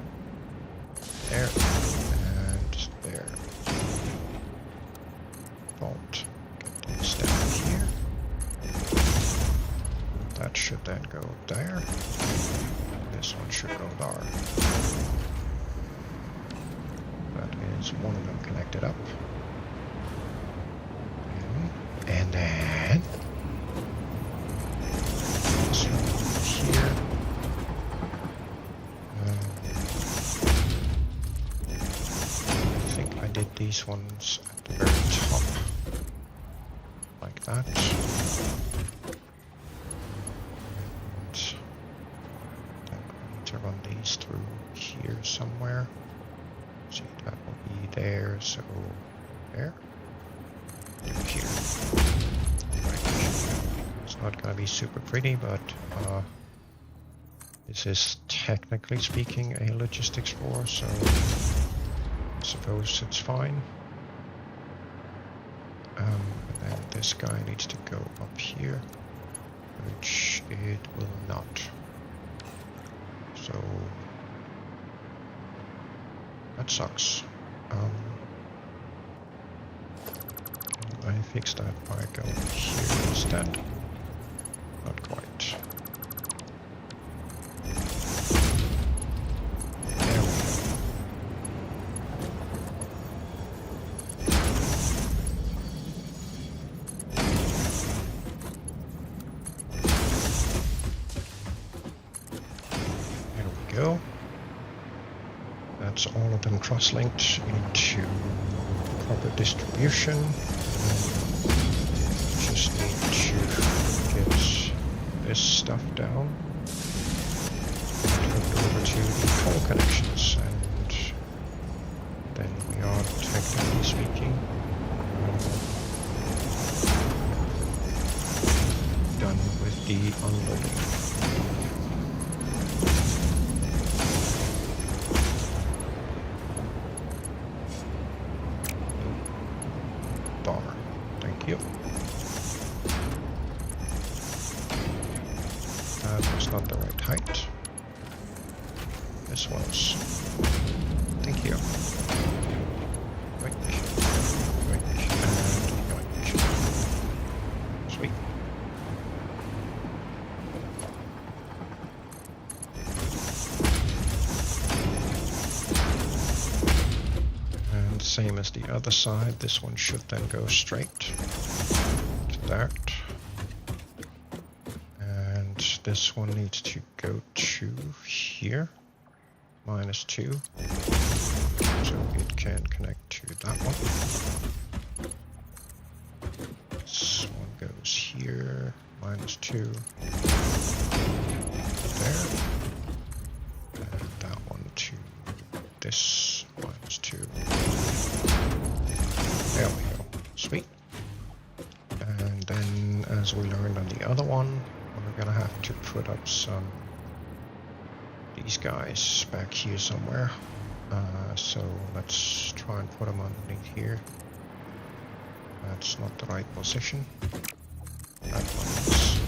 There. And there. Vault. Get these down here. That should then go there. This one should go there. That is one of them connected up. And then this one here. I think I did these ones at the very top. Like that. To run these through here somewhere. See, that will be there, so there. Here. Right. It's not gonna be super pretty, but this is technically speaking a logistics floor, so I suppose it's fine. And then this guy needs to go up here, which it will not. So that sucks. I fix that by going here instead. Not quite. There we go. There we go. That's all of them cross-linked into proper distribution. Just need to get this stuff down. Hooked over to the pole connections, and then we are technically speaking done with the unloading. Thank you. That was not the right height. This was. Thank you. Yoink, yoink, and yoink. Sweet. And same as the other side, this one should then go straight to that. And this one needs to go to here, -2, so it can connect to that one. This one goes here, -2, there, and that one to this, -2. There we go. Sweet. And then, as we learned on the other one, we're gonna have to put up these guys back here somewhere. So let's try and put them underneath here. That's not the right position. That one is.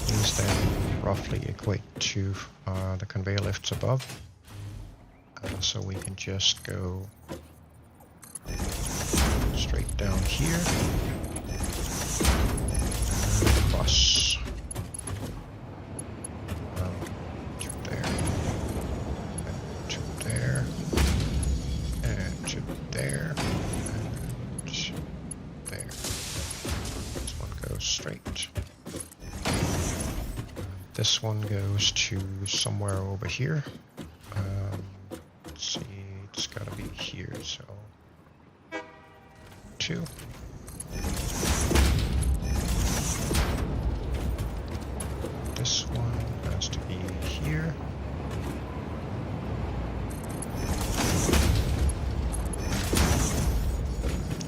These then roughly equate to the conveyor lifts above. So we can just go straight down here and across to there and to there and to there and there. This one goes straight. This one goes to somewhere over here. Let's see, it's gotta be here, so 2. This one has to be here.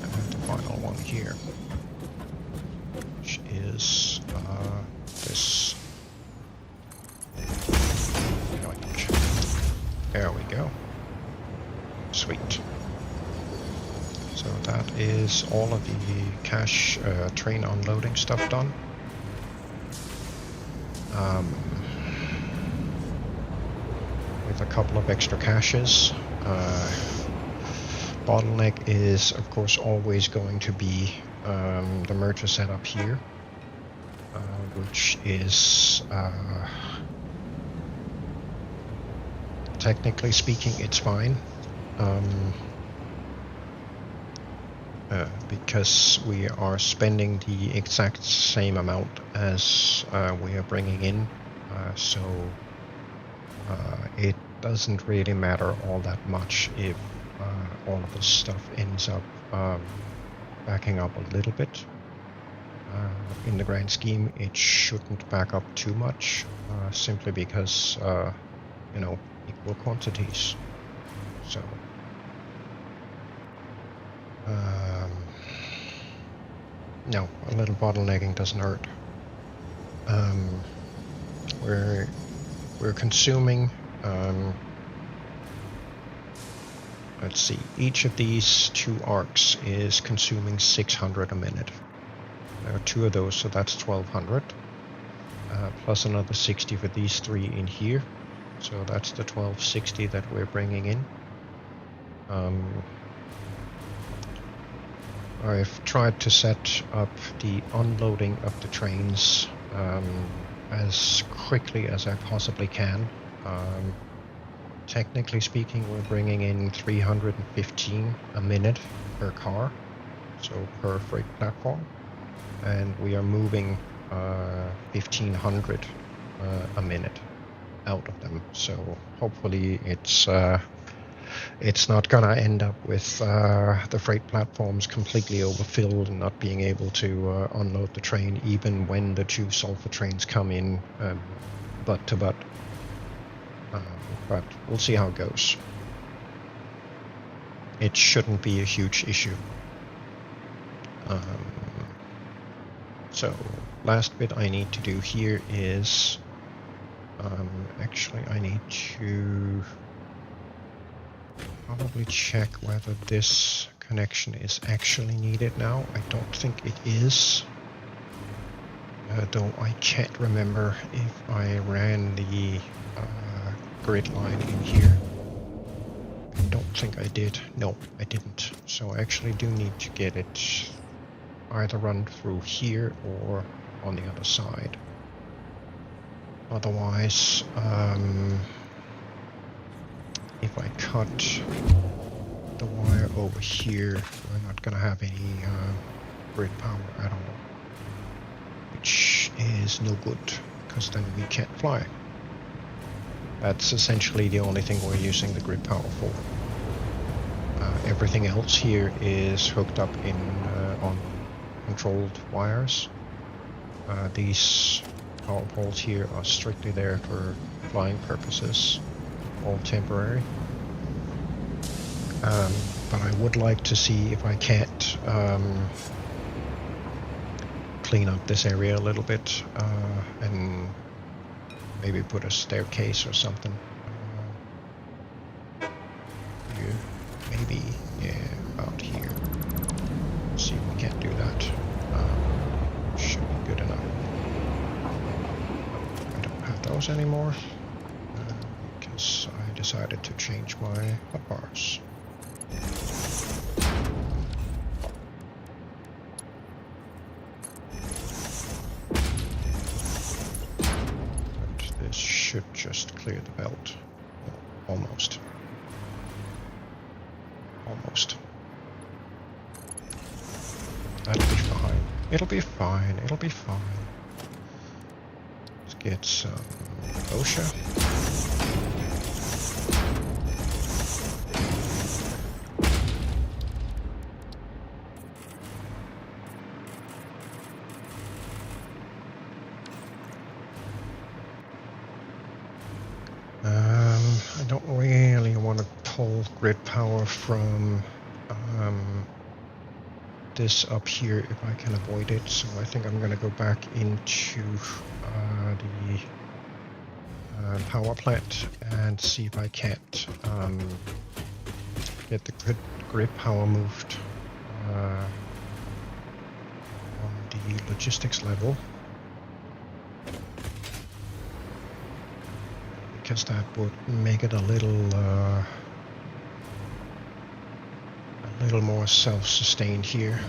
And the final one here, which is this. Yoink. There we go. complete. So that is all of the cache train unloading stuff done. With a couple of extra caches. Bottleneck is, of course, always going to be the merger setup here, which is, technically speaking, it's fine. Because we are spending the exact same amount as we are bringing in, so it doesn't really matter all that much if all of this stuff ends up backing up a little bit. In the grand scheme, it shouldn't back up too much, simply because, you know, equal quantities. So, no, a little bottlenecking doesn't hurt. We're consuming, let's see, each of these 2 arcs is consuming 600 a minute. There are 2 of those, so that's 1200. Plus another 60 for these 3 in here. So that's the 1260 that we're bringing in. I've tried to set up the unloading of the trains as quickly as I possibly can. Technically speaking, we're bringing in 315 a minute per car, so per freight platform, and we are moving 1500 a minute out of them. So hopefully it's not gonna end up with the freight platforms completely overfilled and not being able to unload the train even when the 2 sulfur trains come in butt to butt. But we'll see how it goes. It shouldn't be a huge issue. So last bit I need to do here is actually I need to probably check whether this connection is actually needed now. I don't think it is, though I can't remember if I ran the grid line in here. I don't think I did. No, I didn't. So I actually do need to get it either run through here or on the other side. Otherwise, if I cut the wire over here, we're not gonna have any grid power at all, which is no good, because then we can't fly. That's essentially the only thing we're using the grid power for. Everything else here is hooked up in on controlled wires. These power poles here are strictly there for flying purposes, all temporary. But I would like to see if I can't clean up this area a little bit and maybe put a staircase or something. Here, maybe, yeah, about here. Let's see if we can't do that. Should be good enough. I don't have those anymore because I decided to change my hotbars. Should just clear the belt. Almost. Almost. That'll be fine. It'll be fine. It'll be fine. Let's get some OSHA. I don't really want to pull grid power from this up here if I can avoid it, so I think I'm going to go back into the power plant and see if I can't get the grid power moved on the logistics level, because that would make it a little more self-sustained here.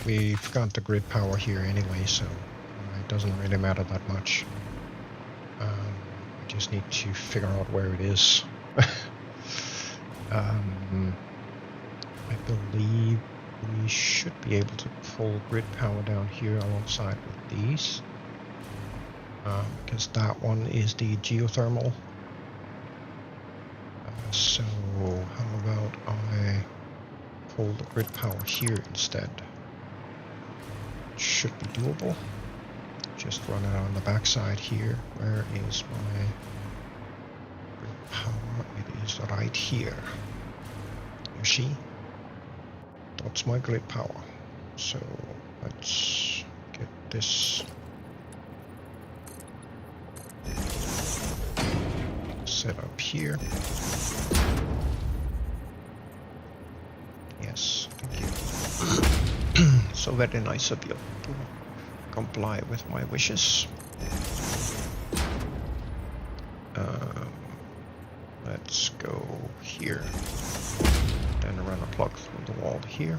We've got the grid power here anyway, so it doesn't really matter that much. We just need to figure out where it is. I believe we should be able to pull grid power down here alongside with these, because that one is the geothermal. So how about I pull the grid power here instead? Should be doable. Just run it on the backside here. Where is my grid power? It is right here. You see? That's my grid power. So let's get this set up here. Yes, thank you. So very nice of you to comply with my wishes. Let's go here. Then run a plug through the wall here.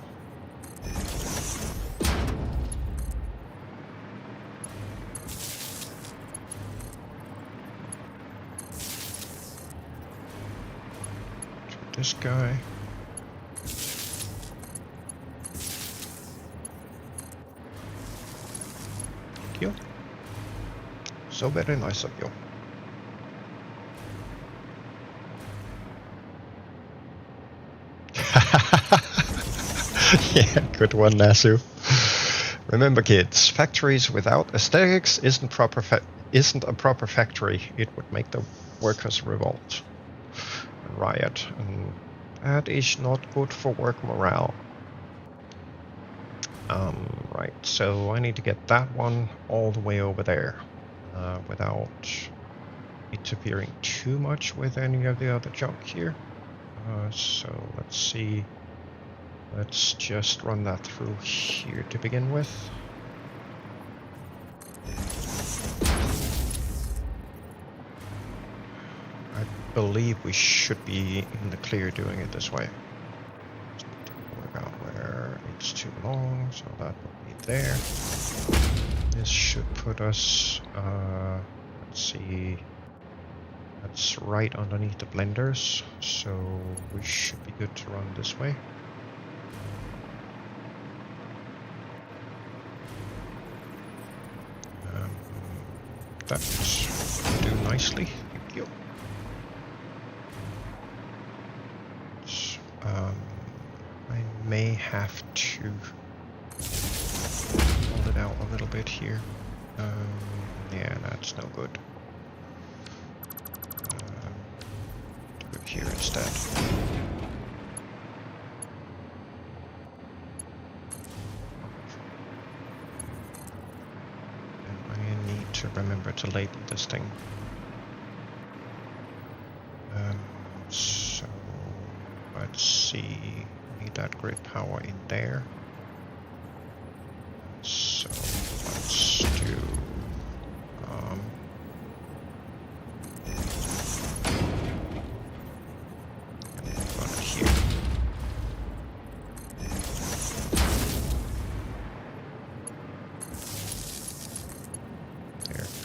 To this guy. Thank you. So very nice of you. Yeah, good one, Nasu. Remember, kids, factories without aesthetics isn't a proper factory. It would make the workers revolt and riot, and that is not good for work morale. Right, so I need to get that one all the way over there without interfering too much with any of the other junk here. So let's see. Let's just run that through here to begin with. I believe we should be in the clear doing it this way. Just need to work out where it's too long, so that will be there. This should put us, let's see, that's right underneath the blenders, so we should be good to run this way. That do nicely, thank you. I may have to hold it out a little bit here. Yeah, that's no good. Do it here instead. To remember to label this thing. So let's see, need that grid power in there. So let's do run it here.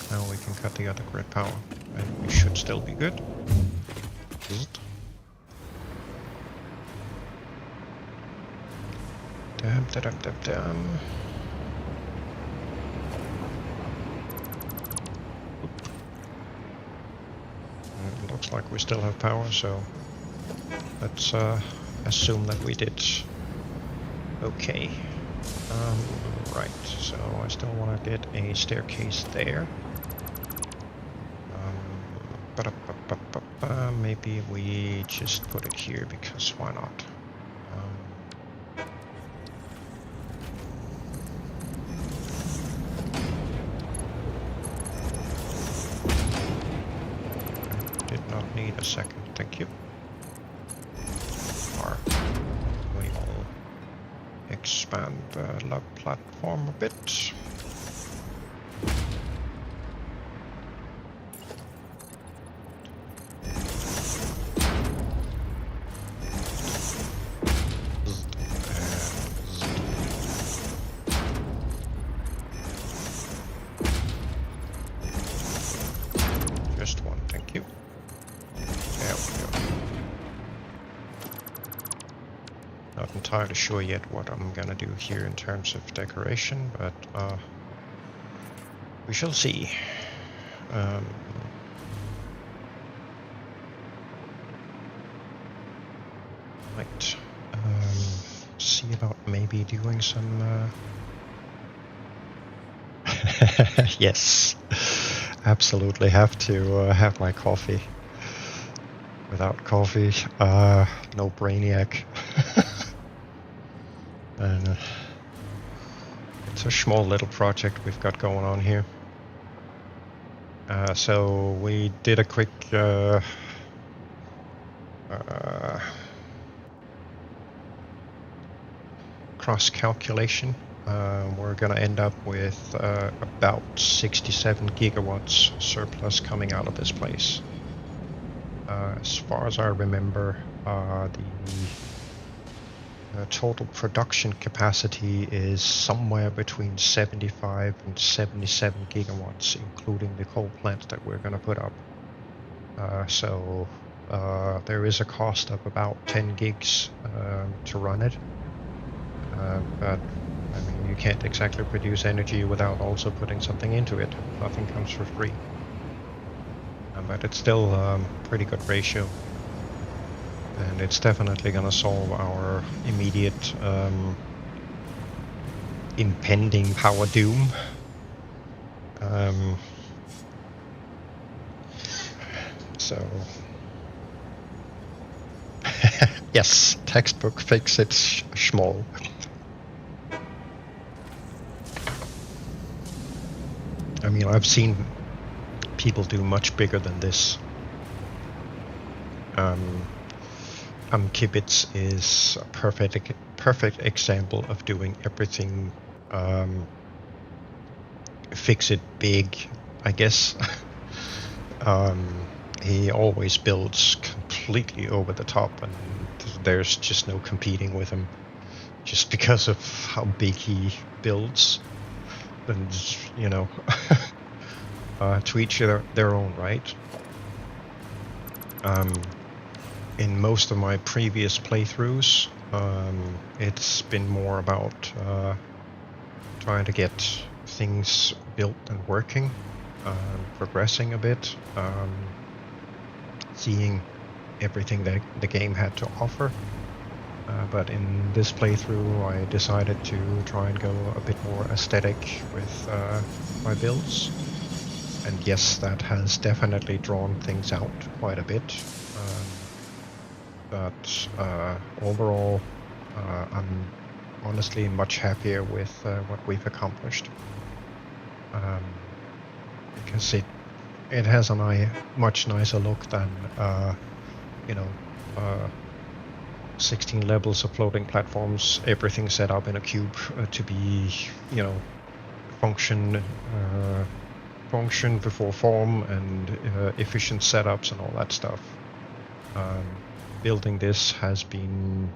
Now we can cut the other grid power, and we should still be good. Damn. It looks like we still have power, so let's assume that we did okay. Right, so I still want to get a staircase there. Maybe we just put it here because why not? I did not need a second, thank you. expand the log platform a bit. Just one, thank you. There we go. Not entirely sure yet what I'm gonna do here in terms of decoration, but we shall see. Might see about maybe doing some. Yes, absolutely have to have my coffee. Without coffee, no brainiac. And it's a small little project we've got going on here. So we did a quick cross calculation. We're going to end up with about 67 gigawatts surplus coming out of this place. As far as I remember, the total production capacity is somewhere between 75 and 77 gigawatts, including the coal plant that we're going to put up. So there is a cost of about 10 gigs to run it. But I mean, you can't exactly produce energy without also putting something into it. Nothing comes for free. But it's still a pretty good ratio. And it's definitely going to solve our immediate impending power doom. So yes, textbook fix it small. I mean, I've seen people do much bigger than this. Kibitz is a perfect example of doing everything fix it big, I guess. He always builds completely over the top, and there's just no competing with him just because of how big he builds. And, you know, to each their own, right? In most of my previous playthroughs, it's been more about trying to get things built and working, progressing a bit, seeing everything that the game had to offer. But in this playthrough, I decided to try and go a bit more aesthetic with my builds. And yes, that has definitely drawn things out quite a bit. But overall, I'm honestly much happier with what we've accomplished. Because it has a much nicer look than, 16 levels of floating platforms, everything set up in a cube to be, function before form, and efficient setups and all that stuff. Building this has been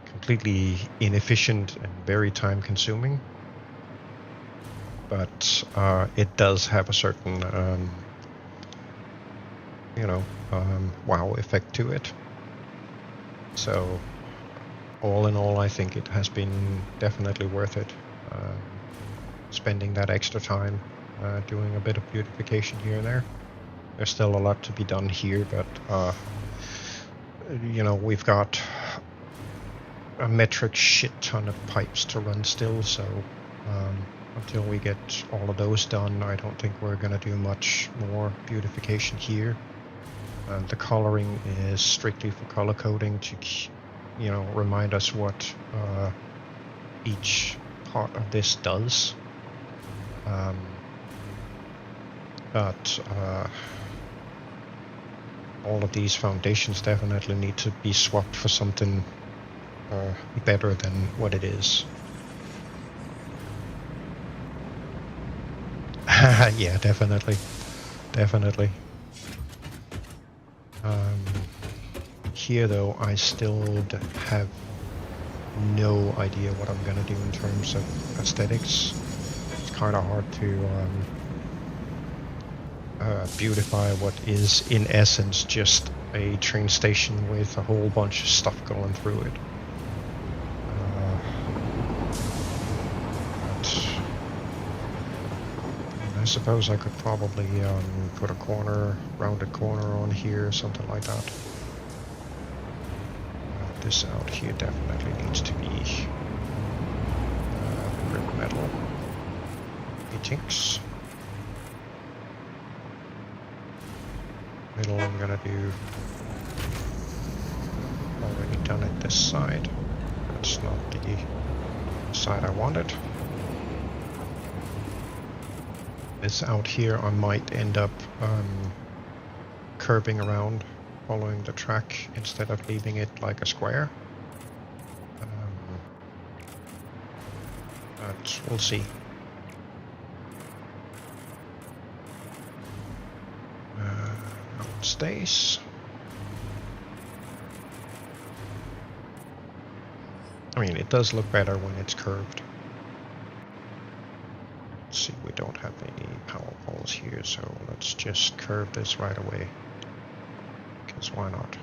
completely inefficient and very time consuming, but it does have a certain wow effect to it. So all in all, I think it has been definitely worth it, spending that extra time doing a bit of beautification here and there. There's still a lot to be done here, but we've got a metric shit ton of pipes to run still, so until we get all of those done, I don't think we're going to do much more beautification here. The coloring is strictly for color coding to, remind us what each part of this does. But all of these foundations definitely need to be swapped for something better than what it is. Yeah, definitely. Definitely. Here though, I still have no idea what I'm gonna do in terms of aesthetics. It's kind of hard to beautify what is in essence just a train station with a whole bunch of stuff going through it. But I suppose I could probably put a rounded corner on here, something like that. This out here definitely needs to be brick metal. Methinks. Middle I'm gonna do. Already done it this side. That's not the side I wanted. This out here I might end up curving around, following the track instead of leaving it like a square. But we'll see. It stays. I mean, it does look better when it's curved. Let's see, we don't have any power poles here, so let's just curve this right away. Because why not?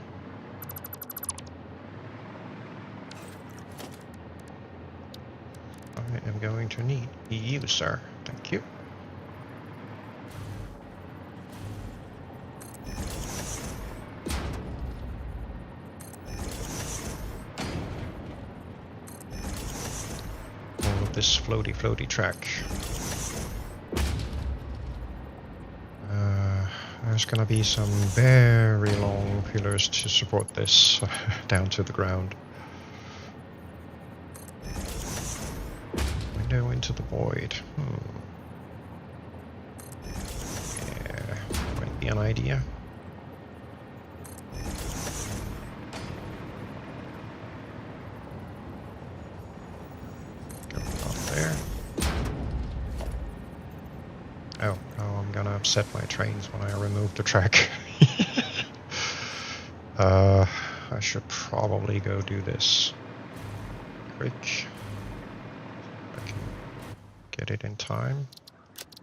I am going to need EU, sir. Thank you. All of this floaty track. There's gonna be some very long pillars to support this down to the ground. Window into the void. Yeah, might be an idea. Go up there. Oh, I'm gonna upset my trains when I remove the track. I should probably go do this quick. I can get it in time.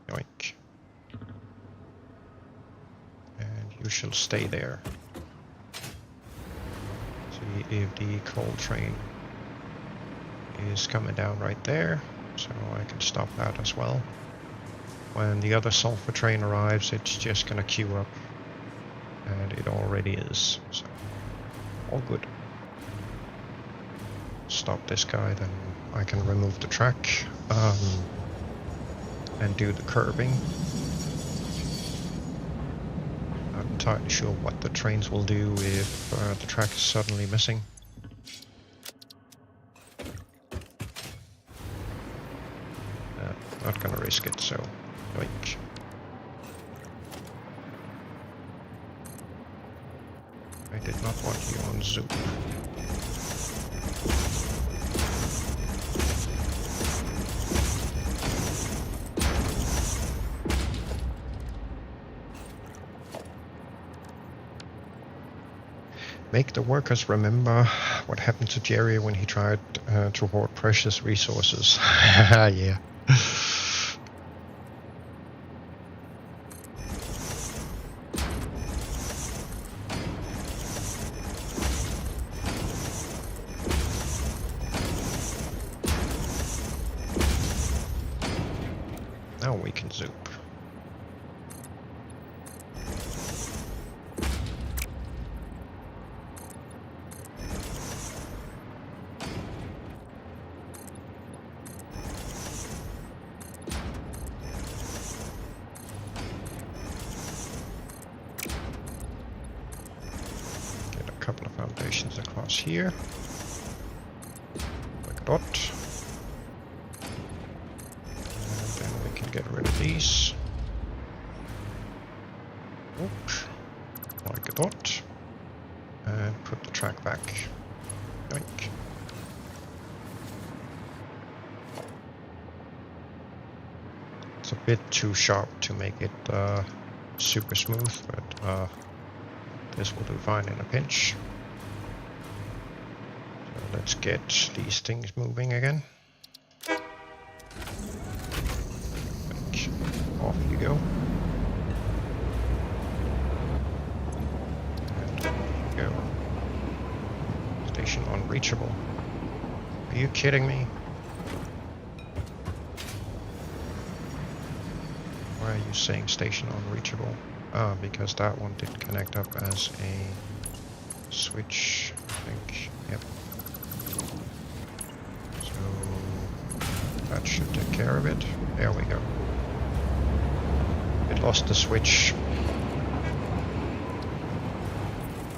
Yoink. And you shall stay there. See if the coal train is coming down right there, so I can stop that as well. When the other sulfur train arrives, it's just gonna queue up, and it already is, so all good. Stop this guy, then I can remove the track and do the curbing. Not entirely sure what the trains will do if the track is suddenly missing. Not gonna risk it, so yoink. I did not want you on Zoom. Make the workers remember what happened to Jerry when he tried to hoard precious resources. Yeah. Now we can zoop. Get a couple of foundations across here. Like a dot. Get rid of these. Oop. Like a dot. And put the track back. Yoink. It's a bit too sharp to make it super smooth, but this will do fine in a pinch. So let's get these things moving again. Off you go. And off you go. Station unreachable. Are you kidding me? Why are you saying station unreachable? Ah, because that one didn't connect up as a switch, I think. Yep. So that should take care of it. There we go. It lost the switch.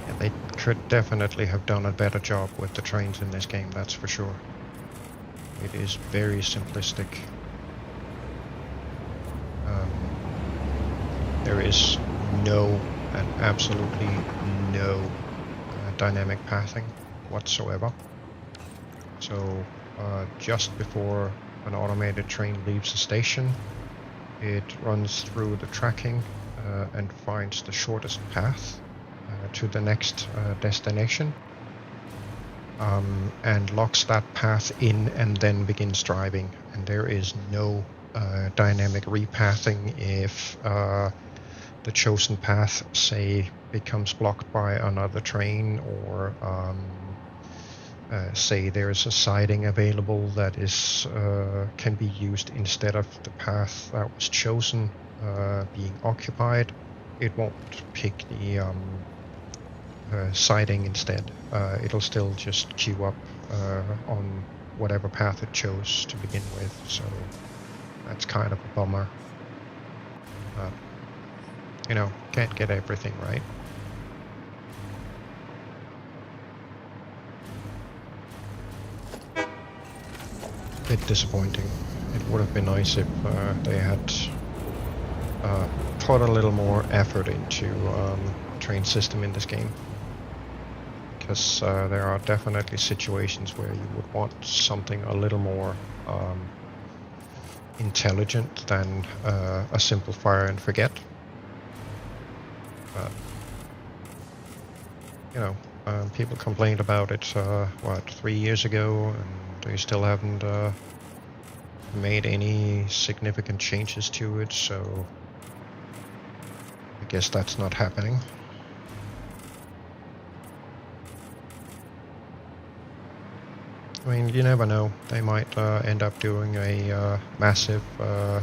Yeah, they could definitely have done a better job with the trains in this game, that's for sure. It is very simplistic. There is no, and absolutely no dynamic pathing whatsoever. So just before an automated train leaves the station, it runs through the tracking and finds the shortest path to the next destination, and locks that path in and then begins driving. And there is no dynamic repathing if the chosen path, say, becomes blocked by another train, or say there's a siding available that is can be used instead of the path that was chosen being occupied. It won't pick the siding instead. It'll still just queue up on whatever path it chose to begin with, so that's kind of a bummer. You know, can't get everything right. Bit disappointing. It would have been nice if they had put a little more effort into train system in this game. Because there are definitely situations where you would want something a little more intelligent than a simple fire and forget. You know, people complained about it, 3 years ago, and they still haven't made any significant changes to it, so I guess that's not happening. I mean, you never know. They might end up doing a massive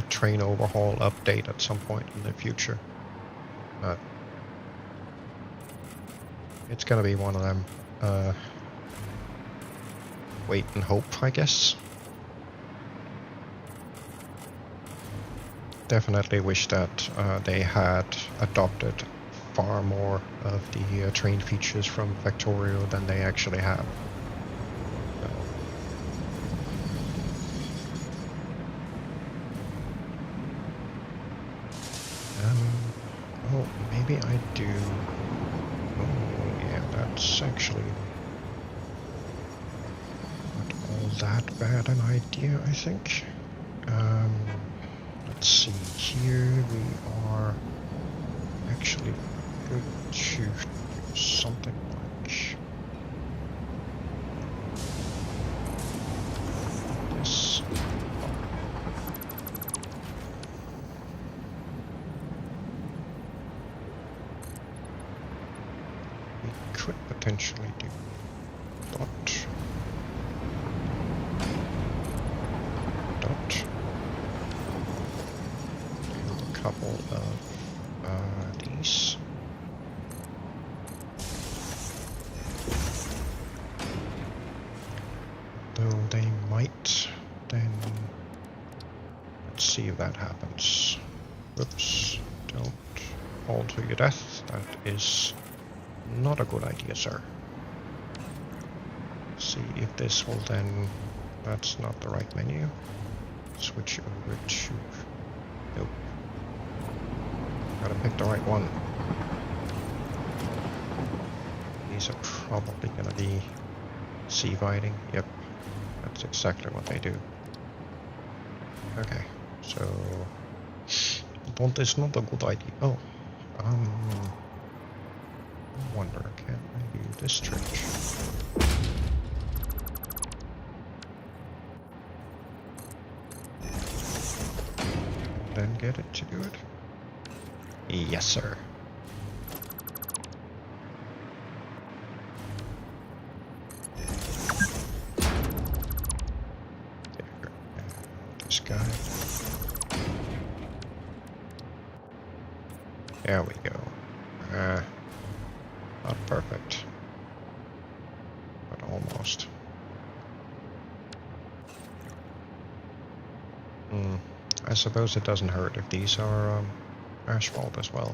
train overhaul update at some point in the future. It's gonna be one of them. Wait and hope, I guess. Definitely wish that they had adopted far more of the train features from Factorio than they actually have. Oh, maybe I do. It's actually not all that bad an idea, I think. Let's see, here we are actually good to do something like this. Could potentially do dot, and a couple of these. Though they might then, let's see if that happens. Whoops, don't fall to your death. That is not a good idea, sir. See if this will then... That's not the right menu. Switch over to... Nope. Gotta pick the right one. These are probably gonna be C-biting. Yep. That's exactly what they do. Okay, so Don't is not a good idea. Oh, I wonder, can I do this trick? Then get it to do it? Yes, sir. There. This guy. There we go. Not perfect, but almost. I suppose it doesn't hurt if these are asphalt as well.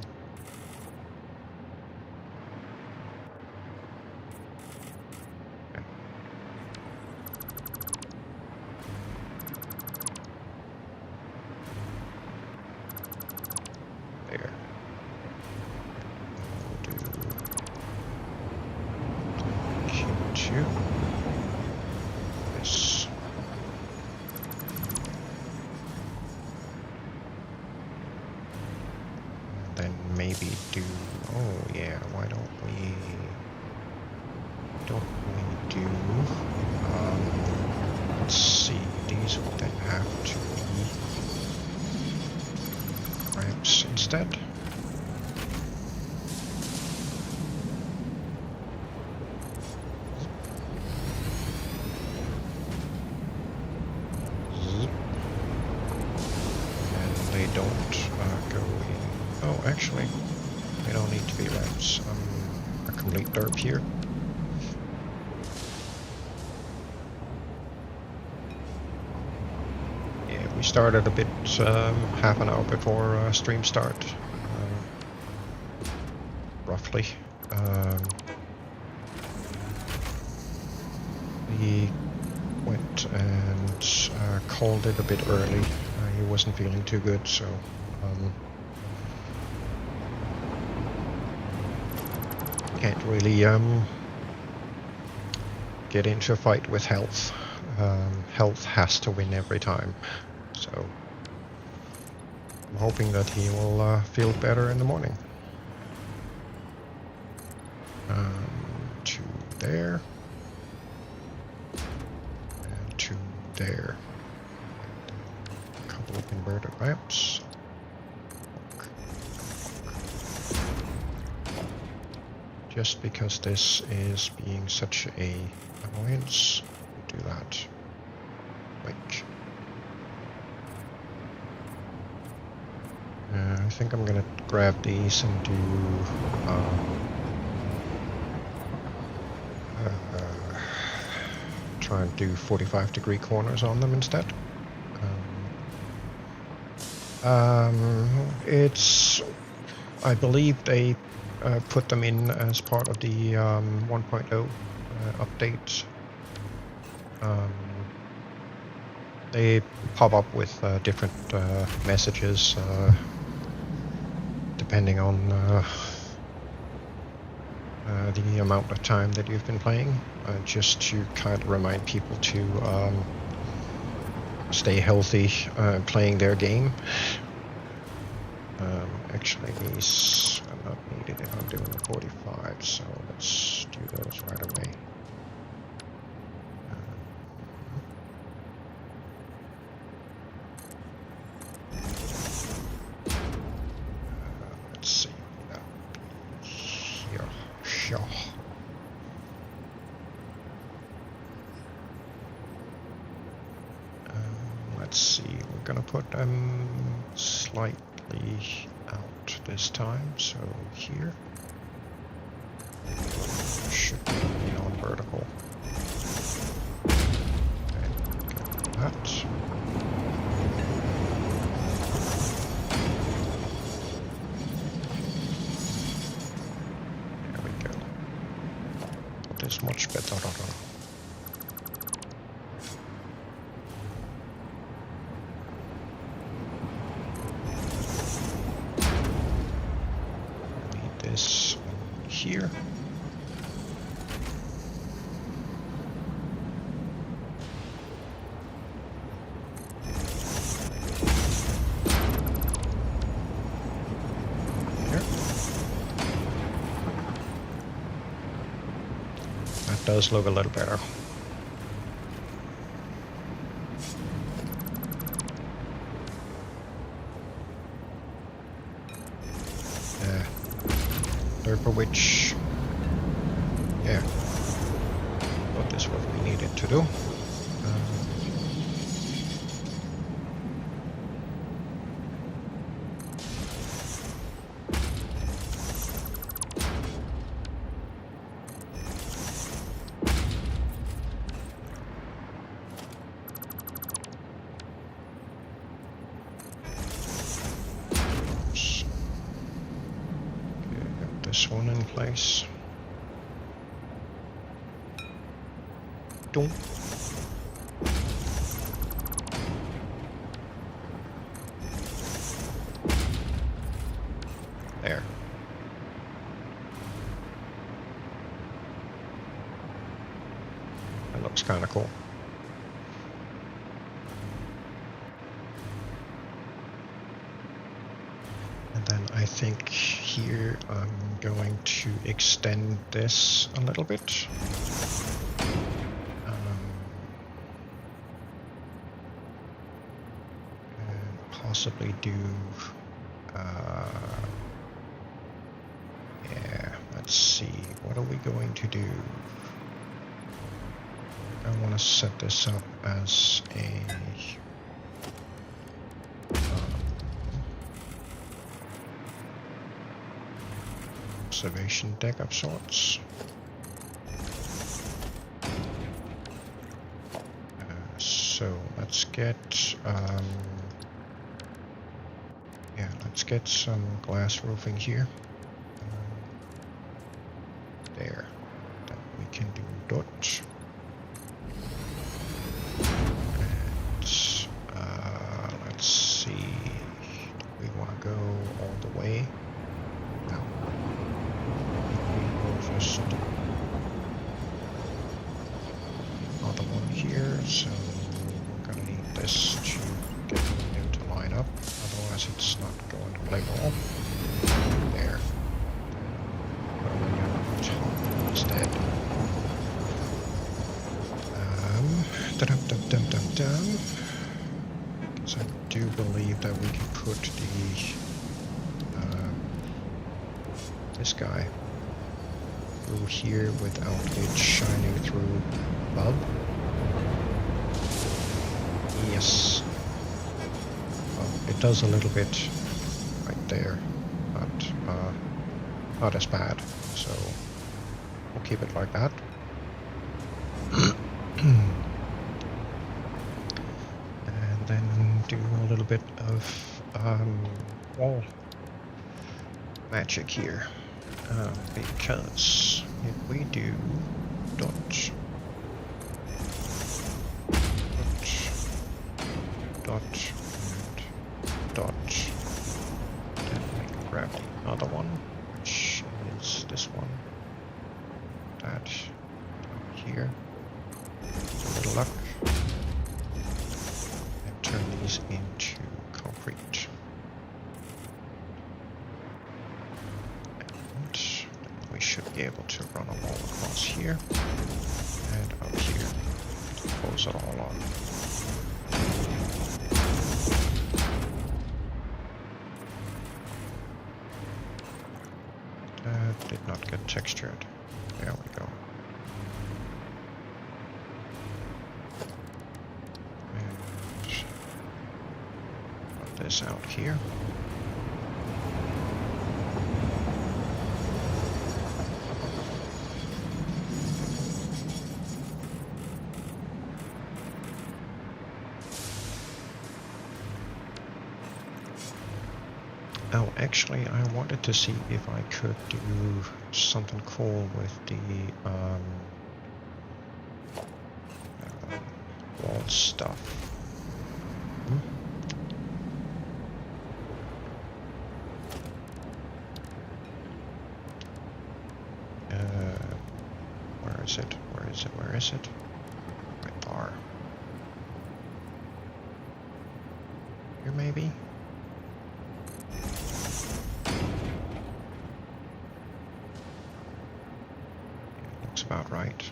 Okay. There. We'll do Q2. This. Then maybe do, oh yeah, why don't we do, let's see, these would then have to be ramps instead. And they don't go in. Oh, actually, they don't need to be ramps. A complete derp here. Yeah, we started a bit half an hour before stream start, roughly. We went and called it a bit early. He wasn't feeling too good, so. Can't really get into a fight with health. Health has to win every time, so I'm hoping that he will feel better in the morning. To there, and to there. A couple of inverted ramps. Just because this is being such a annoyance, we'll do that. Like, I think I'm gonna grab these and do try and do 45-degree corners on them instead. It's, I believe they put them in as part of the 1.0 update. They pop up with different messages depending on the amount of time that you've been playing, just to kind of remind people to stay healthy playing their game. Actually, these are not needed if I'm doing a 45, so let's do those right away. Let's see. Here. Sure. Let's see. We're gonna put them slightly out this time, so here should be on vertical. Okay, got that. There we go. That is much better. This here. That does look a little better. Derper Witch. Yeah. What is what we needed to do. This one in place. Don't. There. That looks kind of cool. And then I think here I'm going to extend this a little bit. And possibly do, yeah, let's see, what are we going to do? I want to set this up as a observation deck of sorts. So let's get yeah, let's get some glass roofing here. There. Then we can do dot. And let's see. Do we want to go all the way? No. First another one here, so we're gonna need this to get them to line up, otherwise it's not going to play ball. There. Going on top instead. Dum-dum-dum-dum-dum. Because I do believe that we can put the this guy through here without it shining through above. Yes. Well, it does a little bit right there, but not as bad. So we'll keep it like that. And then do a little bit of wall magic here. Because if we do dot, and dot, then we can grab the other one, which is this one, that down here, a little luck, and turn these into concrete. Should be able to run a wall across here and up here to close it all on. That did not get textured. There we go. And put this out here. Oh, actually, I wanted to see if I could do something cool with the wall stuff. Where is it? Where is it? Where is it? Right there. Here, maybe? Looks about right.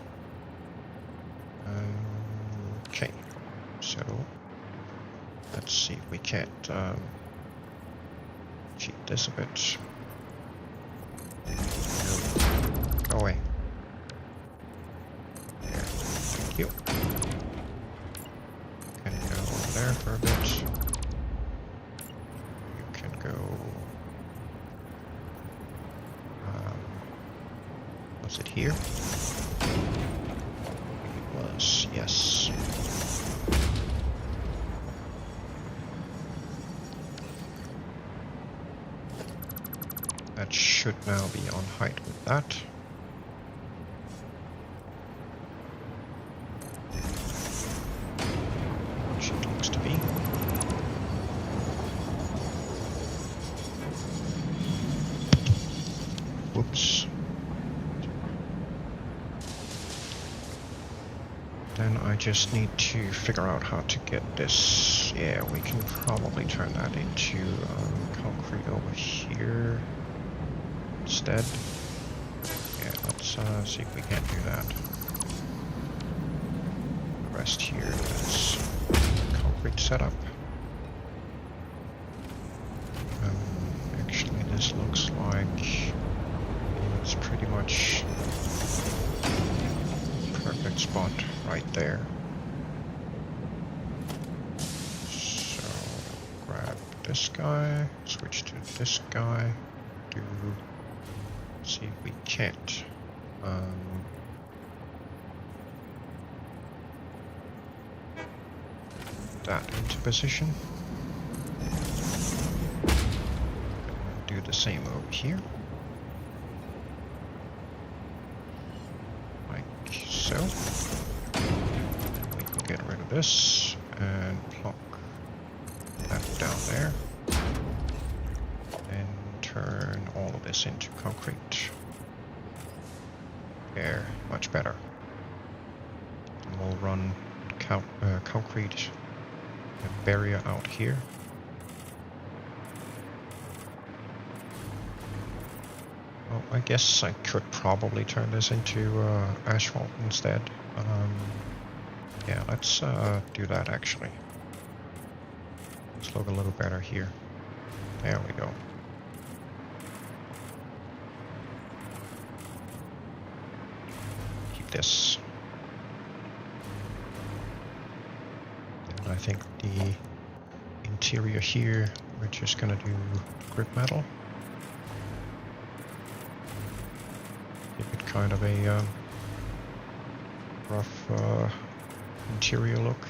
Okay, so let's see if we can't cheat this a bit. No. Go away. There. Thank you. Can go over there for a bit. You can go. Was it here? It was, yes. That should now be on height with that. Which it looks to be. Whoops. Then I just need to figure out how to get this. Yeah, we can probably turn that into concrete over here instead. Yeah, let's see if we can't do that. The rest here is concrete setup. Actually, this looks like it's pretty much perfect spot right there. So grab this guy, switch to this guy, see if we can't that into position. Do the same over here. Like so. We can get rid of this and plonk that down there. And turn all of this into concrete. There, much better. And we'll run concrete barrier out here. Well, I guess I could probably turn this into asphalt instead. Yeah, let's do that actually. Let's look a little better here. There we go. Keep this. And I think the interior here, we're just gonna do grip metal. Give it kind of a rough interior look.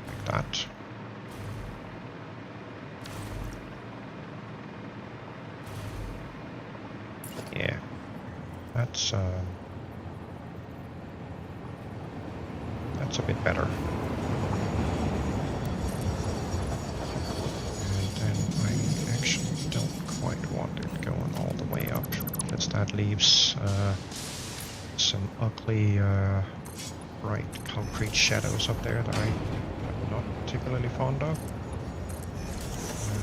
Like that. Yeah, that's a bit better. And then I actually don't quite want it going all the way up, because that leaves some ugly bright concrete shadows up there that I'm not particularly fond of.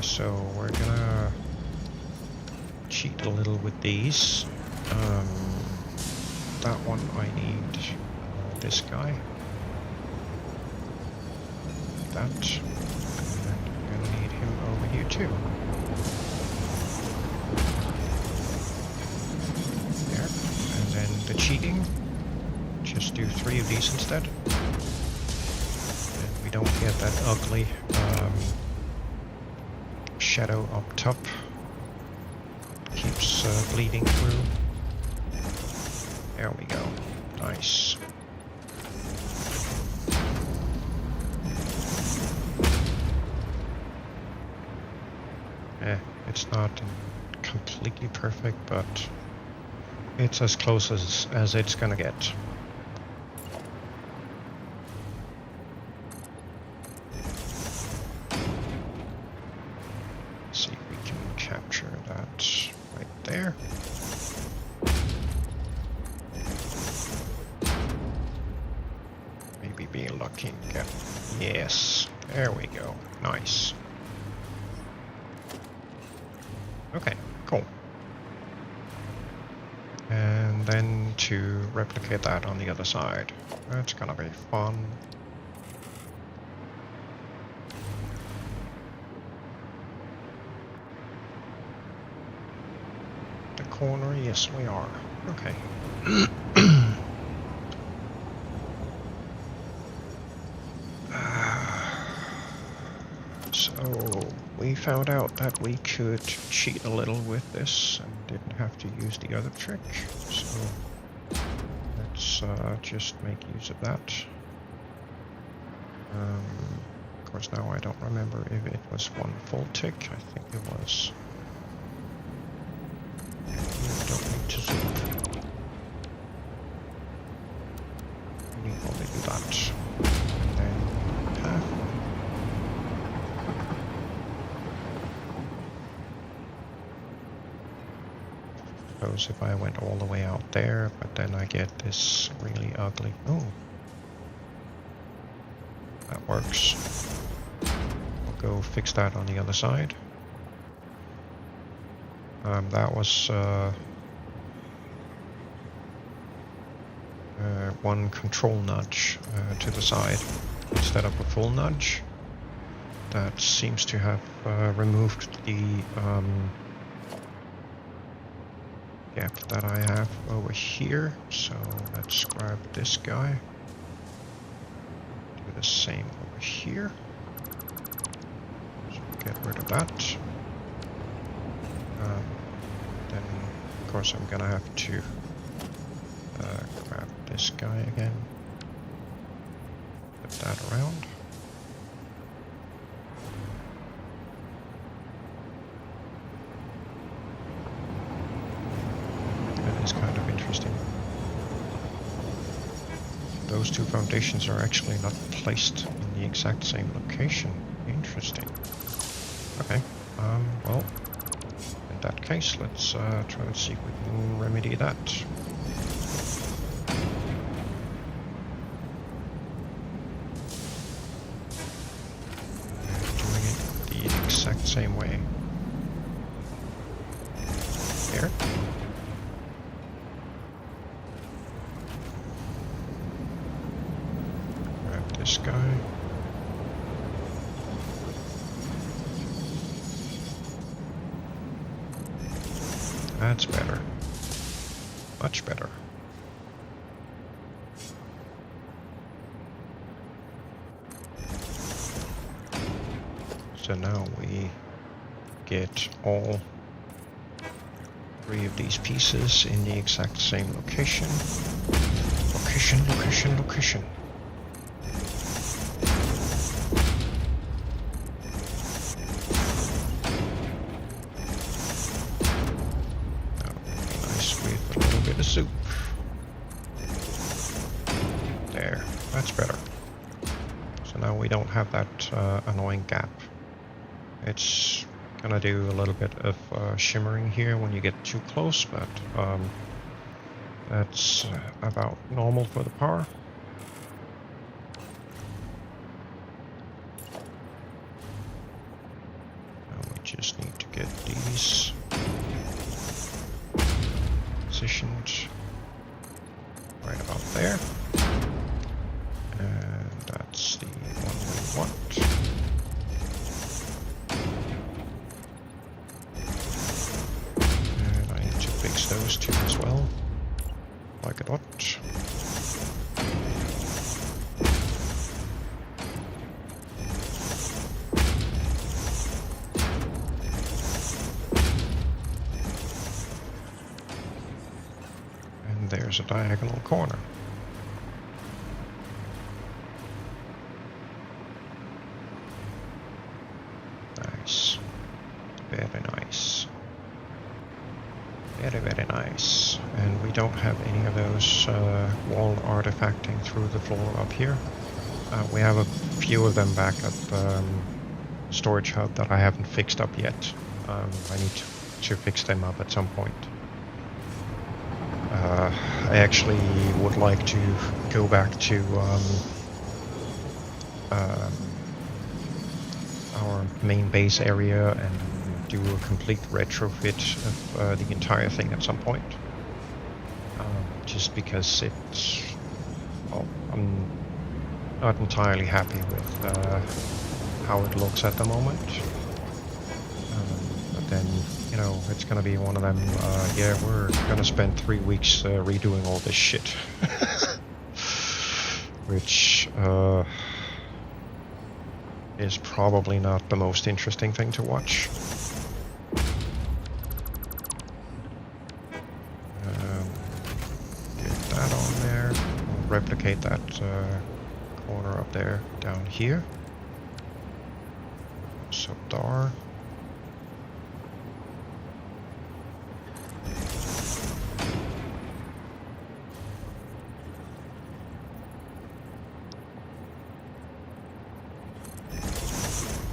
So we're gonna cheat a little with these. That one I need this guy. That. And I'm gonna need him over here too. There. And then the cheating. Just do 3 of these instead. And we don't get that ugly shadow up top. Keeps bleeding through. There we go. Nice. It's not completely perfect, but it's as close as it's gonna get. See if we can capture that right there. Maybe be lucky and get... Yes, there we go. Nice. Okay, cool. And and then to replicate that on the other side. That's gonna be fun. The corner, yes we are. Okay. So we found out that we could cheat a little with this and didn't have to use the other trick. So let's just make use of that. Of course now I don't remember if it was one full tick. I think it was. You don't need to zoom. You need only do that. And then path. Suppose if I went all the way out there, but then I get this really ugly. Oh, that works. I'll go fix that on the other side. That was one control nudge to the side instead of a full nudge. That seems to have removed the gap that I have over here. So let's grab this guy. Do the same over here. So get rid of that. Then of course I'm gonna have to grab this guy again. Put that around. That is kind of interesting. Those two foundations are actually not placed in the exact same location. Interesting. Okay, well, in that case, let's try and see if we can remedy that. Doing it the exact same way. There. Grab this guy. That's better. Much better. So now we get all three of these pieces in the exact same location. Location, location, location. Soup. There, that's better. So now we don't have that annoying gap. It's gonna do a little bit of shimmering here when you get too close, but that's about normal for the power. Now we just need to get these positioned right about there, and that's the one we want. And I need to fix those two as well, like a dot. There's a diagonal corner. Nice. Very nice. Very, very nice. And we don't have any of those wall artifacting through the floor up here. We have a few of them back at storage hub that I haven't fixed up yet. I need to fix them up at some point. I actually would like to go back to our main base area and do a complete retrofit of the entire thing at some point. just because it's... Well, I'm not entirely happy with how it looks at the moment. But then, you know, it's gonna be one of them, yeah, we're gonna spend 3 weeks redoing all this shit. Which is probably not the most interesting thing to watch. Get that on there. We'll replicate that corner up there down here. So dar.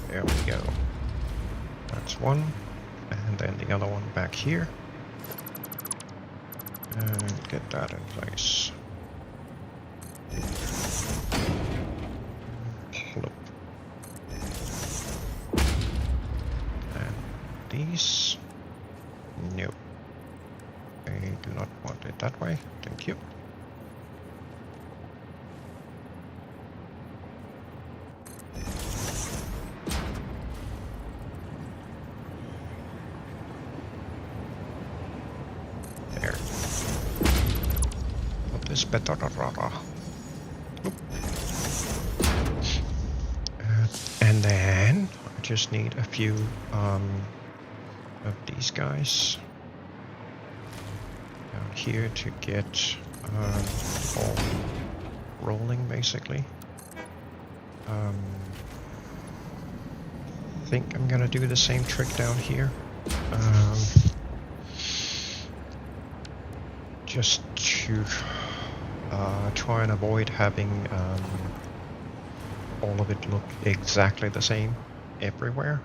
There we go. That's one. And then the other one back here. And get that in place. Plop. And these. No. I do not want it that way. Thank you. There. What is better? And then I just need a few of these guys down here to get the ball rolling, basically. I think I'm gonna do the same trick down here. Just to try and avoid having all of it look exactly the same everywhere.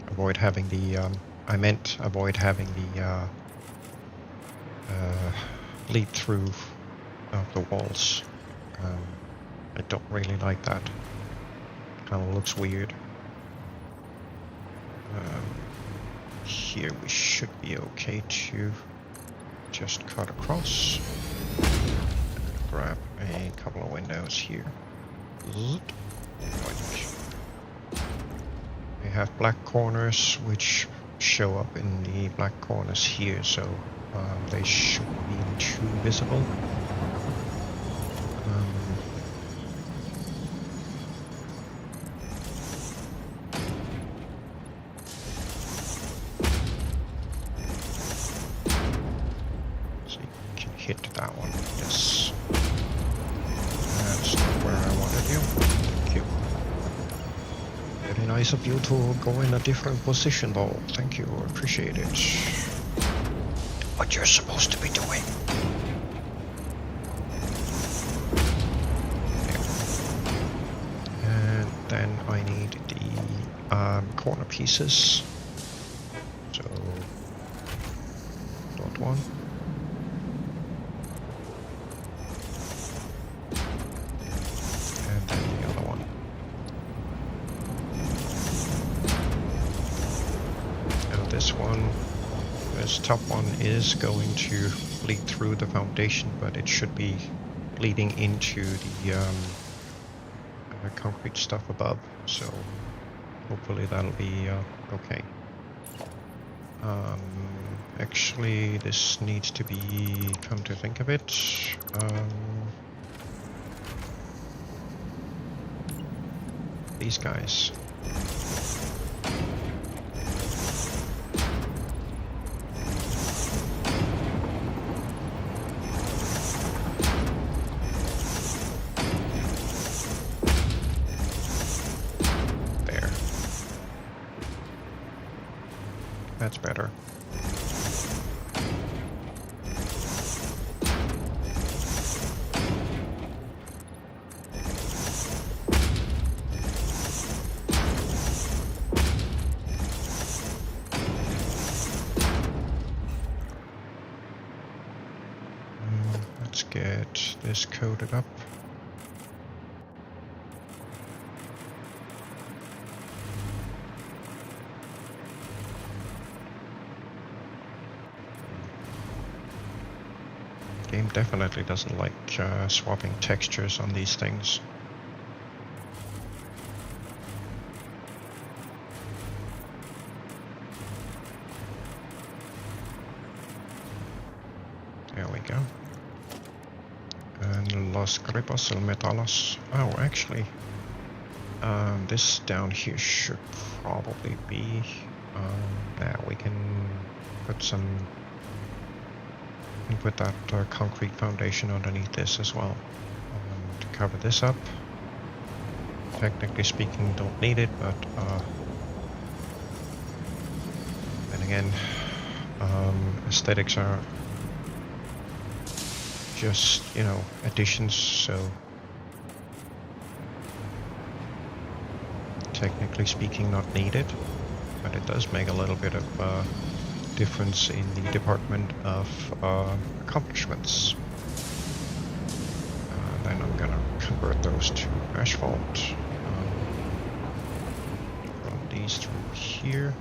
Avoid having the avoid having the bleed through of the walls. I don't really like that. Kind of looks weird. Here we should be okay to just cut across. Grab a couple of windows here. We have black corners which show up in the black corners here, so they shouldn't be too visible. So you can hit that one. Yes. That's not where I wanted you. Thank you. Very nice of you to go in a different position though. Thank you, appreciate it. What you're supposed to be doing. There. And then I need the corner pieces. So, dot one. And then the other one. Now this one, this top one is going to bleed through the foundation, but it should be bleeding into the concrete stuff above, so hopefully that'll be okay. Actually, this needs to be, come to think of it, these guys. There. That's better. Let's get this coated up. Game definitely doesn't like swapping textures on these things. There we go. And Los Gripos el Metalos. Oh, actually, this down here should probably be. Now we can put some. And put that concrete foundation underneath this as well to cover this up. Technically speaking, don't need it, but then again, aesthetics are just, you know, additions, so technically speaking not needed, but it does make a little bit of difference in the department of accomplishments. Then I'm gonna convert those to asphalt. Run these through here.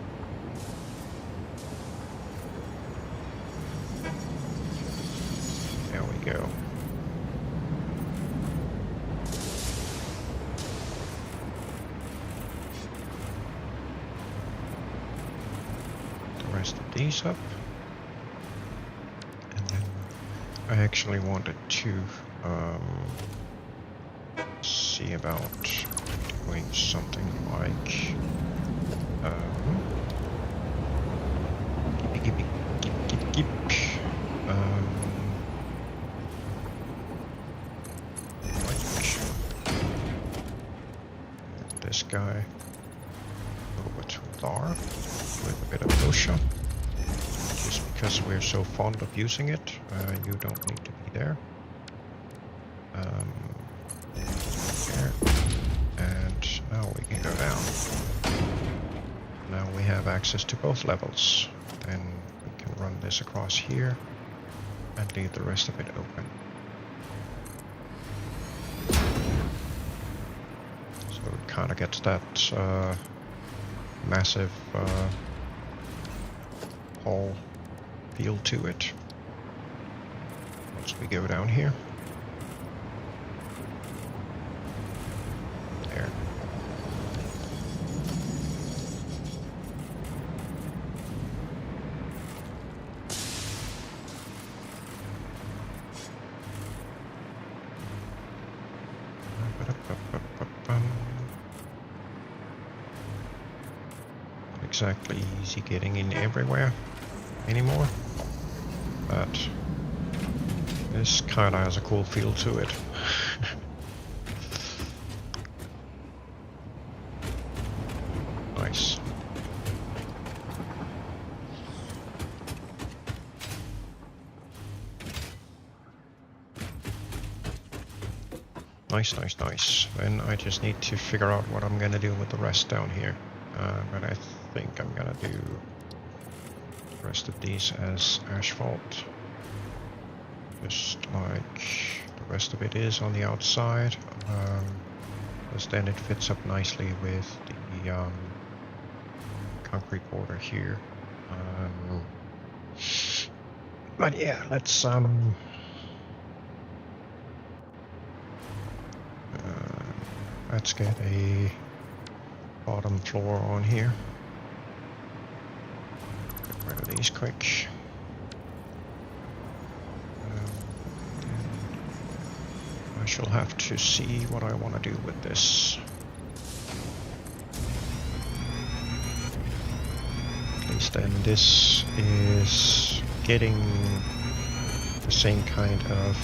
There we go. Rest of these up, and then I actually wanted to see about doing something like like this guy over to Lar with a bit of OSHA. Just because we're so fond of using it, you don't need to be there. There. And now we can go down. Now we have access to both levels. Then we can run this across here and leave the rest of it open. So it kind of gets that massive hall feel to it once we go down here. There. Exactly easy getting in everywhere anymore, but this kind of has a cool feel to it. Nice. Nice. Then I just need to figure out what I'm gonna do with the rest down here. But I think I'm gonna do the rest of these as asphalt. Just like the rest of it is on the outside. Because then it fits up nicely with the concrete border here. But yeah, let's get a bottom floor on here. Get rid of these quick. I shall have to see what I want to do with this. At least then this is getting the same kind of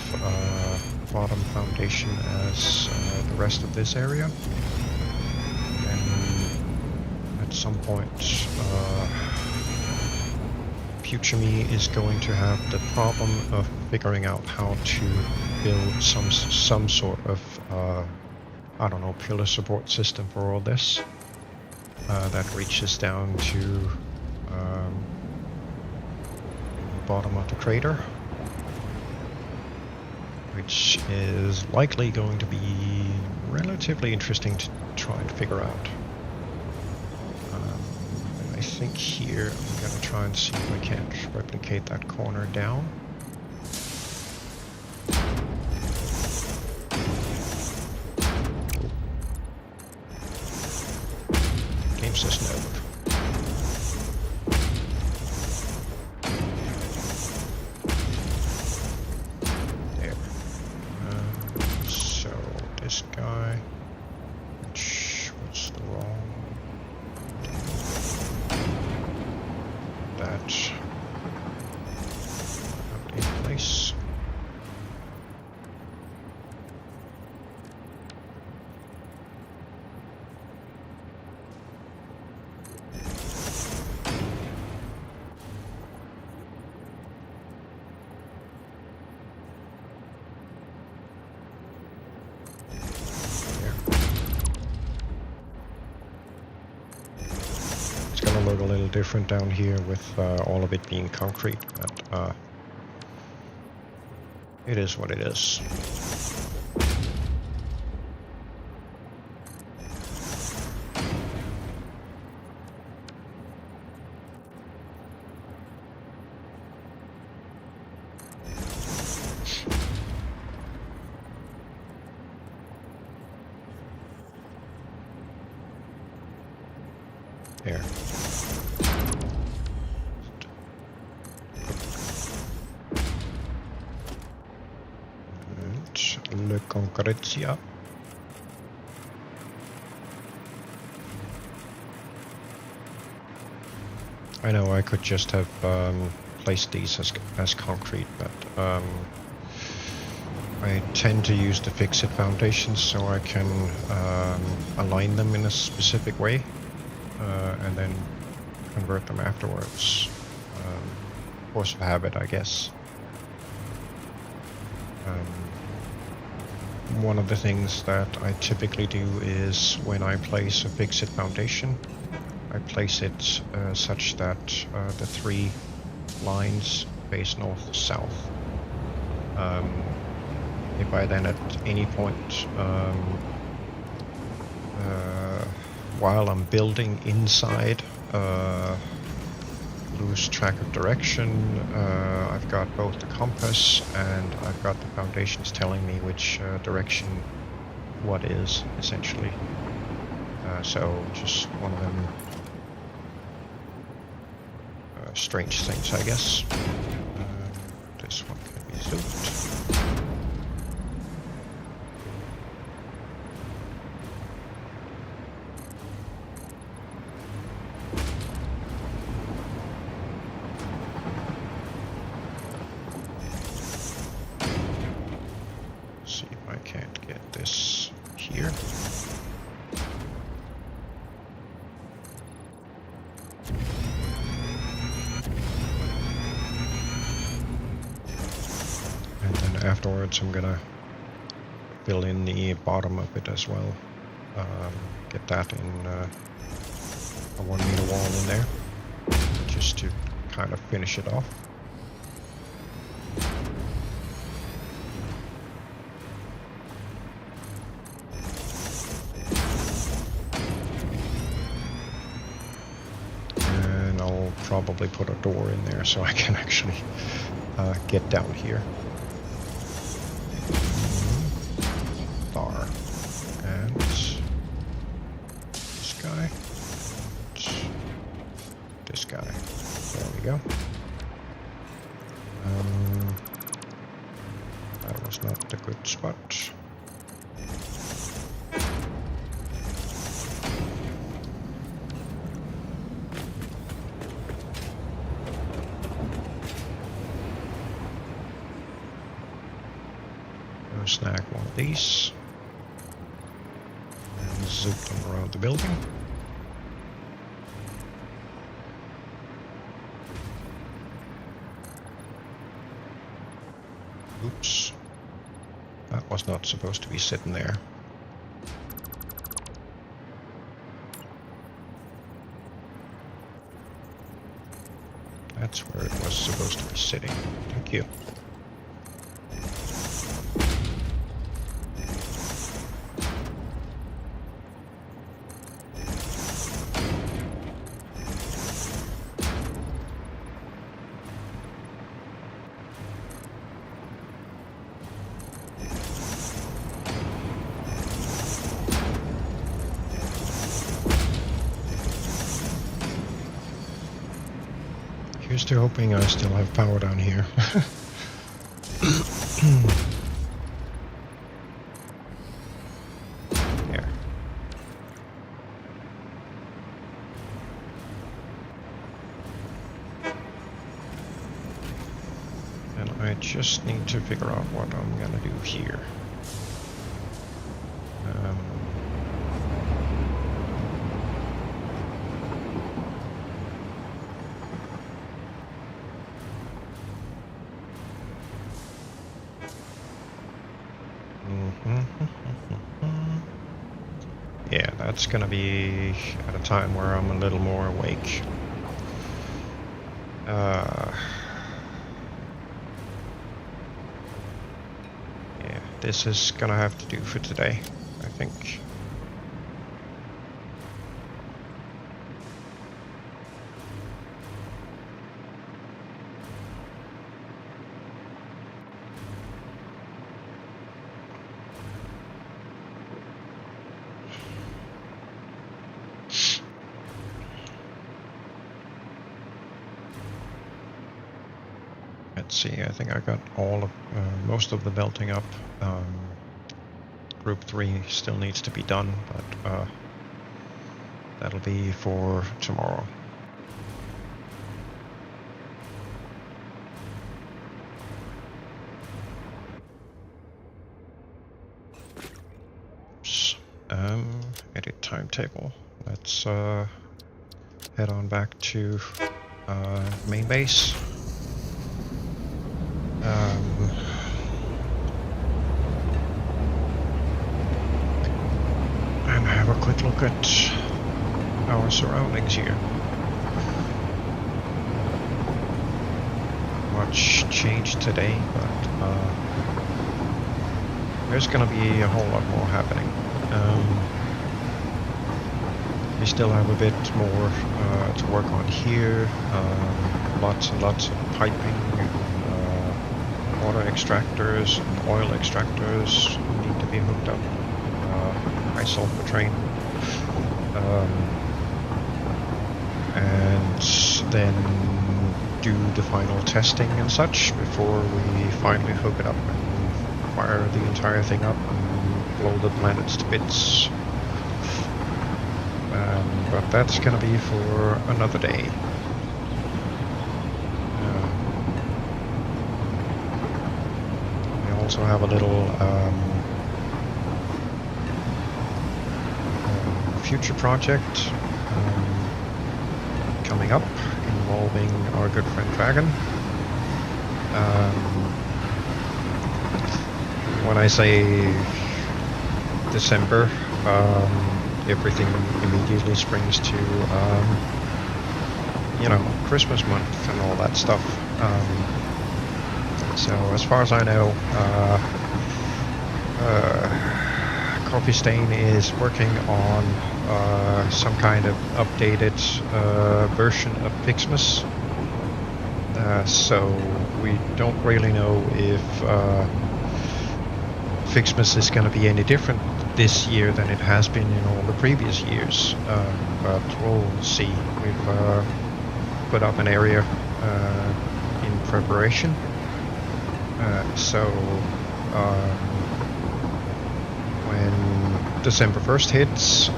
bottom foundation as the rest of this area. At some point, future me is going to have the problem of figuring out how to build some sort of I don't know, pillar support system for all this that reaches down to the bottom of the crater, which is likely going to be relatively interesting to try and figure out. I think here I'm gonna try and see if I can't replicate that corner down. Out in place. Look a little different down here with all of it being concrete, but it is what it is. There. Le Concrettia. I know I could just have placed these as concrete, but I tend to use the fixed foundations so I can align them in a specific way and then convert them afterwards. Force of habit, I guess. One of the things that I typically do is when I place a fixed foundation, I place it such that the 3 lines face north-south. If I then at any point while I'm building inside lose track of direction, I've got both the compass and I've got the foundations telling me which direction what is, essentially. So just one of them strange things, I guess. This one can be zoomed. See if I can't get this here. Afterwards I'm gonna fill in the bottom of it as well. Get that in a 1 meter wall in there, just to kind of finish it off. And I'll probably put a door in there so I can actually get down here. And this guy, this guy. There we go. That was not the good spot. I'll snag one of these. Zoop them around the building. Oops. That was not supposed to be sitting there. That's where it was supposed to be sitting. Thank you. Here's to hoping I still have power down here. There. I just need to figure out what I'm gonna do here. Yeah, that's gonna be at a time where I'm a little more awake. Yeah, this is gonna have to do for today, I think. Let's see, I think I got all of most of the belting up. Group 3 still needs to be done, but that'll be for tomorrow. Oops. Edit timetable. Let's head on back to main base. And have a quick look at our surroundings here. Much changed today, but there's gonna be a whole lot more happening. We still have a bit more to work on here. Lots and lots of piping, water extractors, and oil extractors need to be hooked up. High sulfur train. And then do the final testing and such before we finally hook it up and fire the entire thing up and blow the planets to bits. But that's gonna be for another day. We also have a little future project coming up involving our good friend Dragon. When I say December, everything immediately springs to, you know, Christmas month and all that stuff. So as far as I know, Coffee Stain is working on some kind of updated version of Fixmas. So we don't really know if Fixmas is going to be any different this year than it has been in all the previous years, but we'll see. We've put up an area in preparation, so when December 1st hits,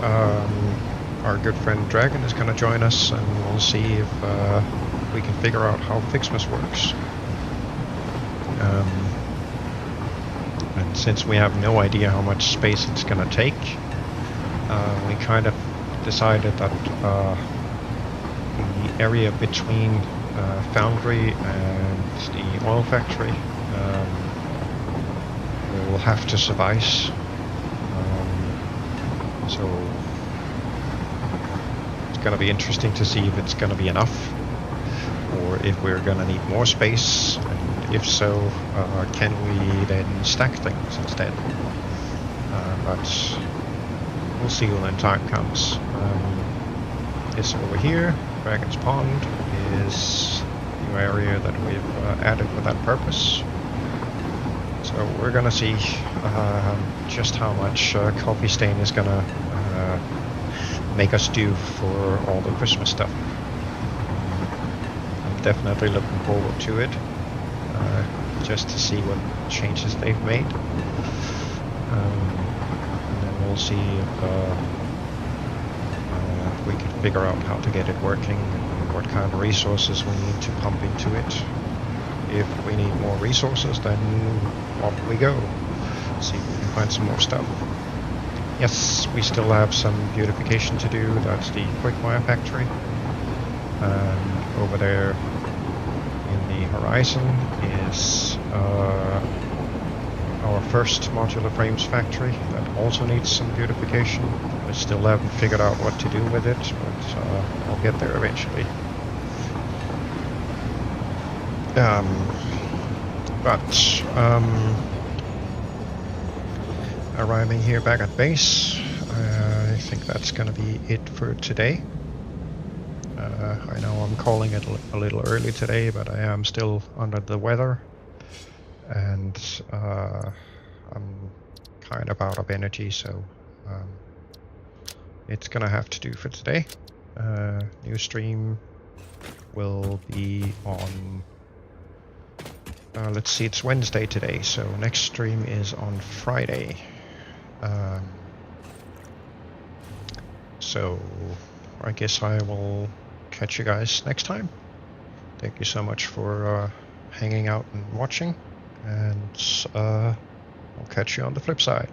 our good friend Dragon is going to join us, and we'll see if we can figure out how Fixmas works. And since we have no idea how much space it's going to take, we kind of decided that the area between Foundry and the oil factory will have to suffice. So it's going to be interesting to see if it's going to be enough, or if we're going to need more space, and if so, can we then stack things instead? But we'll see when time comes. This over here, Dragon's Pond, is a new area that we've added for that purpose. So we're gonna see just how much Coffee Stain is gonna make us do for all the Christmas stuff. I'm definitely looking forward to it, just to see what changes they've made. And then we'll see if we can figure out how to get it working and what kind of resources we need to pump into it. if we need more resources, then off we go. See if we can find some more stuff. Yes, we still have some beautification to do. That's the Quickfire factory. And over there in the horizon is our first modular frames factory that also needs some beautification. I still haven't figured out what to do with it, but I'll get there eventually. Arriving here back at base, I think that's gonna be it for today. I know I'm calling it a little early today, but I am still under the weather, and I'm kind of out of energy, so it's gonna have to do for today. New stream will be on, let's see, it's Wednesday today, so next stream is on Friday. So I guess I will catch you guys next time. Thank you so much for hanging out and watching, and I'll catch you on the flip side.